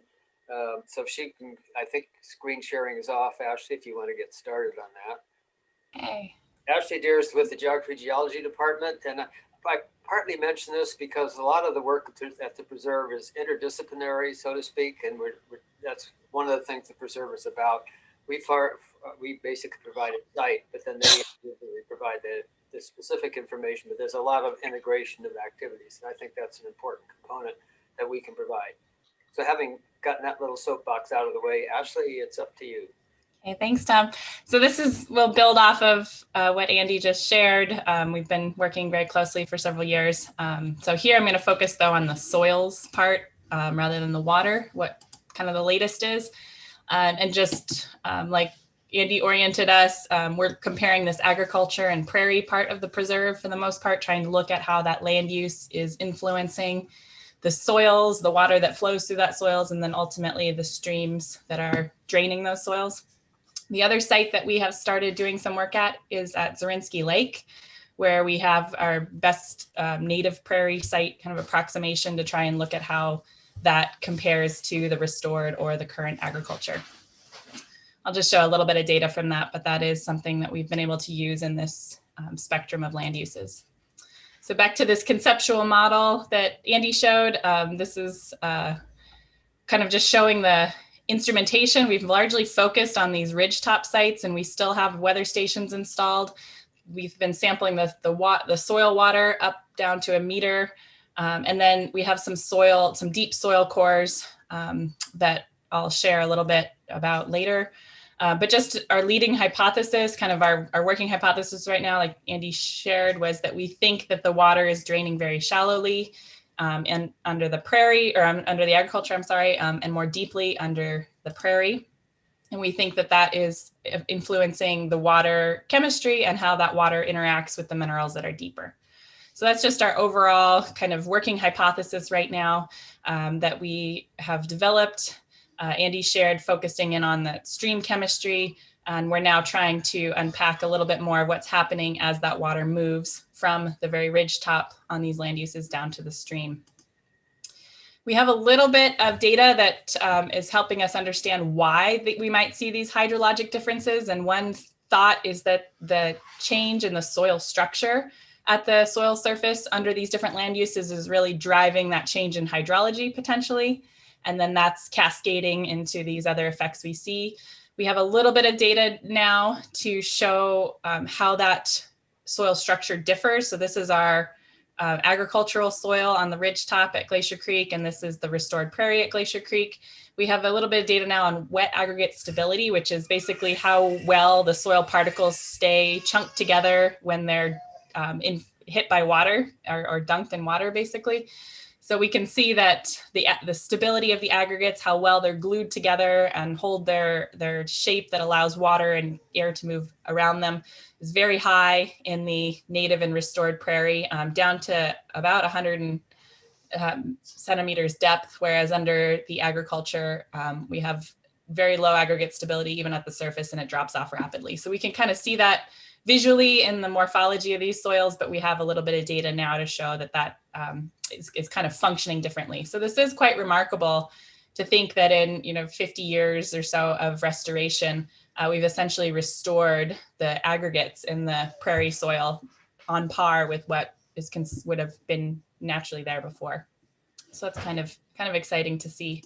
So if she can, I think screen sharing is off, Ashley, if you want to get started on that. Hey. Ashley Deer is with the Geology Department, and I partly mention this because a lot of the work at the preserve is interdisciplinary, so to speak, and that's one of the things the preserve is about. We basically provide a site, but then they provide the specific information, but there's a lot of integration of activities, and I think that's an important component that we can provide. So having gotten that little soapbox out of the way, Ashley, it's up to you. Hey, thanks, Tom. So we'll build off of what Andy just shared. We've been working very closely for several years. So here I'm going to focus though on the soils part rather than the water, what kind of the latest is. And just like Andy oriented us, we're comparing this agriculture and prairie part of the preserve for the most part, trying to look at how that land use is influencing the soils, the water that flows through that soils, and then ultimately the streams that are draining those soils. The other site that we have started doing some work at is at Zorinsky Lake, where we have our best native prairie site kind of approximation to try and look at how that compares to the restored or the current agriculture. I'll just show a little bit of data from that, but that is something that we've been able to use in this spectrum of land uses. So back to this conceptual model that Andy showed, this is kind of just showing the instrumentation. We've largely focused on these ridgetop sites, and we still have weather stations installed. We've been sampling the soil water up down to 1 meter. And then we have some deep soil cores that I'll share a little bit about later. But just our leading hypothesis, kind of our working hypothesis right now, like Andy shared, was that we think that the water is draining very shallowly and under the prairie, or under the agriculture, I'm sorry, and more deeply under the prairie. And we think that that is influencing the water chemistry and how that water interacts with the minerals that are deeper. So that's just our overall kind of working hypothesis right now that we have developed. Andy shared, focusing in on the stream chemistry, and we're now trying to unpack a little bit more of what's happening as that water moves from the very ridge top on these land uses down to the stream. We have a little bit of data that is helping us understand why we might see these hydrologic differences. And one thought is that the change in the soil structure at the soil surface under these different land uses is really driving that change in hydrology potentially. And then that's cascading into these other effects we see. We have a little bit of data now to show how that soil structure differs. So this is our agricultural soil on the ridge top at Glacier Creek, and this is the restored prairie at Glacier Creek. We have a little bit of data now on wet aggregate stability, which is basically how well the soil particles stay chunked together when they're hit by water or dunked in water, basically. So we can see that the stability of the aggregates, how well they're glued together and hold their shape that allows water and air to move around them, is very high in the native and restored prairie, down to about 100 centimeters depth, whereas under the agriculture, we have very low aggregate stability even at the surface, and it drops off rapidly. So we can kind of see that visually in the morphology of these soils, but we have a little bit of data now to show that is kind of functioning differently. So this is quite remarkable to think that in 50 years or so of restoration, we've essentially restored the aggregates in the prairie soil on par with what would have been naturally there before. So it's kind of exciting to see.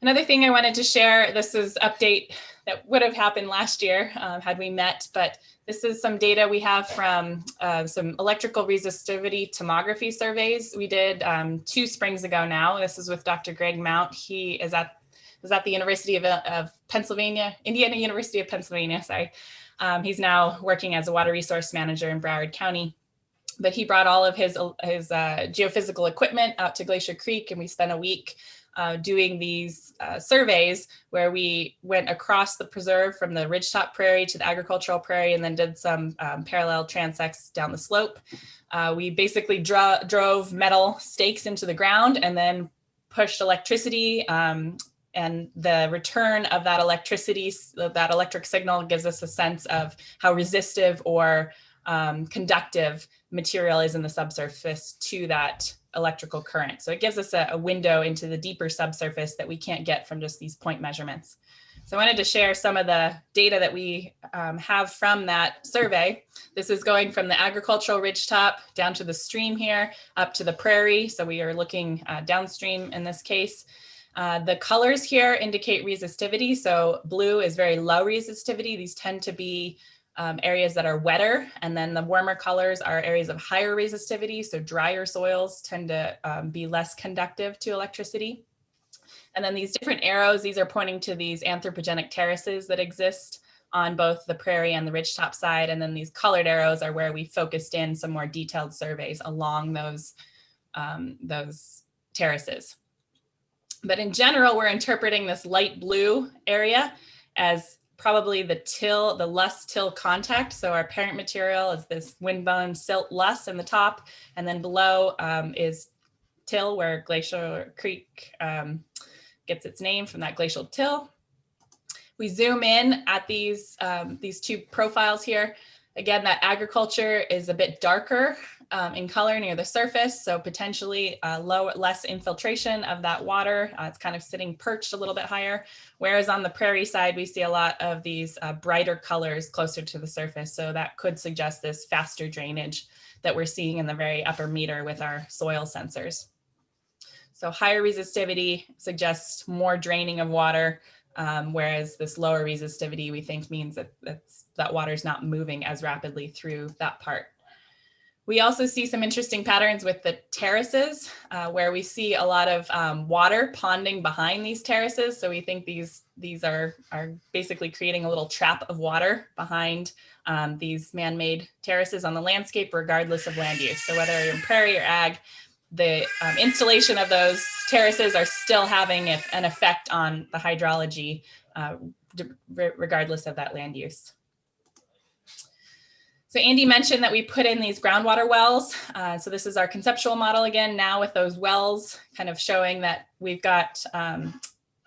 Another thing I wanted to share, this is update that would have happened last year had we met, but this is some data we have from some electrical resistivity tomography surveys we did 2 springs ago now. This is with Dr. Greg Mount. He was at the University of Pennsylvania, Indiana University of Pennsylvania, sorry. He's now working as a water resource manager in Broward County. But he brought all of his geophysical equipment out to Glacier Creek, and we spent a week doing these surveys where we went across the preserve from the ridgetop prairie to the agricultural prairie, and then did some parallel transects down the slope. We basically drove metal stakes into the ground and then pushed electricity and and the return of that electricity, that electric signal gives us a sense of how resistive or conductive material is in the subsurface to that electrical current. So it gives us a window into the deeper subsurface that we can't get from just these point measurements. So I wanted to share some of the data that we have from that survey. This is going from the agricultural ridgetop down to the stream here, up to the prairie. So we are looking downstream in this case. The colors here indicate resistivity. So blue is very low resistivity. These tend to be areas that are wetter, and then the warmer colors are areas of higher resistivity. So drier soils tend to be less conductive to electricity. And then these different arrows, these are pointing to these anthropogenic terraces that exist on both the prairie and the ridgetop side. And then these colored arrows are where we focused in some more detailed surveys along those terraces. But in general, we're interpreting this light blue area as probably the loess till contact. So our parent material is this windbone silt loess in the top, and then below is till, where Glacier Creek gets its name from that glacial till. We zoom in at these two profiles here. Again, that agriculture is a bit darker in color near the surface, so potentially less infiltration of that water. It's kind of sitting perched a little bit higher, whereas on the prairie side, we see a lot of these brighter colors closer to the surface. So that could suggest this faster drainage that we're seeing in the very upper meter with our soil sensors. So higher resistivity suggests more draining of water, whereas this lower resistivity we think means that that water is not moving as rapidly through that part. We also see some interesting patterns with the terraces, where we see a lot of water ponding behind these terraces. So we think these are basically creating a little trap of water behind these man-made terraces on the landscape, regardless of land use. So whether you're in prairie or ag, the installation of those terraces are still having an effect on the hydrology, regardless of that land use. So Andy mentioned that we put in these groundwater wells. So this is our conceptual model again, now with those wells kind of showing that we've got,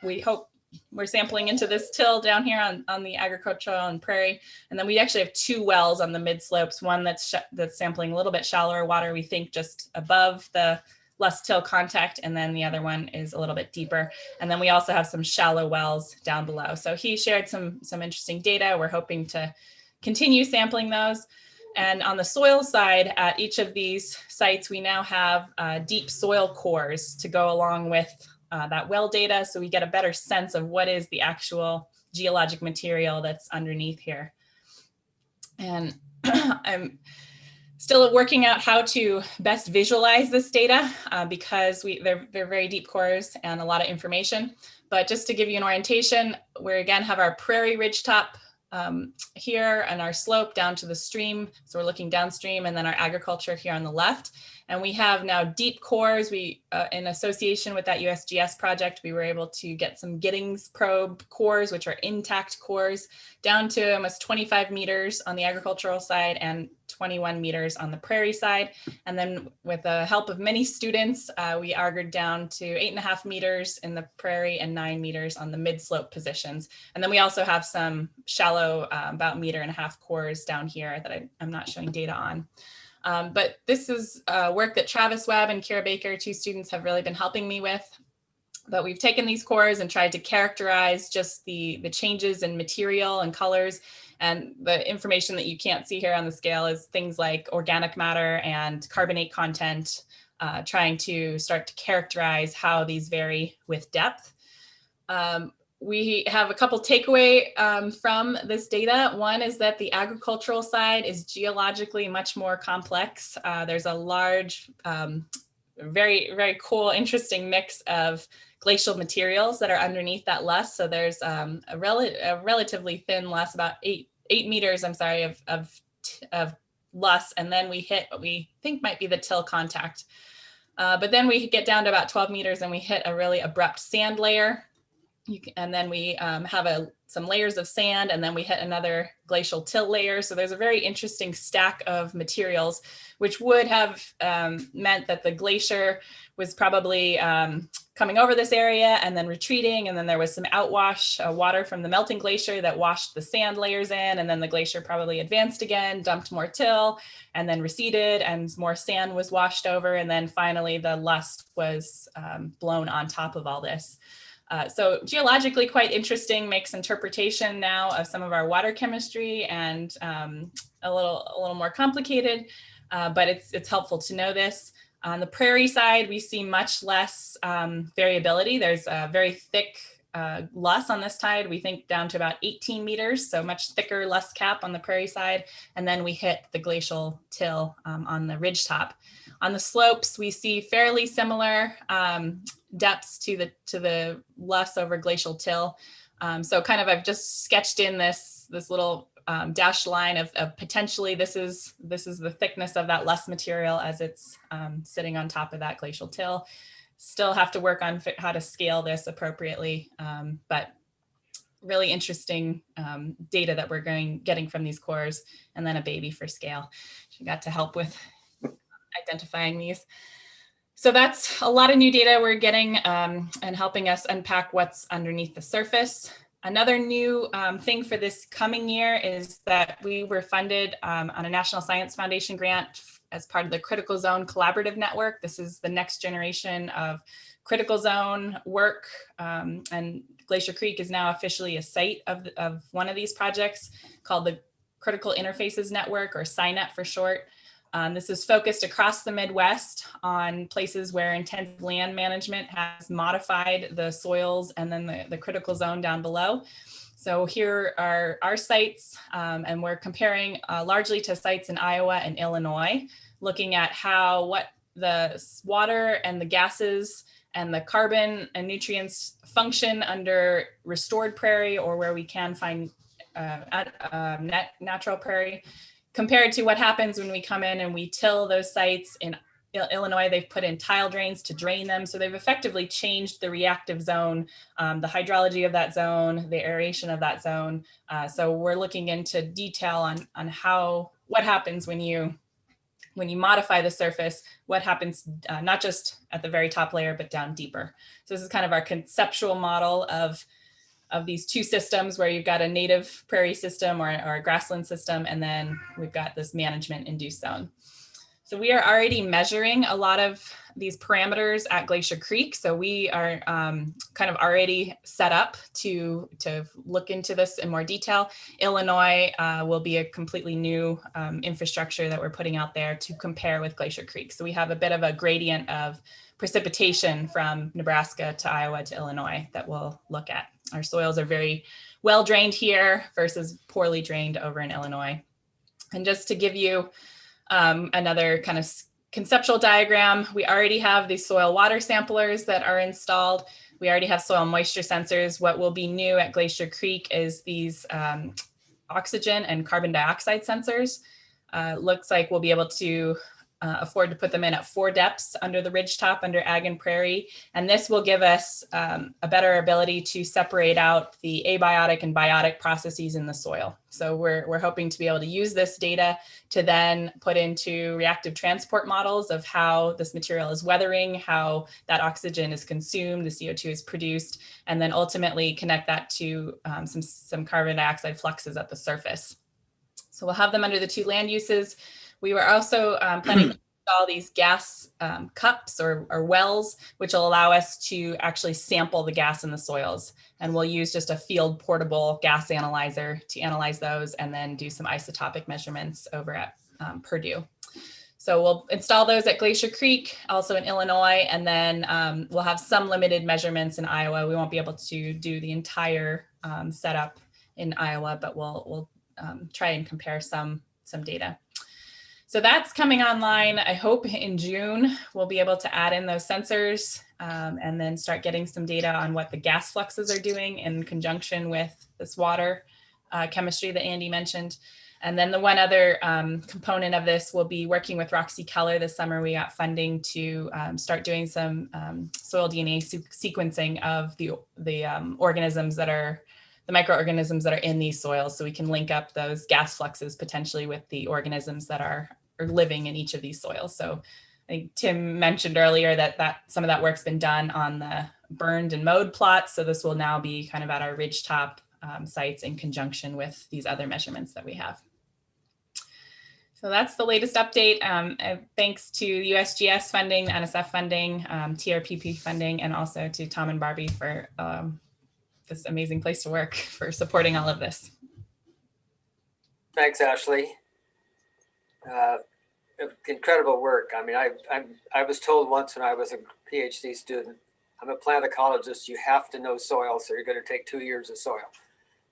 we hope we're sampling into this till down here on the agricultural and prairie. And then we actually have two wells on the mid slopes, one that's sampling a little bit shallower water, we think just above the less till contact, and then the other one is a little bit deeper. And then we also have some shallow wells down below. So he shared some interesting data. We're hoping to continue sampling those. And on the soil side, at each of these sites, we now have deep soil cores to go along with that well data, so we get a better sense of what is the actual geologic material that's underneath here. And I'm still working out how to best visualize this data because they're very deep cores and a lot of information. But just to give you an orientation, we again have our prairie ridgetop here and our slope down to the stream. So we're looking downstream, and then our agriculture here on the left. And we have now deep cores. We, in association with that USGS project, we were able to get some Giddings probe cores, which are intact cores, down to almost 25 meters on the agricultural side and 21 meters on the prairie side. And then with the help of many students, we augured down to 8.5 meters in the prairie and 9 meters on the mid-slope positions. And then we also have some shallow, about 1.5 meter cores down here that I'm not showing data on. But this is work that Travis Webb and Kira Baker, two students, have really been helping me with. But we've taken these cores and tried to characterize just the changes in material and colors. And the information that you can't see here on the scale is things like organic matter and carbonate content, trying to start to characterize how these vary with depth. We have a couple takeaway from this data. One is that the agricultural side is geologically much more complex. There's a large, very, very cool, interesting mix of glacial materials that are underneath that loess. So there's a relatively thin loess, about 8 meters, I'm sorry, of loess. And then we hit what we think might be the till contact. But then we get down to about 12 meters and we hit a really abrupt sand layer. And then we have some layers of sand, and then we hit another glacial till layer. So there's a very interesting stack of materials, which would have meant that the glacier was probably coming over this area and then retreating. And then there was some outwash water from the melting glacier that washed the sand layers in. And then the glacier probably advanced again, dumped more till, and then receded, and more sand was washed over. And then finally the lust was blown on top of all this. So geologically quite interesting, makes interpretation now of some of our water chemistry and a little more complicated, but it's helpful to know this. On the prairie side, we see much less variability. There's a very thick loess on this tide. We think down to about 18 meters, so much thicker lust cap on the prairie side. And then we hit the glacial till on the ridge top. On the slopes, we see fairly similar depths to the loess over glacial till. So kind of I've just sketched in this little dashed line of potentially this is the thickness of that loess material as it's sitting on top of that glacial till. Still have to work on how to scale this appropriately, but really interesting data that we're getting from these cores, and then a baby for scale. She got to help with identifying these. So that's a lot of new data we're getting and helping us unpack what's underneath the surface. Another new thing for this coming year is that we were funded on a National Science Foundation grant as part of the Critical Zone Collaborative Network. This is the next generation of critical zone work, and Glacier Creek is now officially a site of one of these projects called the Critical Interfaces Network, or SciNet for short. This is focused across the Midwest on places where intensive land management has modified the soils and then the critical zone down below. So here are our sites, and we're comparing largely to sites in Iowa and Illinois, looking at what the water and the gases and the carbon and nutrients function under restored prairie, or where we can find natural prairie, compared to what happens when we come in and we till those sites. In Illinois, they've put in tile drains to drain them. So they've effectively changed the reactive zone, the hydrology of that zone, the aeration of that zone. So we're looking into detail on what happens when you modify the surface, what happens not just at the very top layer, but down deeper. So this is kind of our conceptual model of these two systems, where you've got a native prairie system or a grassland system, and then we've got this management induced zone. So we are already measuring a lot of these parameters at Glacier Creek. So we are kind of already set up to look into this in more detail. Illinois will be a completely new infrastructure that we're putting out there to compare with Glacier Creek. So we have a bit of a gradient of precipitation from Nebraska to Iowa to Illinois that we'll look at. Our soils are very well drained here versus poorly drained over in Illinois. And just to give you another kind of conceptual diagram, we already have these soil water samplers that are installed. We already have soil moisture sensors. What will be new at Glacier Creek is these oxygen and carbon dioxide sensors. Looks like we'll be able to afford to put them in at 4 depths under the ridgetop, under ag and prairie. And this will give us a better ability to separate out the abiotic and biotic processes in the soil. So we're hoping to be able to use this data to then put into reactive transport models of how this material is weathering, how that oxygen is consumed, the CO2 is produced, and then ultimately connect that to some carbon dioxide fluxes at the surface. So we'll have them under the 2 land uses. We were also planning to install these gas cups or wells, which will allow us to actually sample the gas in the soils. And we'll use just a field portable gas analyzer to analyze those, and then do some isotopic measurements over at Purdue. So we'll install those at Glacier Creek, also in Illinois, and then we'll have some limited measurements in Iowa. We won't be able to do the entire setup in Iowa, but we'll try and compare some data. So that's coming online. I hope in June, we'll be able to add in those sensors and then start getting some data on what the gas fluxes are doing in conjunction with this water chemistry that Andy mentioned. And then the one other component of this will be working with Roxy Keller this summer. We got funding to start doing some soil DNA sequencing of the organisms that are, the microorganisms that are in these soils, so we can link up those gas fluxes potentially with the organisms that are living in each of these soils. So I think Tim mentioned earlier that some of that work's been done on the burned and mowed plots. So this will now be kind of at our ridgetop sites in conjunction with these other measurements that we have. So that's the latest update. Thanks to USGS funding, NSF funding, TRPP funding, and also to Tom and Barbie for this amazing place to work, for supporting all of this. Thanks, Ashley. Incredible work. I mean, I was told once when I was a PhD student, I'm a plant ecologist, you have to know soil, so you're going to take 2 years of soil.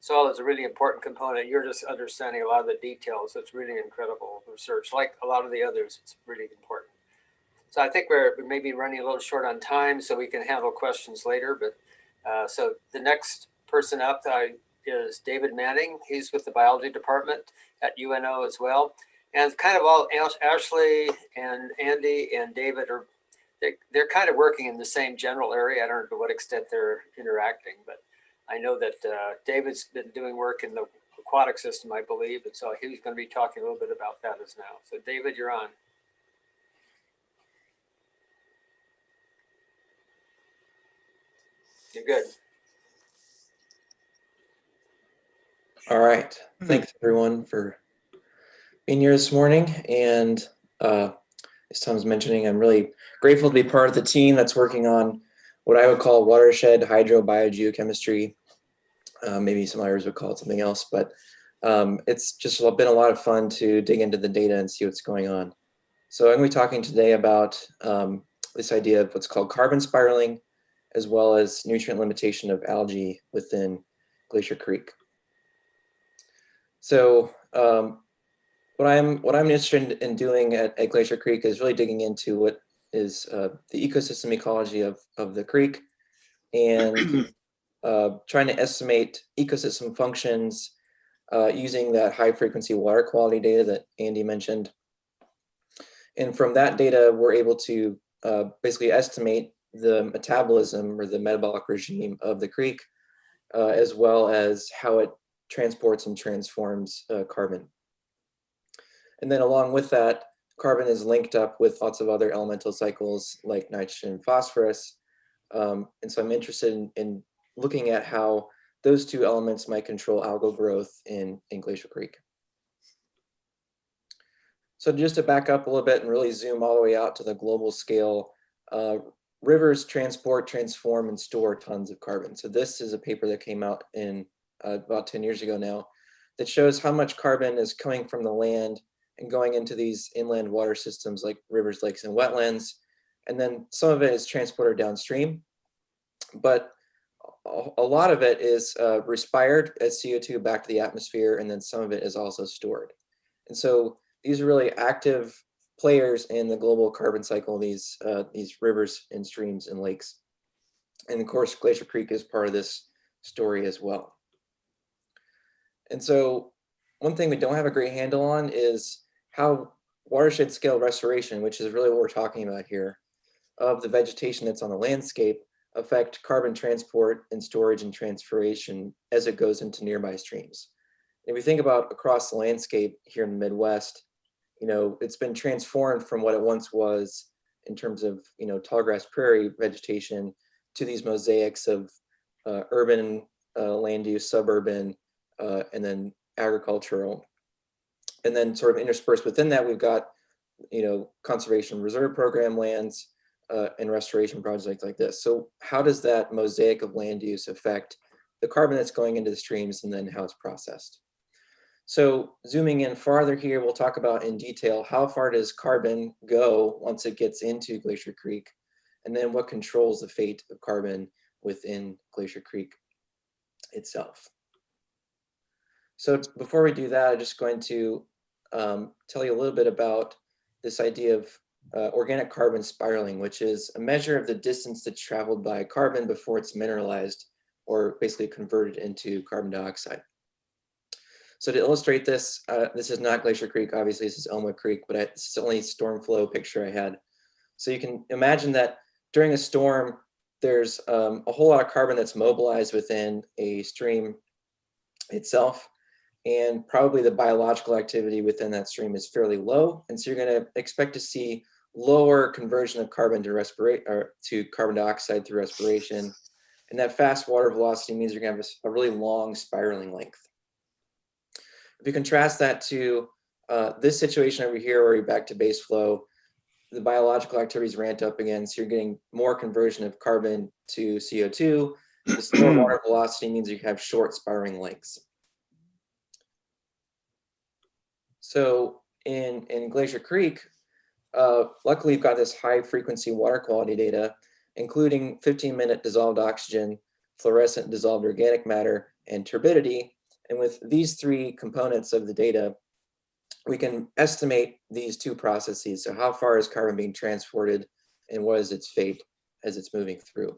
Soil is a really important component. You're just understanding a lot of the details. It's really incredible research. Like a lot of the others, it's really important. So I think we're maybe running a little short on time, so we can handle questions later. But so the next person up is David Manning. He's with the biology department at UNO as well. And kind of all Ashley and Andy and David they're kind of working in the same general area. I don't know to what extent they're interacting, but I know that David's been doing work in the aquatic system, I believe, and so he's going to be talking a little bit about that as now. So David, you're on. You're good. All right. Thanks everyone for being here this morning. And as Tom was mentioning, I'm really grateful to be part of the team that's working on what I would call watershed hydrobiogeochemistry. Maybe some others would call it something else, but it's just been a lot of fun to dig into the data and see what's going on. So I'm going to be talking today about this idea of what's called carbon spiraling, as well as nutrient limitation of algae within Glacier Creek. So what I'm interested in doing at Glacier Creek is really digging into what is the ecosystem ecology of the creek, and trying to estimate ecosystem functions using that high frequency water quality data that Andy mentioned. And from that data, we're able to basically estimate the metabolism or the metabolic regime of the creek, as well as how it transports and transforms carbon. And then along with that, carbon is linked up with lots of other elemental cycles like nitrogen and phosphorus. And so I'm interested in looking at how those two elements might control algal growth in Glacier Creek. So just to back up a little bit and really zoom all the way out to the global scale, rivers transport, transform, and store tons of carbon. So this is a paper that came out in about 10 years ago now that shows how much carbon is coming from the land and going into these inland water systems like rivers, lakes, and wetlands. And then some of it is transported downstream, but a lot of it is respired as CO2 back to the atmosphere, and then some of it is also stored. And so these are really active players in the global carbon cycle, these rivers and streams and lakes. And of course, Glacier Creek is part of this story as well. And so one thing we don't have a great handle on is how watershed scale restoration, which is really what we're talking about here, of the vegetation that's on the landscape affect carbon transport and storage and transferation as it goes into nearby streams. If we think about across the landscape here in the Midwest, it's been transformed from what it once was in terms of, tallgrass prairie vegetation to these mosaics of urban land use, suburban, and then agricultural. And then sort of interspersed within that, we've got, conservation reserve program lands and restoration projects like this. So how does that mosaic of land use affect the carbon that's going into the streams and then how it's processed? So zooming in farther here, we'll talk about in detail how far does carbon go once it gets into Glacier Creek, and then what controls the fate of carbon within Glacier Creek itself. So before we do that, I'm just going to tell you a little bit about this idea of organic carbon spiraling, which is a measure of the distance that's traveled by carbon before it's mineralized or basically converted into carbon dioxide. So to illustrate this, this is not Glacier Creek, obviously this is Elma Creek, but it's the only storm flow picture I had. So you can imagine that during a storm, there's a whole lot of carbon that's mobilized within a stream itself, and probably the biological activity within that stream is fairly low. And so you're going to expect to see lower conversion of carbon to respirate or to carbon dioxide through respiration. And that fast water velocity means you're going to have a really long spiraling length. If you contrast that to this situation over here, where you're back to base flow, the biological activities ramped up again, so you're getting more conversion of carbon to CO2. The slower water velocity means you have short spiraling lengths. So in Glacier Creek, luckily we've got this high frequency water quality data, including 15-minute dissolved oxygen, fluorescent dissolved organic matter, and turbidity. And with these three components of the data, we can estimate these two processes. So how far is carbon being transported, and what is its fate as it's moving through?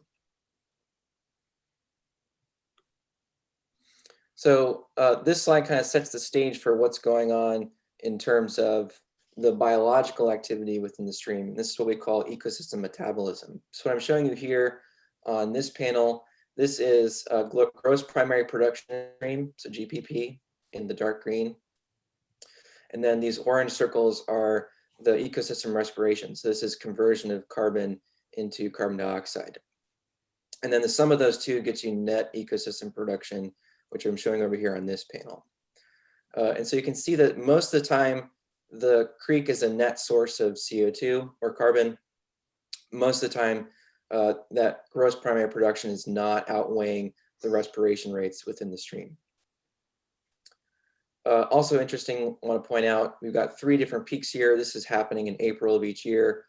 So this slide kind of sets the stage for what's going on in terms of the biological activity within the stream. This is what we call ecosystem metabolism. So what I'm showing you here on this panel, this is gross primary production stream, so GPP in the dark green. And then these orange circles are the ecosystem respiration. So this is conversion of carbon into carbon dioxide. And then the sum of those two gets you net ecosystem production, which I'm showing over here on this panel. And so you can see that most of the time, the creek is a net source of CO2 or carbon. Most of the time, that gross primary production is not outweighing the respiration rates within the stream. Also interesting, I want to point out, we've got 3 different peaks here. This is happening in April of each year.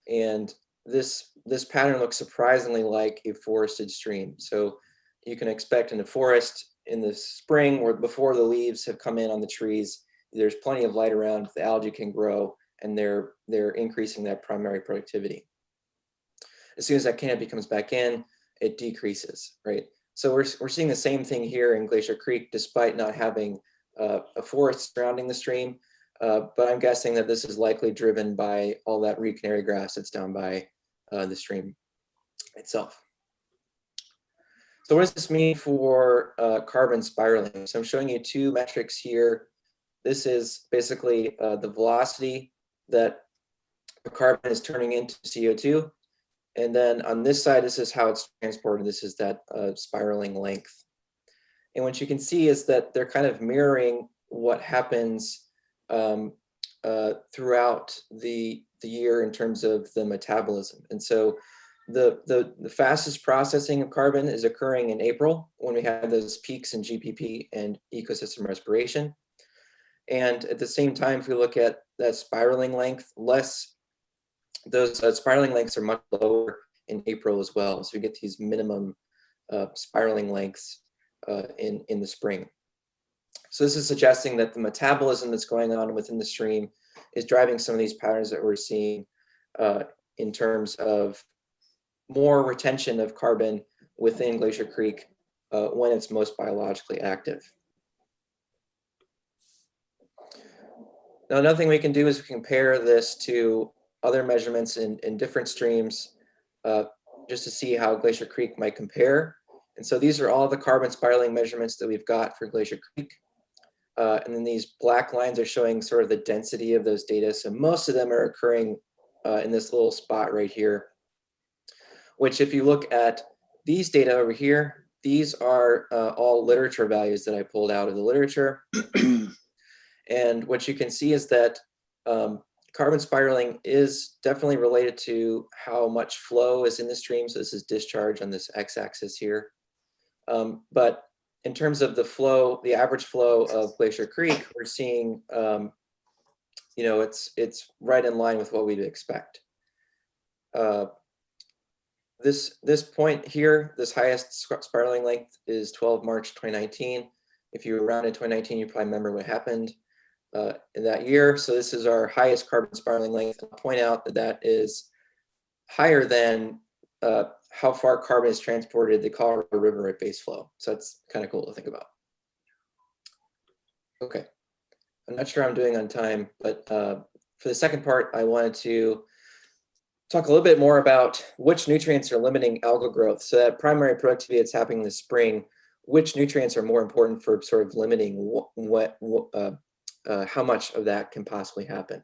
And this pattern looks surprisingly like a forested stream. So you can expect in the forest in the spring, or before the leaves have come in on the trees, there's plenty of light around, the algae can grow, and they're increasing that primary productivity. As soon as that canopy comes back in, it decreases, right? So we're seeing the same thing here in Glacier Creek, despite not having a forest surrounding the stream. But I'm guessing that this is likely driven by all that reed canary grass that's down by the stream itself. So what does this mean for carbon spiraling? So I'm showing you 2 metrics here. This is basically the velocity that the carbon is turning into CO2. And then on this side, this is how it's transported. This is that spiraling length. And what you can see is that they're kind of mirroring what happens throughout the year in terms of the metabolism. And so the fastest processing of carbon is occurring in April, when we have those peaks in GPP and ecosystem respiration. And at the same time, if we look at that spiraling length, those spiraling lengths are much lower in April as well. So we get these minimum spiraling lengths in the spring. So this is suggesting that the metabolism that's going on within the stream is driving some of these patterns that we're seeing in terms of more retention of carbon within Glacier Creek when it's most biologically active. Now, another thing we can do is compare this to other measurements in different streams just to see how Glacier Creek might compare. And so these are all the carbon spiraling measurements that we've got for Glacier Creek. And then these black lines are showing sort of the density of those data. So most of them are occurring in this little spot right here, which if you look at these data over here, these are all literature values that I pulled out of the literature. And what you can see is that carbon spiraling is definitely related to how much flow is in the stream. So this is discharge on this x-axis here. But in terms of the flow, the average flow of Glacier Creek, we're seeing, it's right in line with what we'd expect. This point here, this highest spiraling length is 12 March 2019. If you were around in 2019, you probably remember what happened in that year. So this is our highest carbon spiraling length. I'll point out that that is higher than how far carbon is transported the Colorado River at base flow. So that's kind of cool to think about. Okay, I'm not sure I'm doing on time, but for the second part, I wanted to talk a little bit more about which nutrients are limiting algal growth. So that primary productivity that's happening in the spring, which nutrients are more important for sort of limiting how much of that can possibly happen.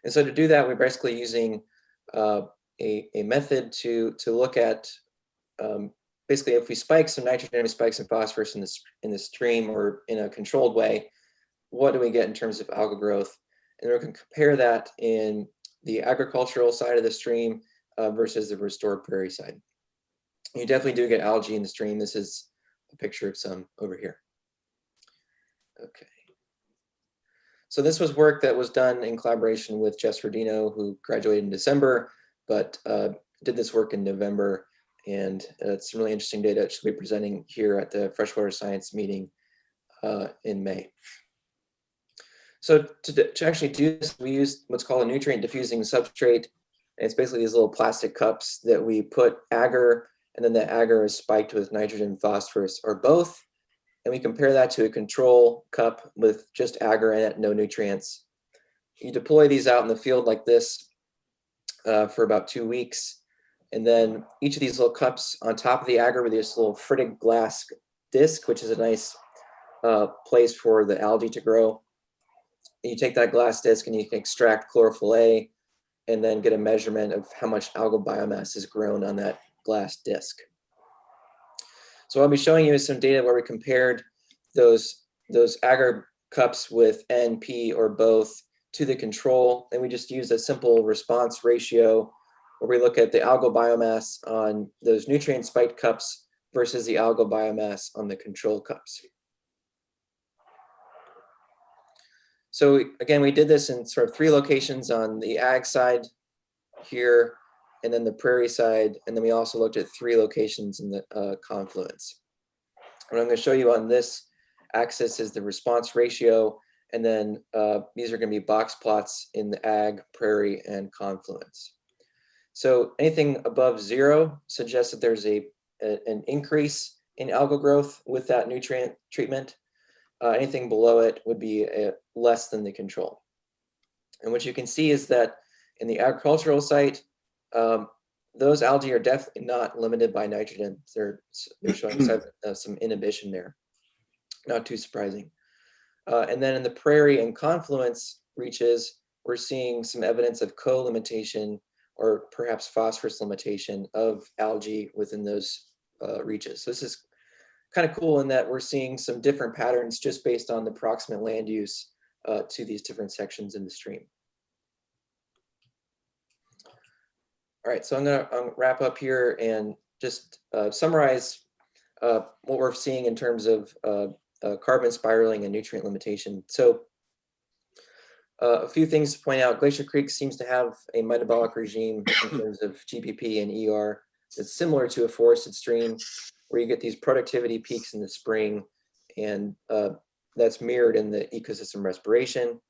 And so to do that, we're basically using a method to look at basically if we spike some nitrogen and we spike some phosphorus in the stream or in a controlled way, what do we get in terms of algal growth? And we can compare that in the agricultural side of the stream versus the restored prairie side. You definitely do get algae in the stream. This is a picture of some over here. Okay. So this was work that was done in collaboration with Jess Rodino, who graduated in December, but did this work in November. And it's some really interesting data that she'll be presenting here at the Freshwater Science meeting in May. So to actually do this, we use what's called a nutrient diffusing substrate. And it's basically these little plastic cups that we put agar, and then the agar is spiked with nitrogen, phosphorus, or both. And we compare that to a control cup with just agar in it, no nutrients. You deploy these out in the field like this for about 2 weeks. And then each of these little cups on top of the agar with this little fritted glass disc, which is a nice place for the algae to grow. You take that glass disc and you can extract chlorophyll A and then get a measurement of how much algal biomass is grown on that glass disc. So what I'll be showing you is some data where we compared those agar cups with N, P, or both to the control, and we just use a simple response ratio where we look at the algal biomass on those nutrient spiked cups versus the algal biomass on the control cups. So again, we did this in sort of 3 locations on the ag side here, and then the prairie side, and then we also looked at 3 locations in the confluence. What I'm going to show you on this axis is the response ratio, and then these are going to be box plots in the ag, prairie, and confluence. So anything above 0 suggests that there's an increase in algal growth with that nutrient treatment. Anything below it would be less than the control. And what you can see is that in the agricultural site, those algae are definitely not limited by nitrogen. They're showing some inhibition there. Not too surprising. And then in the prairie and confluence reaches, we're seeing some evidence of co-limitation or perhaps phosphorus limitation of algae within those reaches. So this is kind of cool in that we're seeing some different patterns just based on the proximate land use to these different sections in the stream. All right, so I'm gonna wrap up here and just summarize what we're seeing in terms of carbon spiraling and nutrient limitation. So a few things to point out. Glacier Creek seems to have a metabolic regime in terms of GPP and ER that's similar to a forested stream, where you get these productivity peaks in the spring, and that's mirrored in the ecosystem respiration.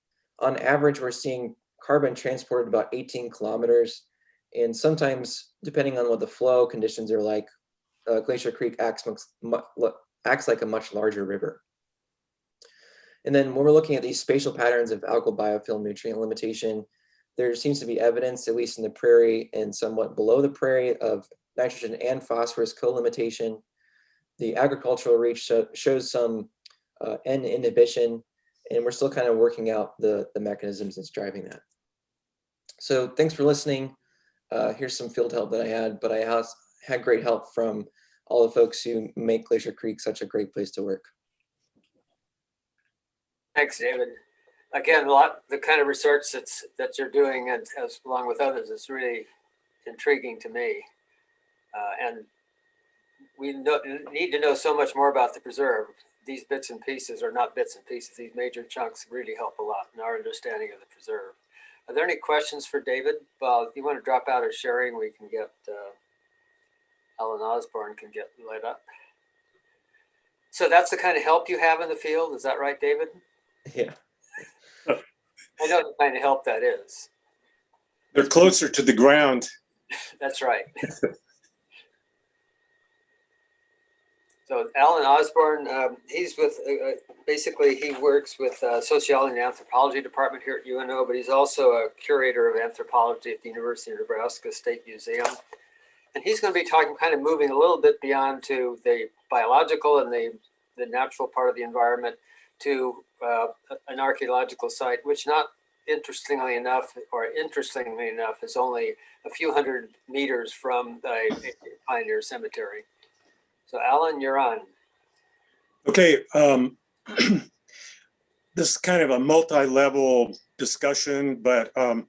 On average, we're seeing carbon transported about 18 kilometers, and sometimes, depending on what the flow conditions are like, Glacier Creek acts like a much larger river. And then when we're looking at these spatial patterns of algal biofilm nutrient limitation, there seems to be evidence, at least in the prairie and somewhat below the prairie, of nitrogen and phosphorus co-limitation. The agricultural reach shows some N inhibition, and we're still kind of working out the mechanisms that's driving that. So thanks for listening. Here's some field help that I had, but I had great help from all the folks who make Glacier Creek such a great place to work. Thanks, David. Again, the kind of research that you're doing, and as along with others, is really intriguing to me. And we need to know so much more about the preserve. These bits and pieces are not bits and pieces. These major chunks really help a lot in our understanding of the preserve. Are there any questions for David? Well, if you want to drop out of sharing, we can get Ellen Osborne can get lit up. So that's the kind of help you have in the field. Is that right, David? Yeah. I know the kind of help that is. They're closer to the ground. That's right. So Alan Osborne, he's with, basically he works with sociology and anthropology department here at UNO, but he's also a curator of anthropology at the University of Nebraska State Museum. And he's going to be talking, kind of moving a little bit beyond to the biological and the natural part of the environment to an archaeological site, which not interestingly enough, is only a few hundred meters from the Pioneer Cemetery. So Alan, you're on. Okay, this is kind of a multi-level discussion, but I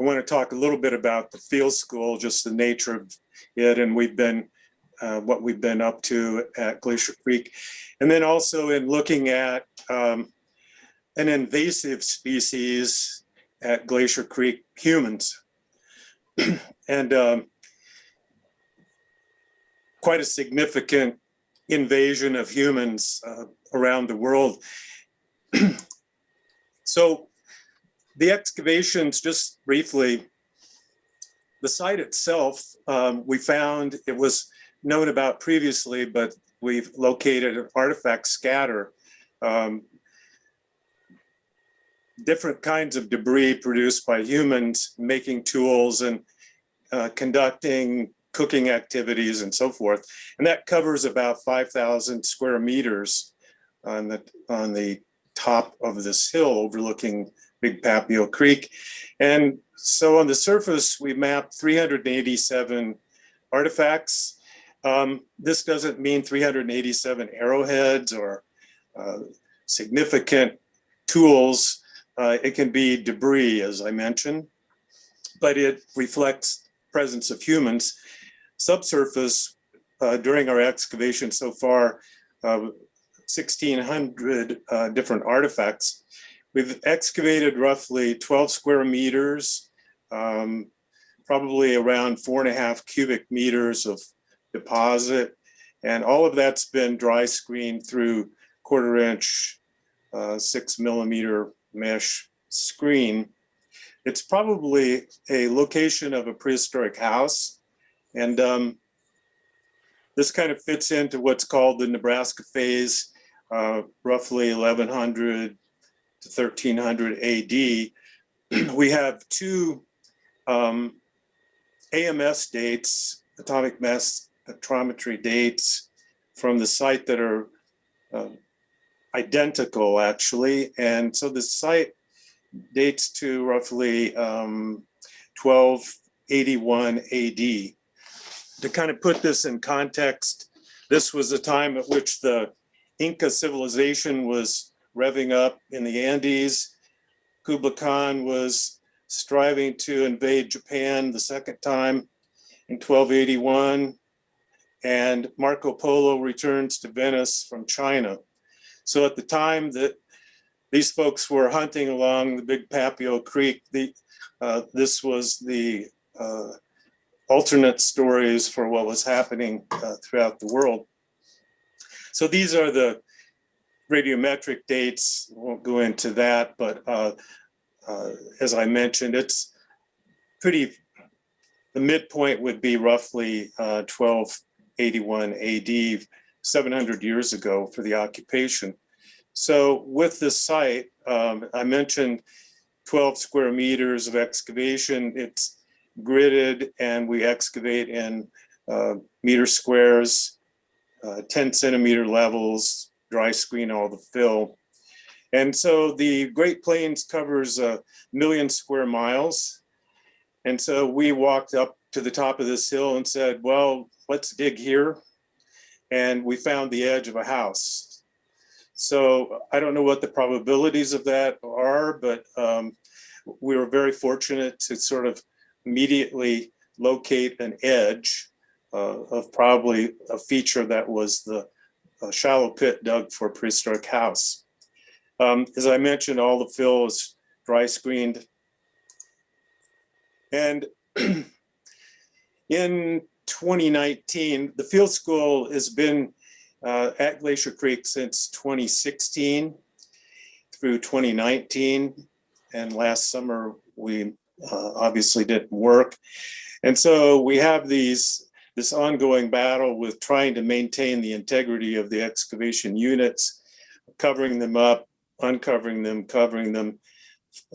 want to talk a little bit about the field school, just the nature of it, and what we've been up to at Glacier Creek. And then also in looking at an invasive species at Glacier Creek, humans. And quite a significant invasion of humans around the world. So the excavations, just briefly, the site itself, we found it was known about previously, but we've located an artifact scatter. Different kinds of debris produced by humans making tools and conducting cooking activities and so forth. And that covers about 5,000 square meters on the top of this hill overlooking Big Papio Creek. And so on the surface, we mapped 387 artifacts. This doesn't mean 387 arrowheads or significant tools. It can be debris, as I mentioned, but it reflects presence of humans. Subsurface, during our excavation so far, 1,600 different artifacts. We've excavated roughly 12 square meters, probably around 4.5 cubic meters of deposit. And all of that's been dry screened through 1/4 inch, 6 millimeter mesh screen. It's probably a location of a prehistoric house. And this kind of fits into what's called the Nebraska phase, roughly 1100 to 1300 AD. We have two AMS dates, atomic mass spectrometry dates from the site that are identical, actually. And so the site dates to roughly 1281 AD. To kind of put this in context, this was a time at which the Inca civilization was revving up in the Andes. Kublai Khan was striving to invade Japan the second time in 1281, and Marco Polo returns to Venice from China. So at the time that these folks were hunting along the Big Papio Creek, this was the alternate stories for what was happening throughout the world. So these are the radiometric dates. Won't go into that, but as I mentioned, it's pretty, the midpoint would be roughly 1281 AD, 700 years ago for the occupation. So with this site, I mentioned 12 square meters of excavation. It's gridded, and we excavate in meter squares, 10 centimeter levels, dry screen all the fill. And so the Great Plains covers 1 million square miles. And so we walked up to the top of this hill and said, well, let's dig here. And we found the edge of a house. So I don't know what the probabilities of that are, but we were very fortunate to sort of immediately locate an edge of probably a feature that was the shallow pit dug for a prehistoric house. As I mentioned, all the fill is dry screened. And in 2019, the field school has been at Glacier Creek since 2016 through 2019. And last summer, we obviously didn't work. And so we have these this ongoing battle with trying to maintain the integrity of the excavation units, covering them up, uncovering them, covering them,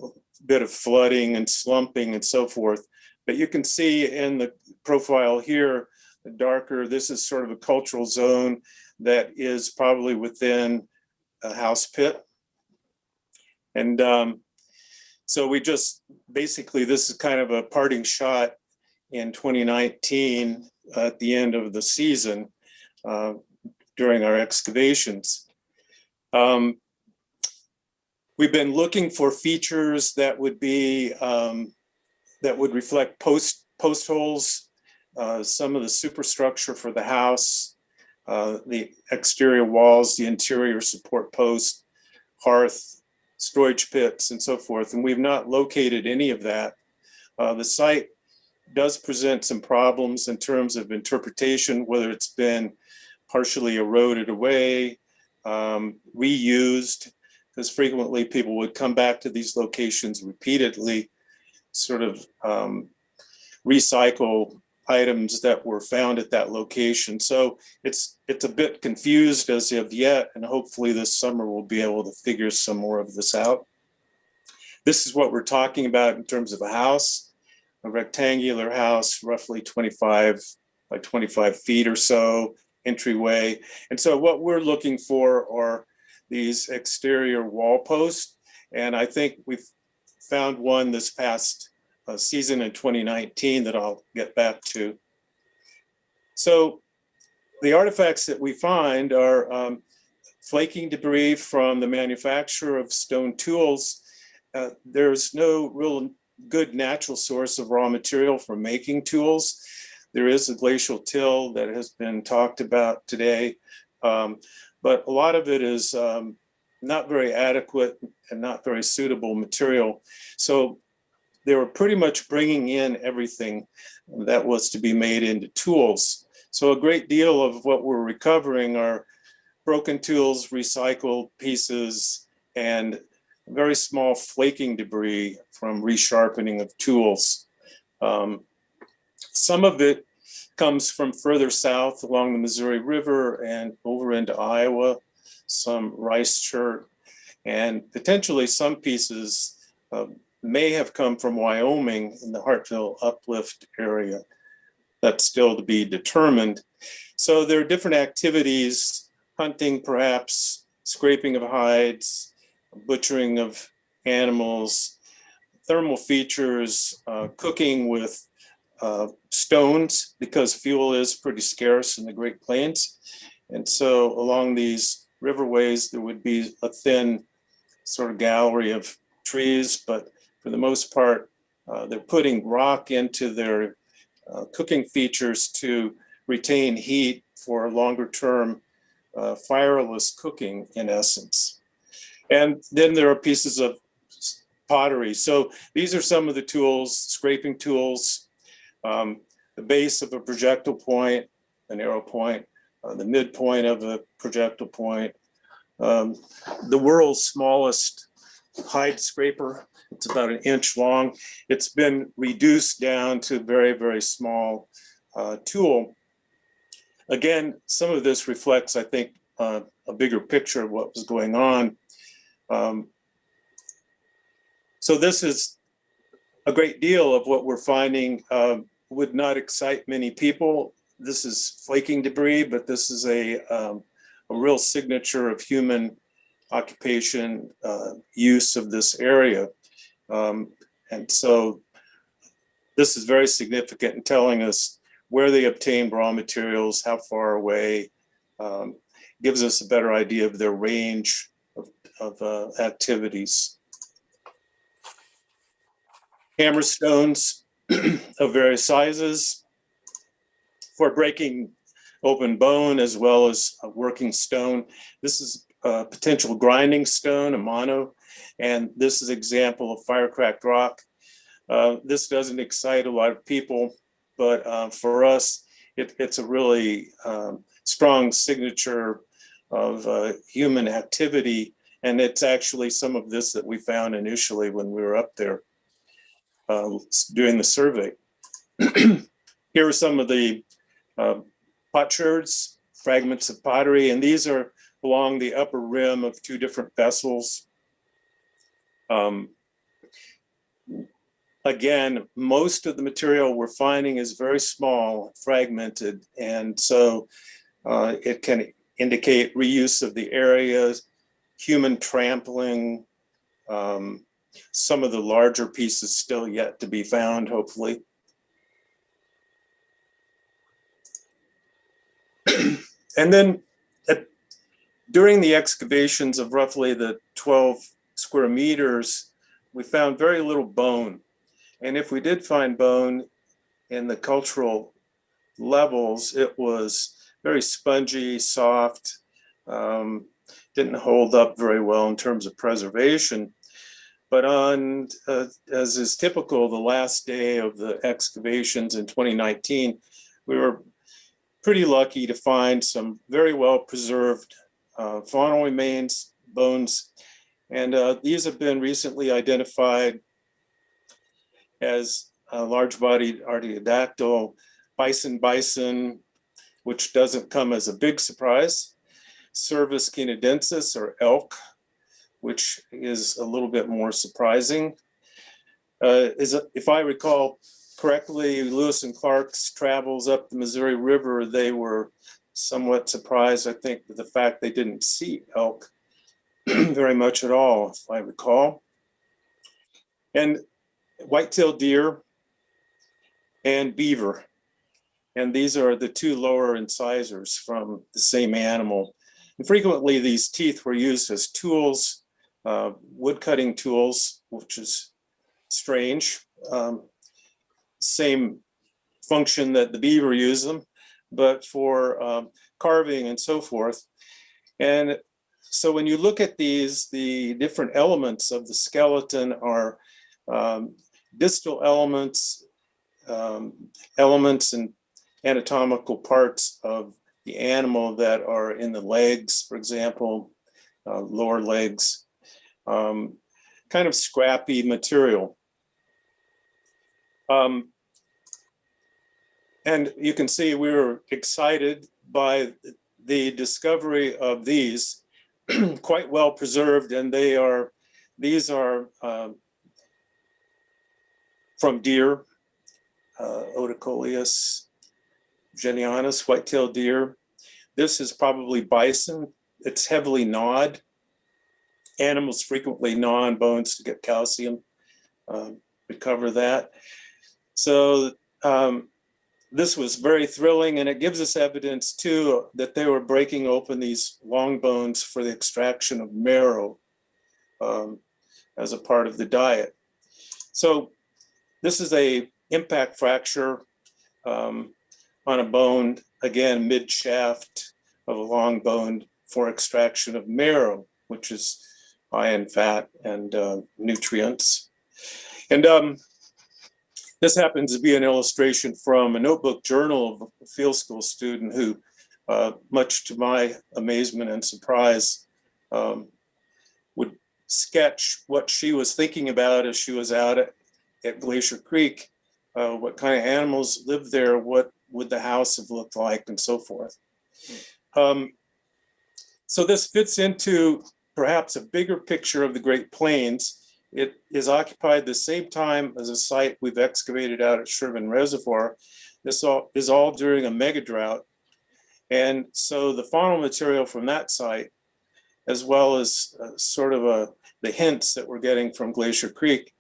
a bit of flooding and slumping and so forth. But you can see in the profile here, the darker, this is sort of a cultural zone that is probably within a house pit. And so we just, basically, this is kind of a parting shot in 2019 at the end of the season during our excavations. We've been looking for features that would be, that would reflect post holes, some of the superstructure for the house, the exterior walls, the interior support post, hearth, storage pits, and so forth. And we've not located any of that. The site does present some problems in terms of interpretation, whether it's been partially eroded away, reused, because frequently people would come back to these locations repeatedly, sort of recycle items that were found at that location. So it's a bit confused as of yet, and hopefully this summer we'll be able to figure some more of this out. This is what we're talking about in terms of a house, a rectangular house, roughly 25 by 25 feet or so, entryway. And so what we're looking for are these exterior wall posts. And I think we've found one this past season in 2019 that I'll get back to. So the artifacts that we find are flaking debris from the manufacture of stone tools. There's no real good natural source of raw material for making tools. There is a glacial till that has been talked about today, but a lot of it is not very adequate and not very suitable material. So they were pretty much bringing in everything that was to be made into tools. So a great deal of what we're recovering are broken tools, recycled pieces, and very small flaking debris from resharpening of tools. Some of it comes from further south along the Missouri River and over into Iowa, some rice chert, and potentially some pieces may have come from Wyoming in the Hartville uplift area. That's still to be determined. So there are different activities, hunting perhaps, scraping of hides, butchering of animals, thermal features, cooking with stones, because fuel is pretty scarce in the Great Plains. And so along these riverways, there would be a thin sort of gallery of trees, but for the most part, they're putting rock into their cooking features to retain heat for longer term fireless cooking, in essence. And then there are pieces of pottery. So these are some of the tools, scraping tools, the base of a projectile point, an arrow point, the midpoint of a projectile point, the world's smallest hide scraper. It's about 1 inch long. It's been reduced down to a very, very small tool. Again, some of this reflects, I think, a bigger picture of what was going on. So this is a great deal of what we're finding would not excite many people. This is flaking debris, but this is a real signature of human occupation, use of this area. And so this is very significant in telling us where they obtain raw materials, how far away, gives us a better idea of their range of activities. Hammerstones of various sizes for breaking open bone as well as a working stone. This is a potential grinding stone, a mono, and this is an example of fire-cracked rock. This doesn't excite a lot of people, but for us, it's a really strong signature of human activity, and it's actually some of this that we found initially when we were up there doing the survey. Here are some of the potsherds, fragments of pottery, and these are along the upper rim of two different vessels. Again, most of the material we're finding is very small, fragmented, and so it can indicate reuse of the areas, human trampling, some of the larger pieces still yet to be found, hopefully. And then during the excavations of roughly the 12 square meters, we found very little bone. And if we did find bone in the cultural levels, it was very spongy, soft, didn't hold up very well in terms of preservation. But on, as is typical, the last day of the excavations in 2019, we were pretty lucky to find some very well preserved faunal remains, bones. And these have been recently identified as large-bodied artiodactyl, bison, which doesn't come as a big surprise, Cervus canadensis, or elk, which is a little bit more surprising. If I recall correctly, Lewis and Clark's travels up the Missouri River, they were somewhat surprised, I think, with the fact they didn't see elk very much at all, if I recall. And white-tailed deer and beaver. And these are the two lower incisors from the same animal. And frequently these teeth were used as tools, wood cutting tools, which is strange. Same function that the beaver used them, but for carving and so forth. And so when you look at these, the different elements of the skeleton are distal elements, elements and anatomical parts of the animal that are in the legs, for example, lower legs, kind of scrappy material. And you can see we were excited by the discovery of these, quite well preserved, and these are from deer, Oticoleus genianus, white-tailed deer. This is probably bison. It's heavily gnawed. Animals frequently gnaw on bones to get calcium, recover that. So this was very thrilling, and it gives us evidence too that they were breaking open these long bones for the extraction of marrow as a part of the diet. So this is a impact fracture on a bone, again, mid-shaft of a long bone for extraction of marrow, which is high in fat and nutrients. And this happens to be an illustration from a notebook journal of a field school student who, much to my amazement and surprise, would sketch what she was thinking about as she was out at Glacier Creek, what kind of animals lived there, what would the house have looked like, and so forth. So this fits into perhaps a bigger picture of the Great Plains. It is occupied the same time as a site we've excavated out at Sherman Reservoir. This is all during a mega drought. And so the faunal material from that site, as well as sort of the hints that we're getting from Glacier Creek,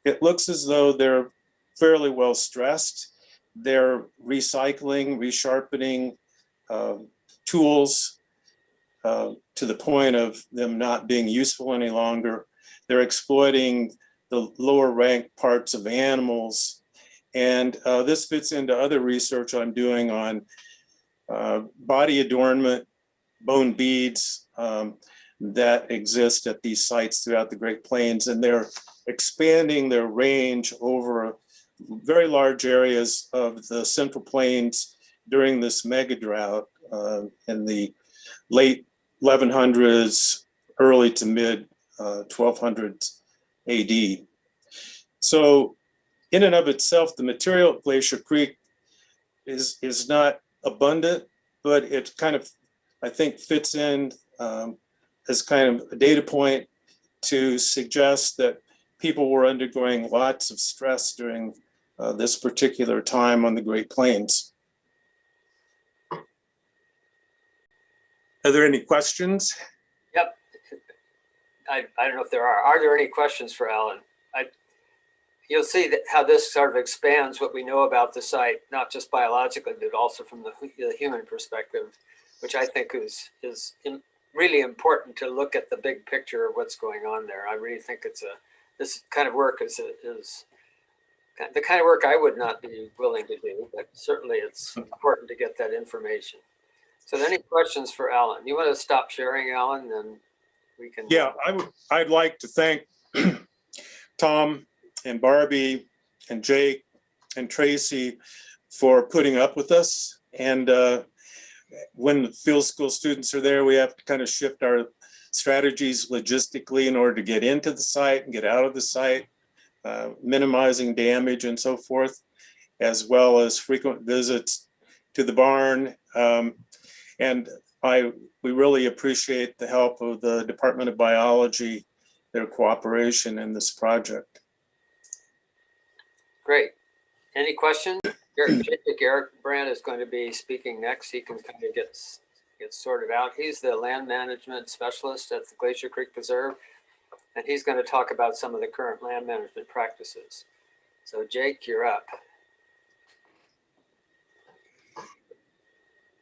it looks as though they're fairly well stressed. They're recycling, resharpening tools to the point of them not being useful any longer. They're exploiting the lower ranked parts of animals. And this fits into other research I'm doing on body adornment, bone beads that exist at these sites throughout the Great Plains. And they're expanding their range over very large areas of the Central Plains during this mega drought in the late 1100s, early to mid 1200s AD. So in and of itself, the material at Glacier Creek is not abundant, but it kind of, I think, fits in as kind of a data point to suggest that people were undergoing lots of stress during this particular time on the Great Plains. Are there any questions? Yep. I don't know if there are. Are there any questions for Alan? You'll see that how this sort of expands what we know about the site, not just biologically, but also from the human perspective, which I think is really important to look at the big picture of what's going on there. I really think this kind of work is the kind of work I would not be willing to do, but certainly it's important to get that information. So any questions for Alan? You want to stop sharing, Alan, then we can. Yeah, I'd like to thank Tom and Barbie and Jake and Tracy for putting up with us. And when the field school students are there, we have to kind of shift our strategies logistically in order to get into the site and get out of the site, minimizing damage and so forth, as well as frequent visits to the barn. And we really appreciate the help of the Department of Biology, their cooperation in this project. Great. Any questions? Eric Brandt is going to be speaking next. He can kind of get sorted out. He's the land management specialist at the Glacier Creek Preserve, and he's going to talk about some of the current land management practices. So Jake, you're up.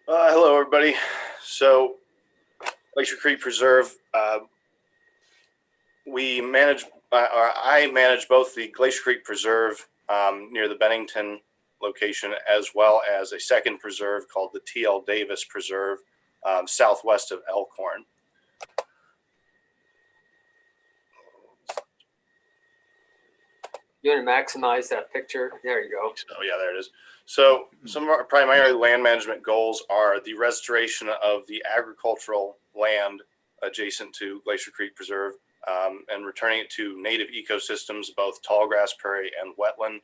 Hello, everybody. So Glacier Creek Preserve, I manage both the Glacier Creek Preserve near the Bennington location, as well as a second preserve called the T.L. Davis Preserve, southwest of Elkhorn. You want to maximize that picture? There you go. Oh yeah, there it is. So some of our primary land management goals are the restoration of the agricultural land adjacent to Glacier Creek Preserve, and returning it to native ecosystems, both tall grass prairie and wetland.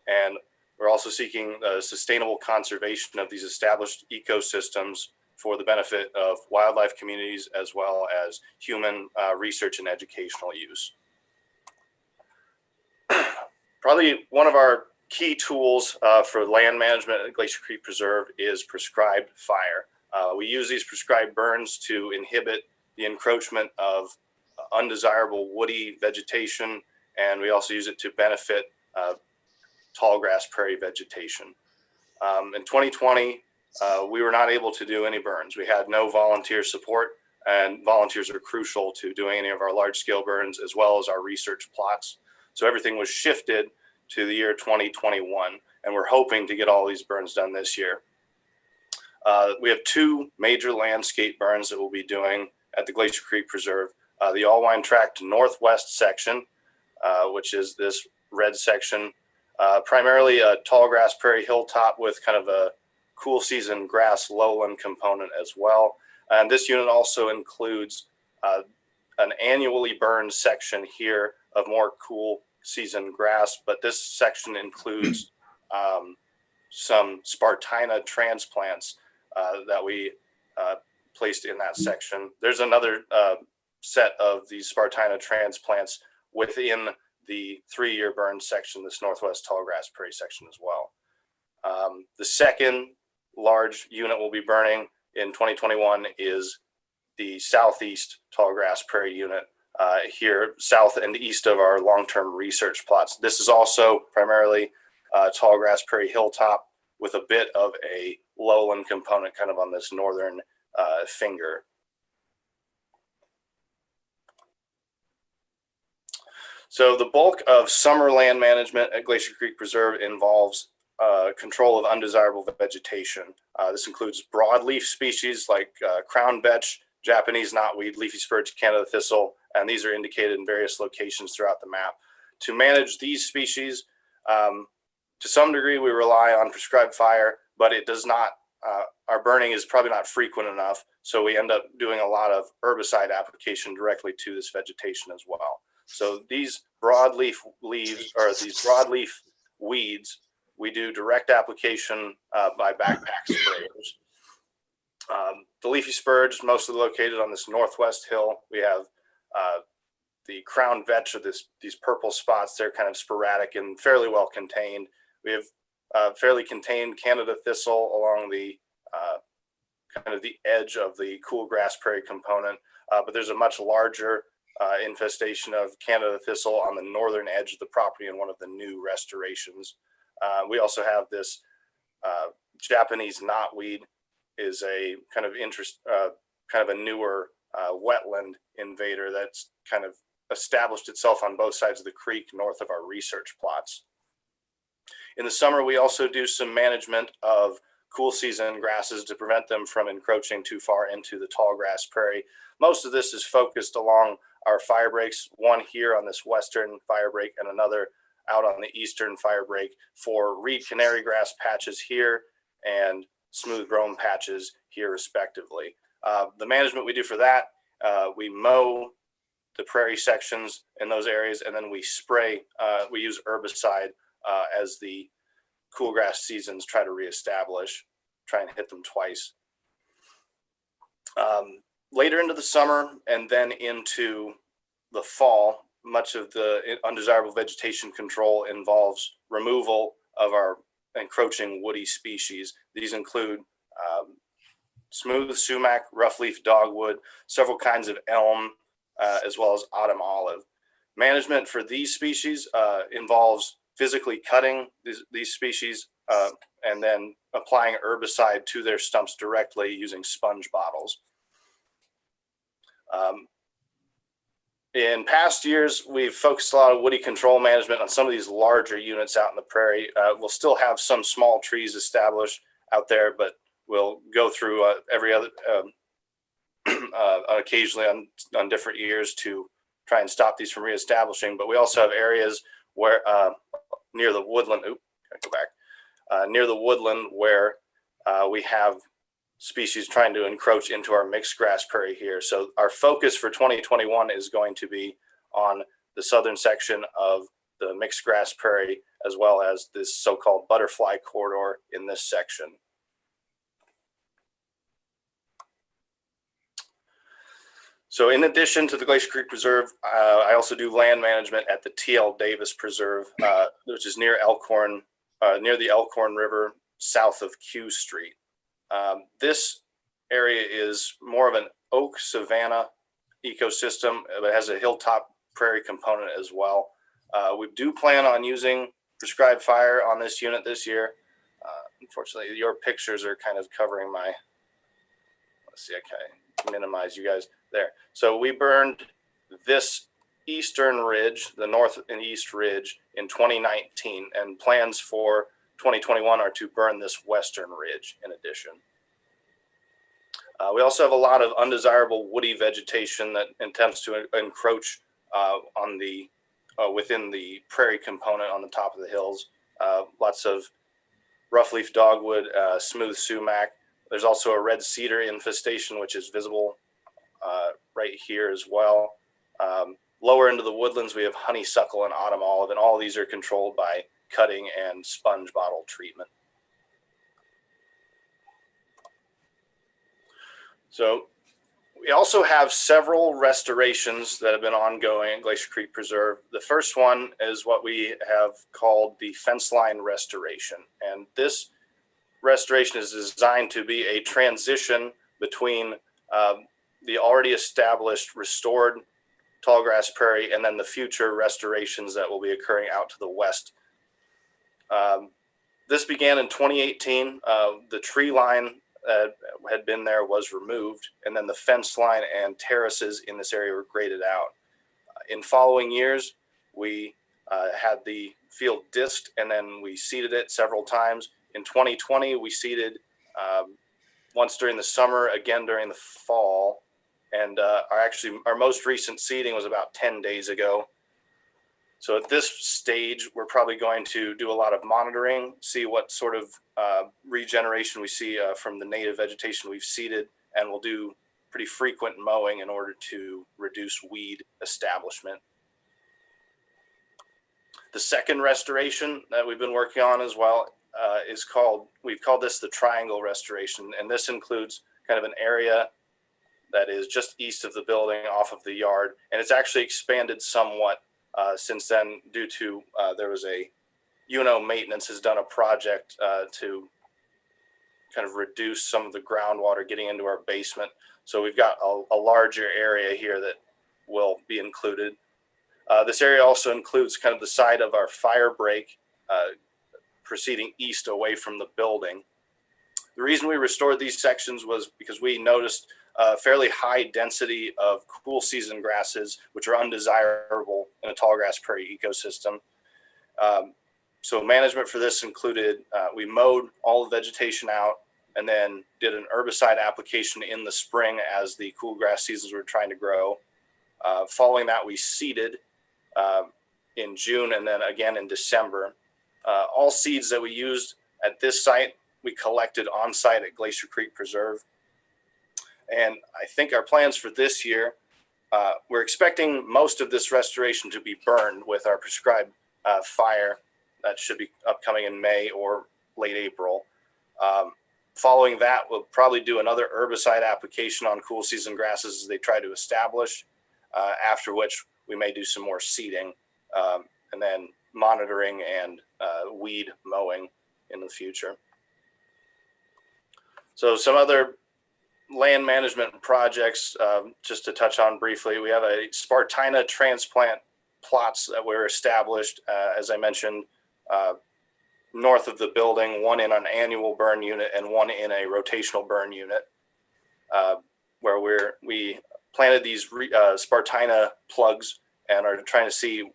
And we're also seeking sustainable conservation of these established ecosystems for the benefit of wildlife communities, as well as human research and educational use. Probably one of our key tools for land management at Glacier Creek Preserve is prescribed fire. We use these prescribed burns to inhibit the encroachment of undesirable woody vegetation, and we also use it to benefit tall grass prairie vegetation. In 2020, we were not able to do any burns. We had no volunteer support, and volunteers are crucial to doing any of our large scale burns, as well as our research plots. So everything was shifted to the year 2021, and we're hoping to get all these burns done this year. We have two major landscape burns that we'll be doing at the Glacier Creek Preserve. The Allwine Tract Northwest section, which is this red section, primarily a tall grass prairie hilltop with kind of a cool season grass lowland component as well. And this unit also includes an annually burned section here of more cool season grass, but this section includes some Spartina transplants that we placed in that section. There's another set of these Spartina transplants within the 3-year burn section, this Northwest Tall Grass Prairie section as well. The second large unit we'll be burning in 2021 is the Southeast Tall Grass Prairie unit, here south and east of our long-term research plots. This is also primarily tall grass prairie hilltop with a bit of a lowland component kind of on this northern finger. So the bulk of summer land management at Glacier Creek Preserve involves control of undesirable vegetation. This includes broadleaf species like crown vetch, Japanese knotweed, leafy spurge, Canada thistle, and these are indicated in various locations throughout the map. To manage these species, to some degree, we rely on prescribed fire, but it does not, our burning is probably not frequent enough, so we end up doing a lot of herbicide application directly to this vegetation as well. So these broadleaf leaves, or these broadleaf weeds, we do direct application by backpack sprayers. The leafy spurge, mostly located on this northwest hill. We have the crown vetch, or these purple spots. They're kind of sporadic and fairly well contained. We have fairly contained Canada thistle along the kind of the edge of the cool grass prairie component, but there's a much larger infestation of Canada thistle on the northern edge of the property in one of the new restorations. We also have this Japanese knotweed, is a kind of kind of a newer wetland invader that's kind of established itself on both sides of the creek north of our research plots. In the summer, we also do some management of cool season grasses to prevent them from encroaching too far into the tall grass prairie. Most of this is focused along our fire breaks, one here on this western fire break and another out on the eastern fire break for reed canary grass patches here and smooth brome patches here respectively. The management we do for that, we mow the prairie sections in those areas, and then we spray, we use herbicide as the cool grass seasons try to reestablish, try and hit them twice. Later into the summer and then into the fall, much of the undesirable vegetation control involves removal of our encroaching woody species. These include smooth sumac, roughleaf dogwood, several kinds of elm, as well as autumn olive. Management for these species involves physically cutting these species and then applying herbicide to their stumps directly using sponge bottles. In past years, we've focused a lot of woody control management on some of these larger units out in the prairie. We'll still have some small trees established out there, but we'll go through every other, occasionally on different years to try and stop these from reestablishing. But we also have areas where near the woodland, near the woodland where we have species trying to encroach into our mixed grass prairie here. So our focus for 2021 is going to be on the southern section of the mixed grass prairie, as well as this so-called butterfly corridor in this section. So in addition to the Glacier Creek Preserve, I also do land management at the T.L. Davis Preserve, which is near Elkhorn, near the Elkhorn River, south of Q Street. This area is more of an oak savanna ecosystem, but has a hilltop prairie component as well. We do plan on using prescribed fire on this unit this year. Unfortunately, your pictures are kind of covering my, let's see, I can minimize you guys there. So we burned this eastern ridge, the north and east ridge, in 2019, and plans for 2021 are to burn this western ridge in addition. We also have a lot of undesirable woody vegetation that attempts to encroach on the within the prairie component on the top of the hills. Lots of roughleaf dogwood, smooth sumac. There's also a red cedar infestation, which is visible right here as well. Lower into the woodlands, we have honeysuckle and autumn olive, and all these are controlled by cutting and sponge bottle treatment. So we also have several restorations that have been ongoing at Glacier Creek Preserve. The first one is what we have called the fence line restoration. And this restoration is designed to be a transition between the already established restored tallgrass prairie and then the future restorations that will be occurring out to the west. This began in 2018. The tree line that had been there was removed, and then the fence line and terraces in this area were graded out. In following years, we had the field disked, and then we seeded it several times. In 2020, we seeded once during the summer, again during the fall, and our most recent seeding was about 10 days ago. So at this stage, we're probably going to do a lot of monitoring, see what sort of regeneration we see from the native vegetation we've seeded, and we'll do pretty frequent mowing in order to reduce weed establishment. The second restoration that we've been working on as well we've called this the triangle restoration. And this includes kind of an area that is just east of the building off of the yard. And it's actually expanded somewhat since then due to there was maintenance has done a project to kind of reduce some of the groundwater getting into our basement. So we've got a larger area here that will be included. This area also includes kind of the side of our fire break proceeding east away from the building. The reason we restored these sections was because we noticed a fairly high density of cool season grasses, which are undesirable in a tall grass prairie ecosystem. So management for this included, we mowed all the vegetation out and then did an herbicide application in the spring as the cool grass seasons were trying to grow. Following that, we seeded in June and then again in December. All seeds that we used at this site, we collected on site at Glacier Creek Preserve. And I think our plans for this year, we're expecting most of this restoration to be burned with our prescribed fire that should be upcoming in May or late April. Following that, we'll probably do another herbicide application on cool season grasses as they try to establish, after which we may do some more seeding and then monitoring and weed mowing in the future. So some other land management projects, just to touch on briefly, we have a Spartina transplant plots that were established, as I mentioned, north of the building, one in an annual burn unit and one in a rotational burn unit, where we planted these Spartina plugs and are trying to see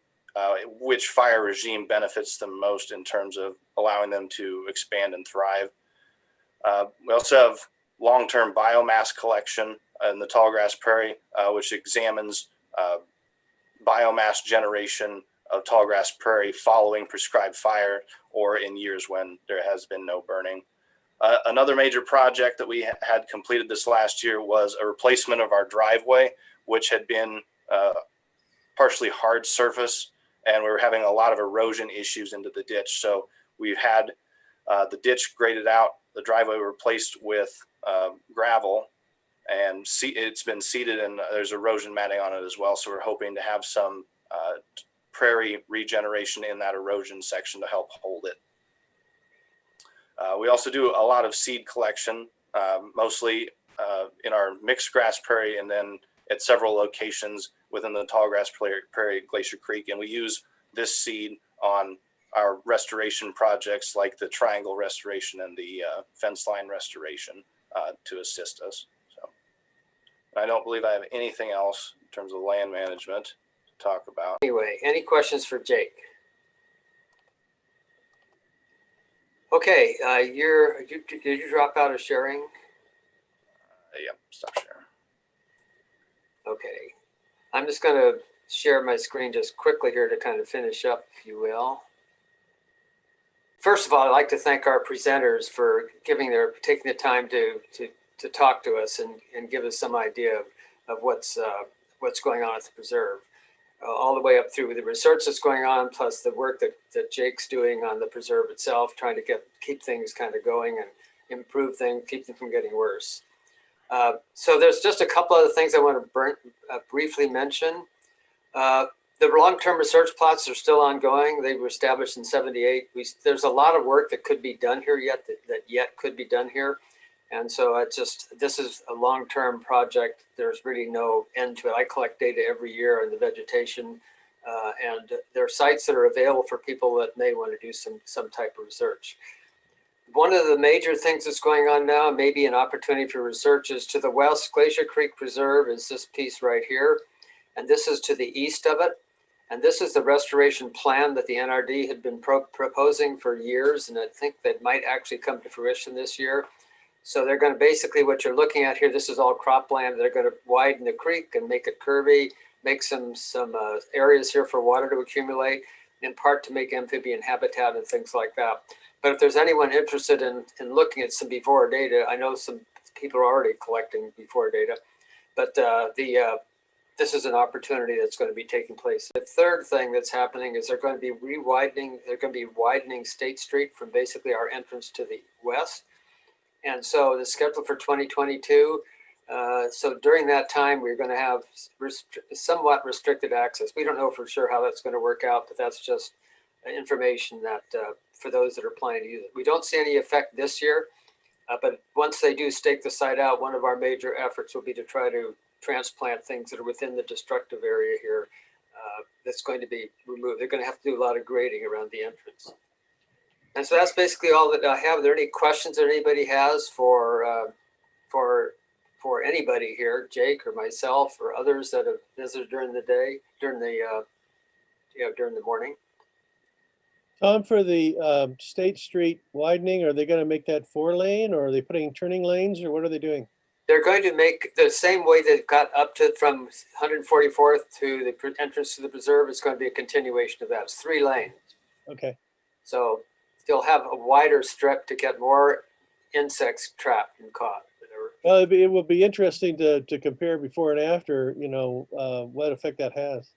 which fire regime benefits them most in terms of allowing them to expand and thrive. We also have long-term biomass collection in the tallgrass prairie, which examines biomass generation of tallgrass prairie following prescribed fire or in years when there has been no burning. Another major project that we had completed this last year was a replacement of our driveway, which had been partially hard surface, and we were having a lot of erosion issues into the ditch. So we've had the ditch graded out, the driveway replaced with gravel, and it's been seeded, and there's erosion matting on it as well. So we're hoping to have some prairie regeneration in that erosion section to help hold it. We also do a lot of seed collection, mostly in our mixed grass prairie and then at several locations within the tallgrass prairie at Glacier Creek. And we use this seed on our restoration projects like the triangle restoration and the fence line restoration to assist us. So I don't believe I have anything else in terms of land management to talk about. Anyway, any questions for Jake? Okay, did you drop out of sharing? Yep, stop sharing. Okay, I'm just going to share my screen just quickly here to kind of finish up, if you will. First of all, I'd like to thank our presenters for taking the time to talk to us and give us some idea of what's going on at the preserve. All the way up through the research that's going on, plus the work that Jake's doing on the preserve itself, trying to keep things kind of going and improve things, keep them from getting worse. So there's just a couple other things I want to briefly mention. The long-term research plots are still ongoing. They were established in '78. There's a lot of work that could be done here yet, that yet could be done here. And so this is a long-term project. There's really no end to it. I collect data every year on the vegetation, and there are sites that are available for people that may want to do some type of research. One of the major things that's going on now, maybe an opportunity for research, is to the west. Glacier Creek Preserve is this piece right here, and this is to the east of it. And this is the restoration plan that the NRD had been proposing for years, and I think that might actually come to fruition this year. So they're going to basically, what you're looking at here, this is all cropland. They're going to widen the creek and make it curvy, make some areas here for water to accumulate, in part to make amphibian habitat and things like that. But if there's anyone interested in looking at some before data, I know some people are already collecting before data, but this is an opportunity that's going to be taking place. The third thing that's happening is they're going to be widening State Street from basically our entrance to the west. And so the schedule for 2022, so during that time, we're going to have somewhat restricted access. We don't know for sure how that's going to work out, but that's just information that for those that are planning to use it. We don't see any effect this year, but once they do stake the site out, one of our major efforts will be to try to transplant things that are within the destructive area here that's going to be removed. They're going to have to do a lot of grading around the entrance. And so that's basically all that I have. Are there any questions that anybody has for anybody here, Jake or myself or others that have visited during the day, during the morning? Tom, for the State Street widening, are they going to make that 4-lane, or are they putting turning lanes, or what are they doing? They're going to make the same way they've got up to from 144th to the entrance to the preserve. It's going to be a continuation of that. It's 3 lanes. Okay. So they'll have a wider strip to get more insects trapped and caught. Well, it will be interesting to compare before and after, you know, what effect that has.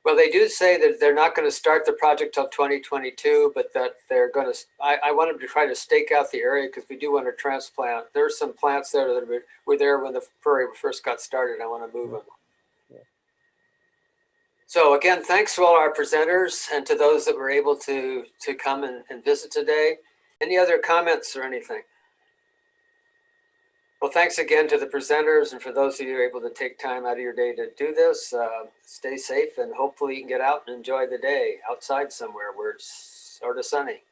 Well, they do say that they're not going to start the project till 2022, but that they're going to, I want them to try to stake out the area because we do want to transplant. There's some plants there that were there when the prairie first got started. I want to move them. Yeah. So again, thanks to all our presenters and to those that were able to come and visit today. Any other comments or anything? Well, thanks again to the presenters and for those of you who are able to take time out of your day to do this. Stay safe and hopefully you can get out and enjoy the day outside somewhere where it's sort of sunny.